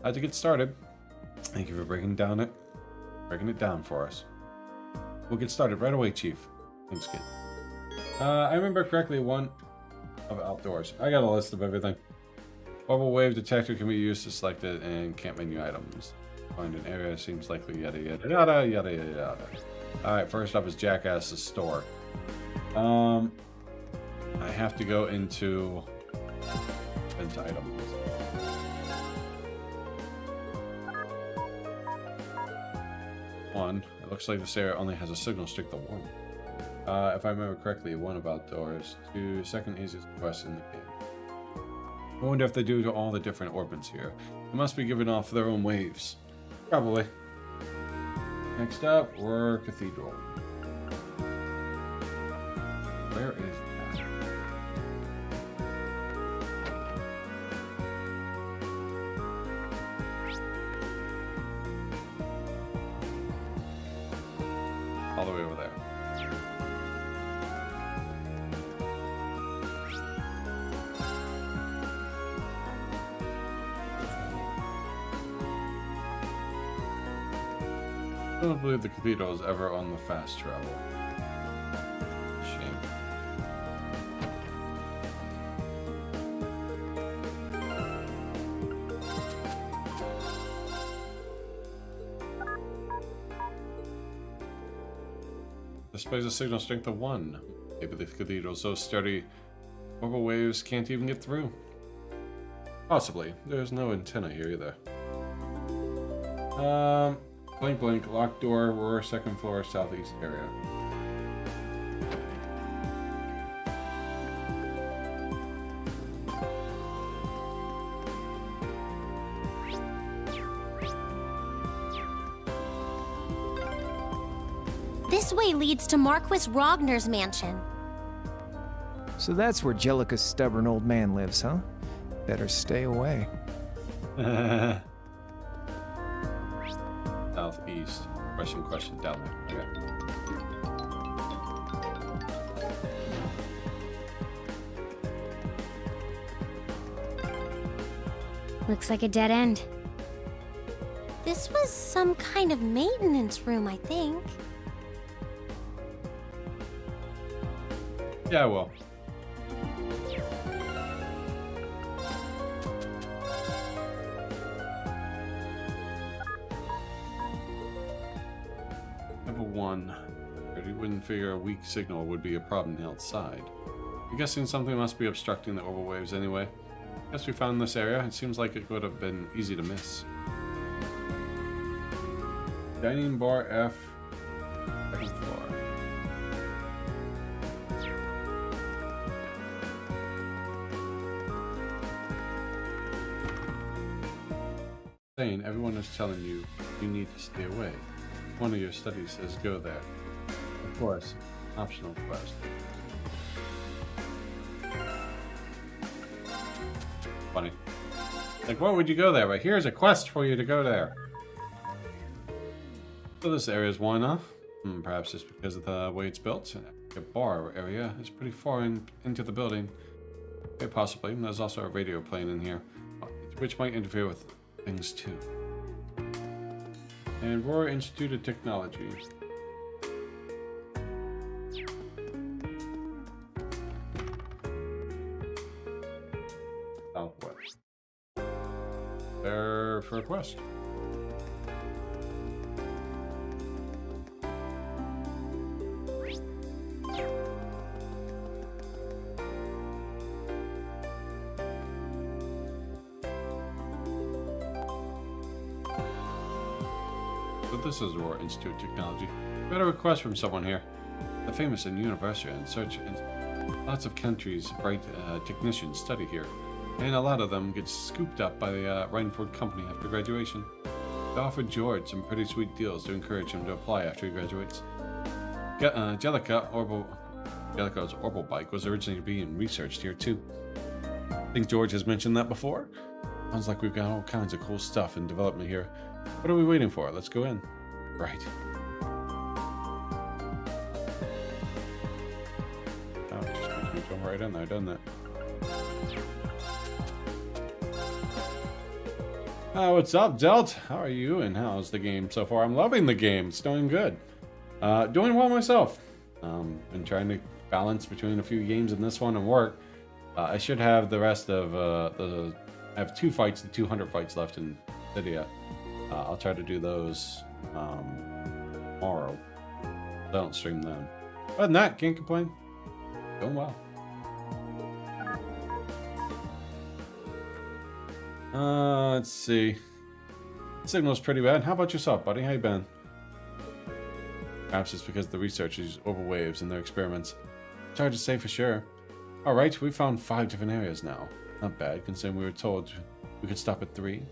to get started. Thank you for breaking it down for us. We'll get started right away, Chief. Thanks, kid. I remember correctly one of outdoors. I got a list of everything. Orbital wave detector can be used to select it and camp menu items. Find an area seems likely, yada yada yada yada yada. Alright, first up is Jackass's store. I have to go into items. One. It looks like this area only has a signal strength of 1. If I remember correctly, 1 of outdoors. 2, second easiest quest in the game. I wonder if they do to all the different orbits here. They must be giving off their own waves. Probably. Next up, Roar Cathedral. Where is that? All the way over there. I don't believe the cathedral is ever on the fast travel. Shame. Displays a signal strength of 1. Maybe the cathedral is so sturdy, orbital waves can't even get through. Possibly. There's no antenna here either. Blink blink, locked door, Roar, 2nd floor, southeast area. This way leads to Marquis Rogner's mansion. So that's where Jellica's stubborn old man lives, huh? Better stay away. Southeast. Question, down there. Okay. Looks like a dead end. This was some kind of maintenance room, I think. Yeah, well. Level 1. You wouldn't figure a weak signal would be a problem outside. I'm guessing something must be obstructing the orbital waves anyway. Guess we found this area. It seems like it would have been easy to miss. Dining bar F. 2nd floor. Everyone is telling you you need to stay away. One of your studies says go there. course. Optional quest. Funny. Like, why would you go there? But here's a quest for you to go there. So this area is one, huh? Perhaps just because of the way it's built. A bar area is pretty far into the building. Okay, possibly. There's also a radio playing in here, which might interfere with things too. And Roar Institute of Technology. Southwest. There for a quest. So this is Roar Institute of Technology. We got a request from someone here. The famous and university in search in lots of countries, bright technicians study here. And a lot of them get scooped up by the Rhineford Company after graduation. They offered George some pretty sweet deals to encourage him to apply after he graduates. Jellica's Orbital Bike was originally being researched here too. I think George has mentioned that before. Sounds like we've got all kinds of cool stuff in development here. What are we waiting for? Let's go in. Right. Oh, just makes me jump right in there, doesn't it? What's up, Delt? How are you and how's the game so far? I'm loving the game. It's doing good. Doing well myself. Been trying to balance between a few games in this one and work. I should have the rest of I have 2 fights, the 200 fights left in Lydia. I'll try to do those tomorrow. I don't stream them. Other than that, can't complain. Going well. Let's see. Signal's pretty bad. How about yourself, buddy? How you been? Perhaps it's because the researchers use orbital waves in their experiments. It's hard to say for sure. Alright, we found 5 different areas now. Not bad, considering we were told we could stop at 3.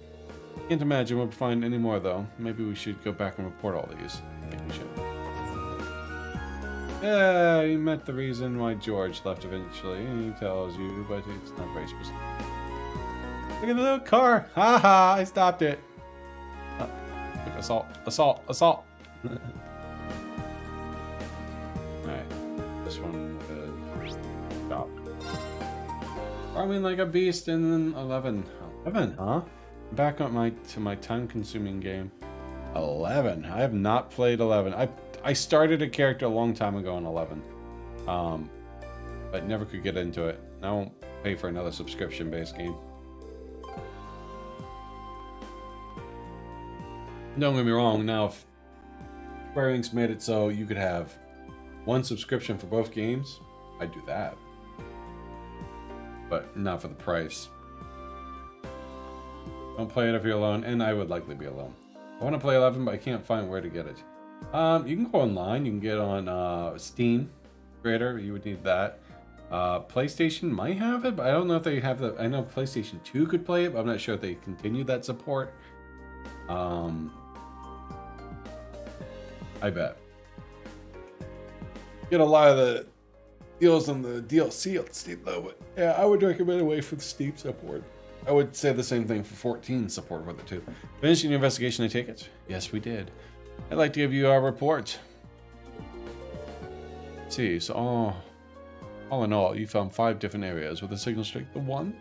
Can't imagine we'll find any more, though. Maybe we should go back and report all these. I think we should. Yeah, you met the reason why George left eventually. He tells you, but it's not very specific. Look at the little car! Haha, I stopped it. Oh, look, assault, assault, assault! Alright, this one stop. Farming like a beast in 11. 11, huh? Back on to my time-consuming game. 11. I have not played 11. I started a character a long time ago in 11, but never could get into it. I won't pay for another subscription-based game. Don't get me wrong. Now, if Square Enix made it so you could have one subscription for both games, I'd do that, but not for the price. Don't play it if you're alone, and I would likely be alone. I want to play 11, but I can't find where to get it. You can go online. You can get on Steam Creator. You would need that. PlayStation might have it, but I don't know if they have the... I know PlayStation 2 could play it, but I'm not sure if they continue that support. I bet. Get a lot of the deals on the DLC on Steam, though. But yeah, I would recommend away from Steam support. I would say the same thing for 14 support with it too. Finishing the investigation, I take it? Yes, we did. I'd like to give you our report. Let's see, so all in all, you found 5 different areas with a signal strength of 1.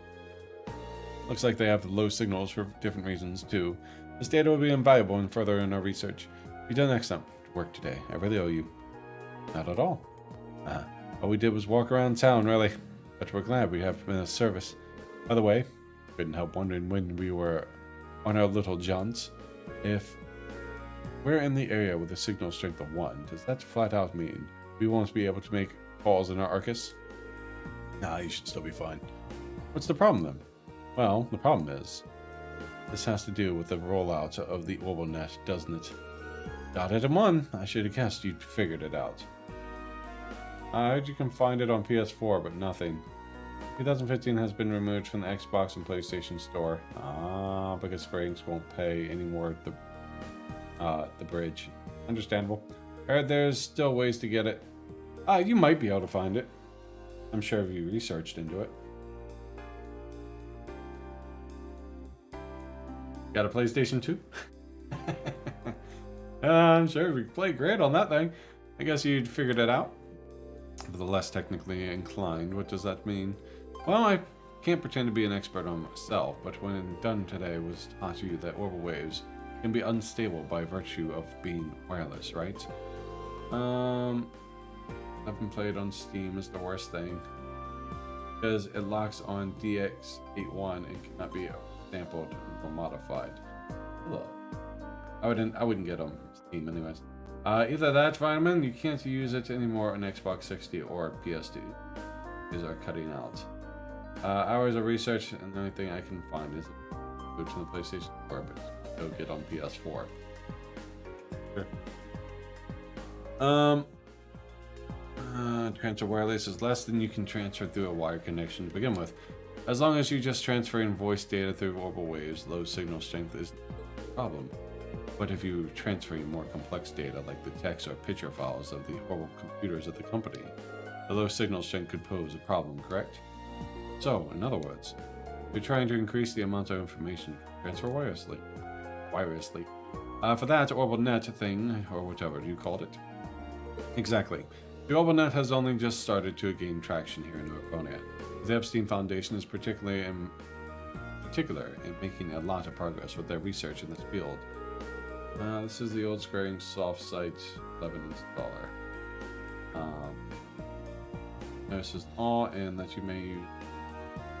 Looks like they have low signals for different reasons too. This data will be invaluable and further in our research. You've done excellent work today. I really owe you. Not at all. All we did was walk around town, really. But we're glad we have been of service. By the way, couldn't help wondering when we were on our little jaunts. If we're in the area with a signal strength of 1, does that flat out mean we won't be able to make calls in our Arcus? Nah, you should still be fine. What's the problem then? Well, the problem is, this has to do with the rollout of the orbital net, doesn't it? Got it in 1. I should have guessed you'd figured it out. I heard you can find it on PS4, but nothing. 2015 has been removed from the Xbox and PlayStation Store. Because Square Enix won't pay any more at the bridge. Understandable. Heard there's still ways to get it. You might be able to find it. I'm sure if you researched into it. Got a PlayStation 2? I'm sure if you played great on that thing, I guess you'd figured it out. For the less technically inclined, what does that mean? Well, I can't pretend to be an expert on myself, but when done today was taught you that orbital waves can be unstable by virtue of being wireless, right? Having played on Steam is the worst thing because it locks on DX81 and cannot be sampled or modified. Ugh. I wouldn't get on Steam anyways. Either that, Vitamin, you can't use it anymore on Xbox 60 or PS2. These are cutting out. Hours of research, and the only thing I can find is go to the PlayStation 4, but go get on PS4. Sure. Transfer wireless is less than you can transfer through a wire connection to begin with. As long as you're just transferring voice data through orbital waves, low signal strength is no problem. But if you're transferring more complex data like the text or picture files of the orbital computers of the company, the low signal strength could pose a problem, correct? So, in other words, you're trying to increase the amount of information transfer wirelessly. For that orbital net thing, or whatever you called it. Exactly. The orbital net has only just started to gain traction here in Arconia. The Epstein Foundation is particular in making a lot of progress with their research in this field. This is the old squaring soft site 11 installer. This is all in that you may use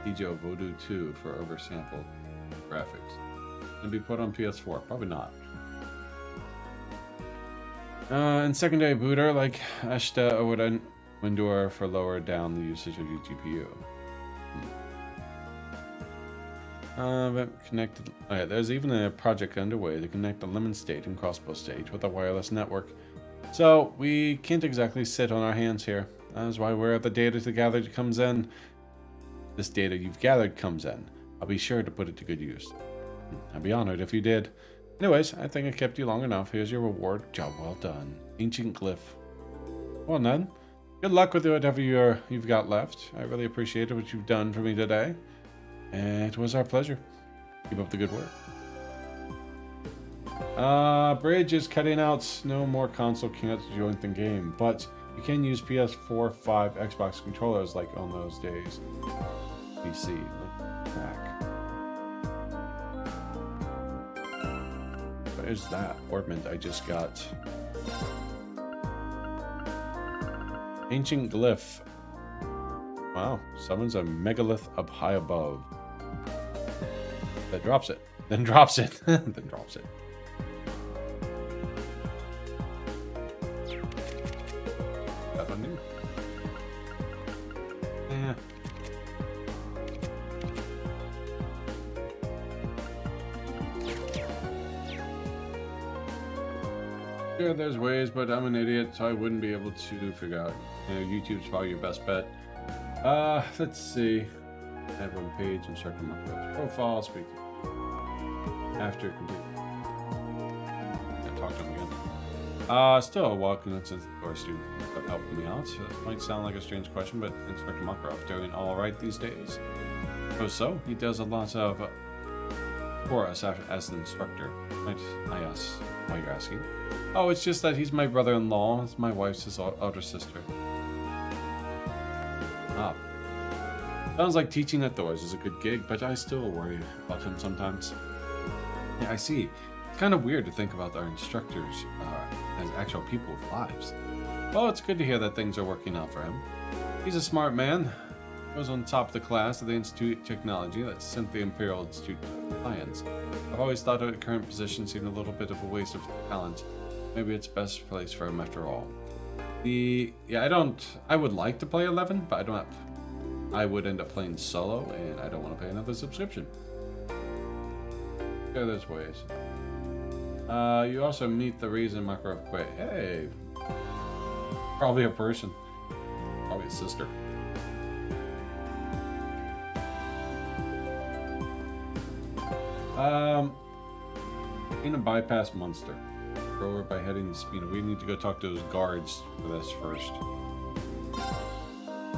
PGO Voodoo 2 for oversampled graphics. And be put on PS4? Probably not. And secondary booter like Ashta would endure for lower down the usage of your GPU. But connected. Alright, there's even a project underway to connect the Lemon State and Crossbow State with a wireless network. So we can't exactly sit on our hands here. That's why where the data to gathered comes in. This data you've gathered comes in. I'll be sure to put it to good use. I'd be honored if you did. Anyways, I think I kept you long enough. Here's your reward. Job well done. Ancient Glyph. Well then, good luck with whatever you've got left. I really appreciate what you've done for me today. And it was our pleasure. Keep up the good work. Bridge is cutting out. No more console can't join the game, but you can use PS4, 5, Xbox controllers like on those days. PC. Back. What is that ornament I just got? Ancient Glyph. Wow, summons a megalith up high above. That drops it. Then drops it. Then drops it. That one new. Yeah. Sure, there's ways, but I'm an idiot, so I wouldn't be able to figure out. YouTube's probably your best bet. Let's see. Add one page and circle my profile. Speak to after complete. Talk to him again. Still welcome since our student that helped me out. It might sound like a strange question, but Inspector Makarov doing all right these days. So he does a lot of for us as an instructor. I ask why you're asking. Oh, it's just that he's my brother-in-law. It's my wife's older sister. Sounds like teaching at Thurs is a good gig, but I still worry about him sometimes. Yeah, I see. It's kind of weird to think about our instructors as actual people with lives. Well, it's good to hear that things are working out for him. He's a smart man. He was on top of the class at the Institute of Technology that sent the Imperial Institute of Science. I've always thought the current position seemed a little bit of a waste of talent. Maybe it's best place for him after all. I would like to play 11, but I would end up playing solo, and I don't want to pay another subscription. Yeah, there's ways. You also meet the reason Makarov quit. Hey! Probably a person. Probably a sister. In a bypass monster. thrower by heading to speed. We need to go talk to those guards for this first.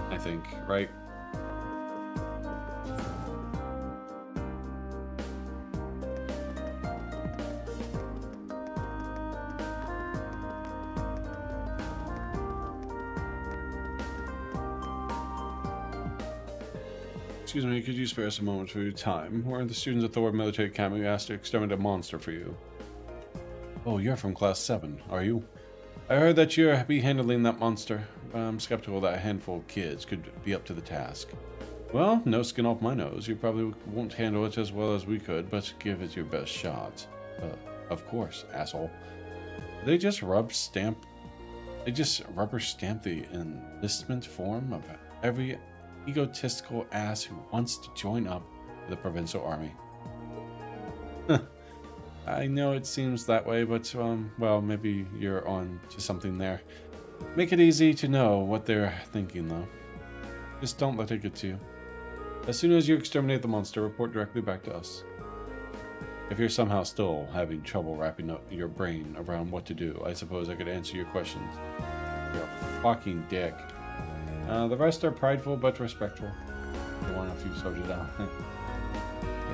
I think, right? Excuse me, could you spare us a moment for your time? We're the students at Thor Military Academy. We asked to exterminate a monster for you. Oh, you're from Class 7, are you? I heard that you'll be handling that monster. I'm skeptical that a handful of kids could be up to the task. Well, no skin off my nose. You probably won't handle it as well as we could, but give it your best shot. Of course, asshole. They just rubber stamp the enlistment form of every egotistical ass who wants to join up with the provincial army. I know it seems that way, but, well, maybe you're on to something there. Make it easy to know what they're thinking, though. Just don't let it get to you. As soon as you exterminate the monster, report directly back to us. If you're somehow still having trouble wrapping up your brain around what to do, I suppose I could answer your questions. You're a fucking dick. The rest are prideful but respectful. They want a few soldiers out.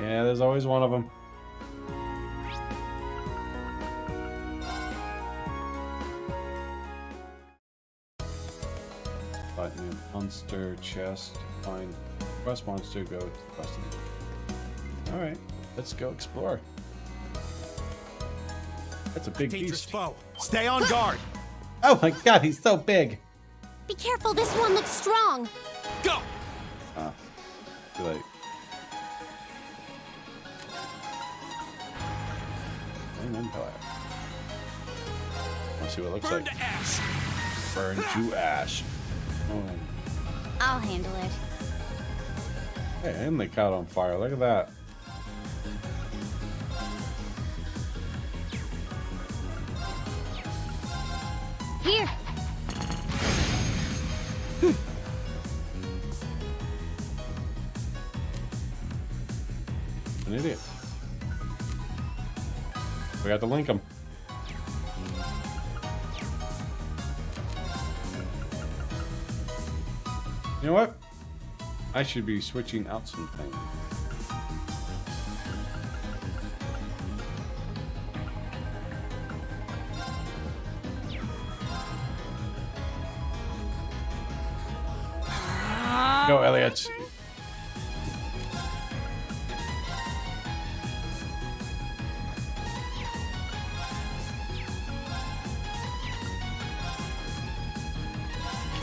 Yeah, there's always one of them. Find new monster chest. Find quest monster. Go to the quest. All right, let's go explore. That's a big beast. Foe. Stay on guard. Oh my god, he's so big. Be careful, this one looks strong. Go! Too late. Amen, Pillar. Let's see what it looks Burn like. to ash. Burn to ash. Oh. I'll handle it. Hey, and they caught on fire. Look at that. Here. An idiot. We got to link them. You know what? I should be switching out some things. Go, Elliot.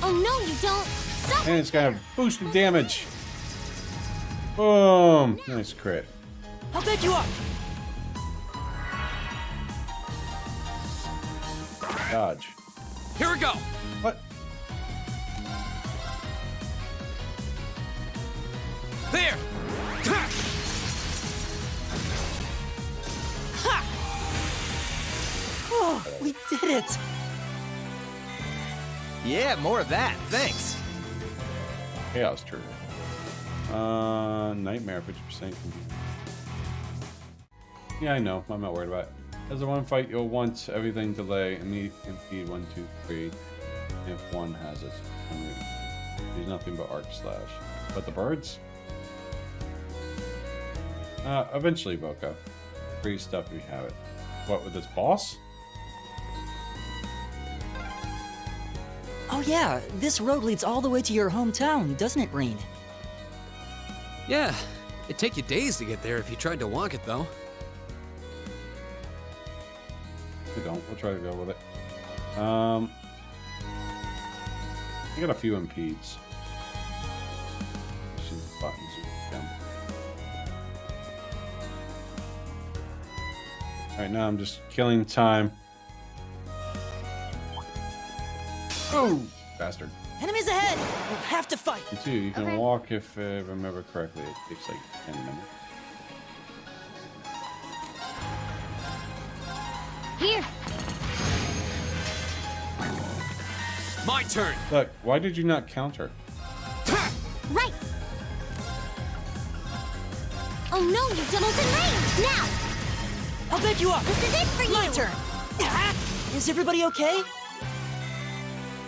Oh no, you don't. Stop. And it's got a boosted damage. Boom. Nice crit. I'll back you up. Dodge. Here we go. What? There. Ha! Ha! Oh, we did it. Yeah, more of that. Thanks. Chaos trigger. Nightmare 50%. Yeah, I know. I'm not worried about it. As a one fight, you'll want everything delay and impede 1, 2, 3. If one has it, there's nothing but arc slash. But the birds? Eventually, Boca. Free stuff if you have it. What, with this boss? Oh yeah, this road leads all the way to your hometown, doesn't it, Green? Yeah, it'd take you days to get there if you tried to walk it, though. We don't. We'll try to go with it. I got a few impedes. Buttons. Right now, I'm just killing time. Oh, bastard. Enemies ahead! We'll have to fight! You too. You can walk if I remember correctly. It takes like 10 minutes. Here. My turn. Look, why did you not counter? Right. Oh no, you doubled in range! Now! I'll back you up! This is it for you! My turn! Is everybody okay?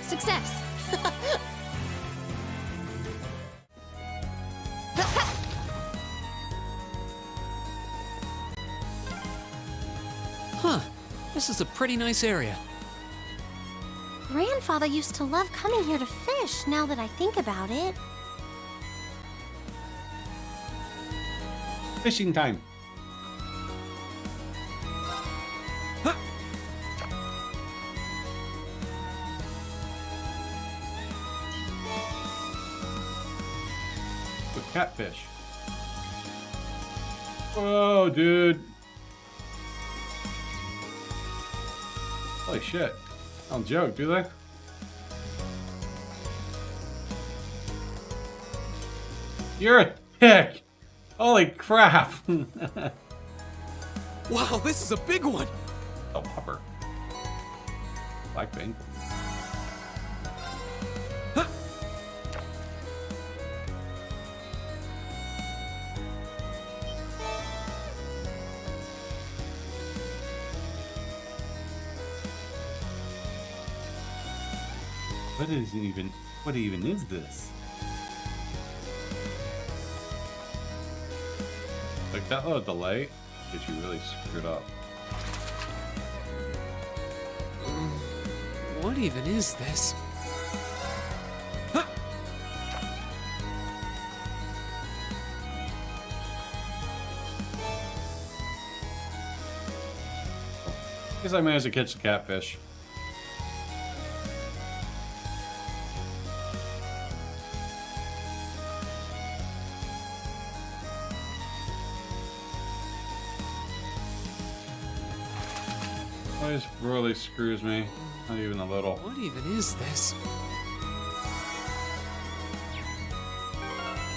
Success. Huh. This is a pretty nice area. Grandfather used to love coming here to fish, now that I think about it. Fishing time. With catfish. Whoa, dude. Holy shit. I don't joke, do they? You're a dick! Holy crap! Wow, this is a big one! Oh, hopper. Blackbait. What even is this? Like that little delay gets you really screwed up. What even is this? Guess I managed to catch the catfish. This really screws me. Not even a little. What even is this?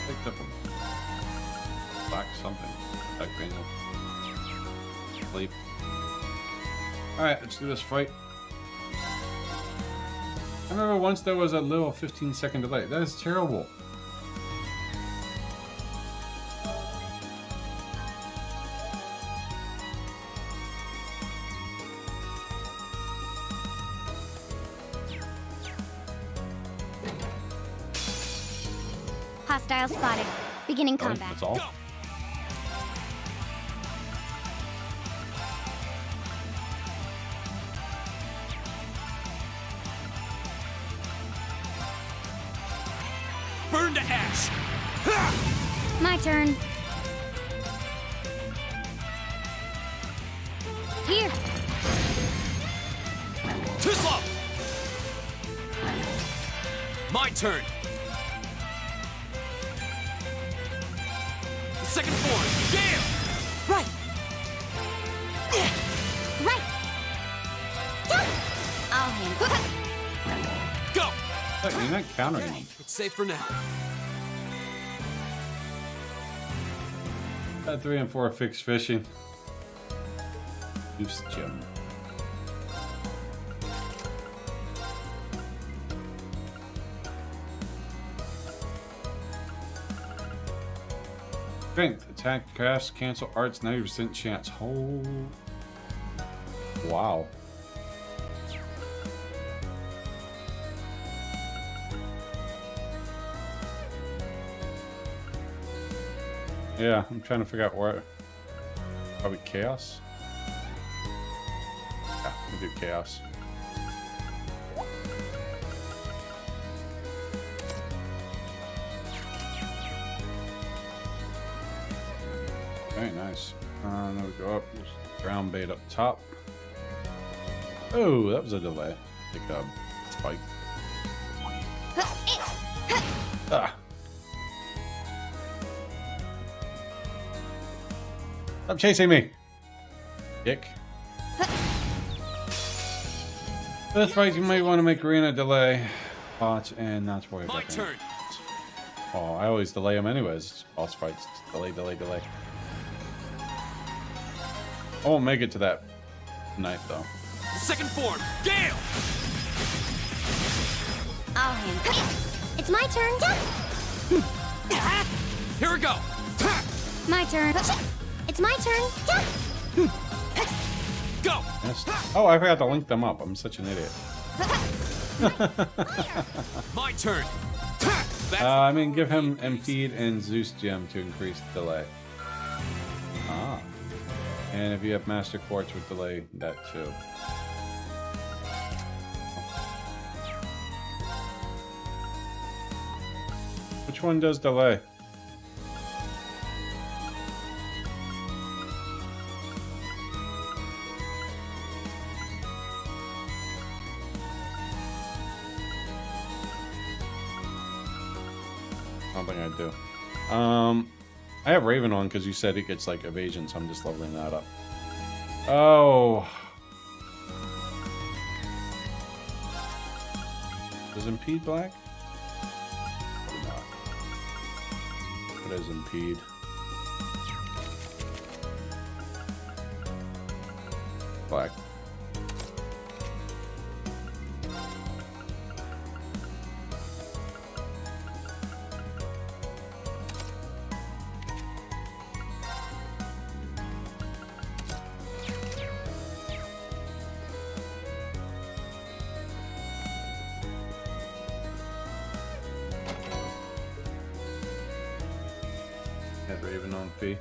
Picked up a black something. Black Daniel. Sleep. Alright, let's do this fight. I remember once there was a little 15-second delay. That is terrible. Hostile spotted. Beginning combat. That's all. Burn to ash! My turn. Here. Too slow! My turn! Second form, Gale! Right. Right. I'll handle. Go! Wait, you're not countering them. It's safe for now. 3 and 4 fixed fishing. Use gem. Strength, attack, crafts, cancel arts, 90% chance. Oh, wow. Yeah, I'm trying to figure out where. Probably chaos. Yeah, we do chaos. Very nice. Now we go up. There's ground bait up top. Oh, that was a delay. Like a spike. Ah. Stop chasing me! Dick. For this fight, you might want to make arena delay bots and not worry about My turn! Oh, I always delay them anyways. Boss fights. Delay, delay, delay. I won't make it to that night though. Second form, Gale! I'll handle. It's my turn. Here we go! My turn. It's my turn. Go! Go! Oh, I forgot to link them up. I'm such an idiot. My turn. I mean, give him Impede and Zeus Gem to increase delay. Ah. And if you have Master Quartz with delay, that too. Which one does delay? I don't think I do. I have Raven on because you said it gets like evasion, so I'm just leveling that up. Oh. Does Impede black? Probably not. What is Impede? Black. Raven on P.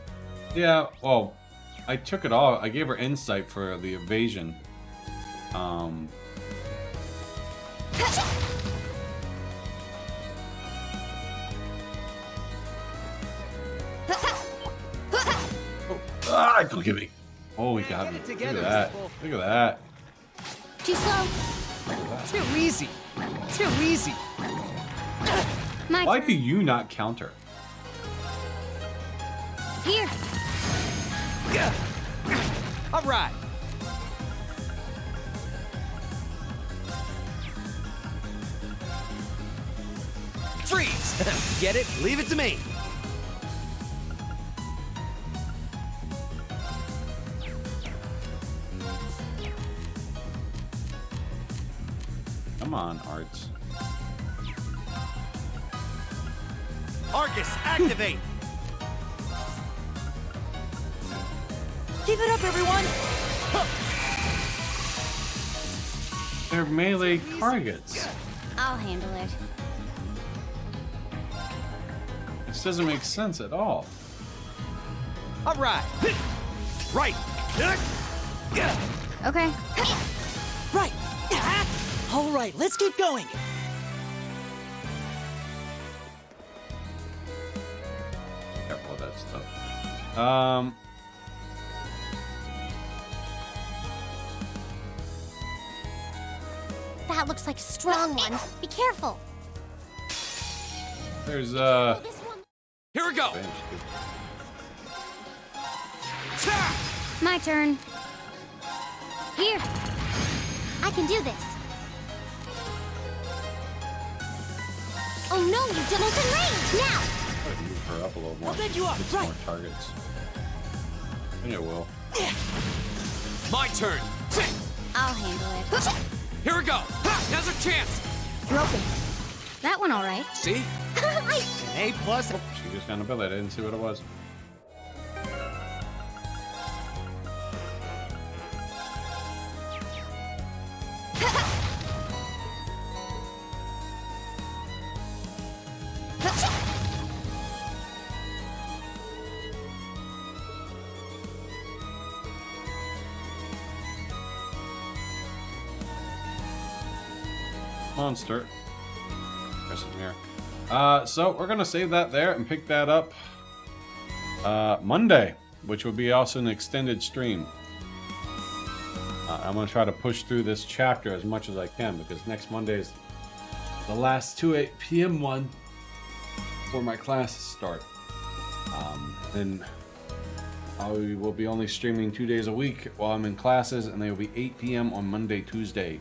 Yeah, well, I took it all. I gave her insight for the evasion. Don't give me. Oh, he got me. Look at that. Look at that. Too slow. Too easy. Too easy. Why do you not counter? Here. All right. Freeze! Get it? Leave it to me. Come on, Arts. Argus, activate! Keep it up, everyone! They're melee targets. I'll handle it. This doesn't make sense at all. All right. Right. Okay. Right. All right, let's keep going. Careful with that stuff. That looks like a strong one. Be careful. There's Here we go. My turn. Here. I can do this. Oh no, you doubled in range! Now! I'd move her up a little more. I'll bend you up, Get some right. more targets. I think it will. My turn. I'll handle it. Here we go. Now's our chance. You're open. That one all right. See? I... An A+. She just got an ability. I didn't see what it was. Monster. There's some here. So we're gonna save that there and pick that up Monday, which will be also an extended stream. I'm gonna try to push through this chapter as much as I can because next Monday is the last 2 p.m. one before my classes start. Then I will be only streaming 2 days a week while I'm in classes, and they will be 8 p.m. on Monday, Tuesday.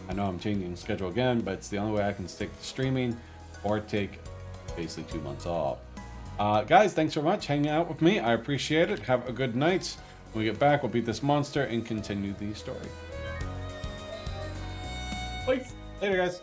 I know I'm changing the schedule again, but it's the only way I can stick to streaming or take basically 2 months off. Guys, thanks so much hanging out with me. I appreciate it. Have a good night. When we get back, we'll beat this monster and continue the story. Bye. Later, guys.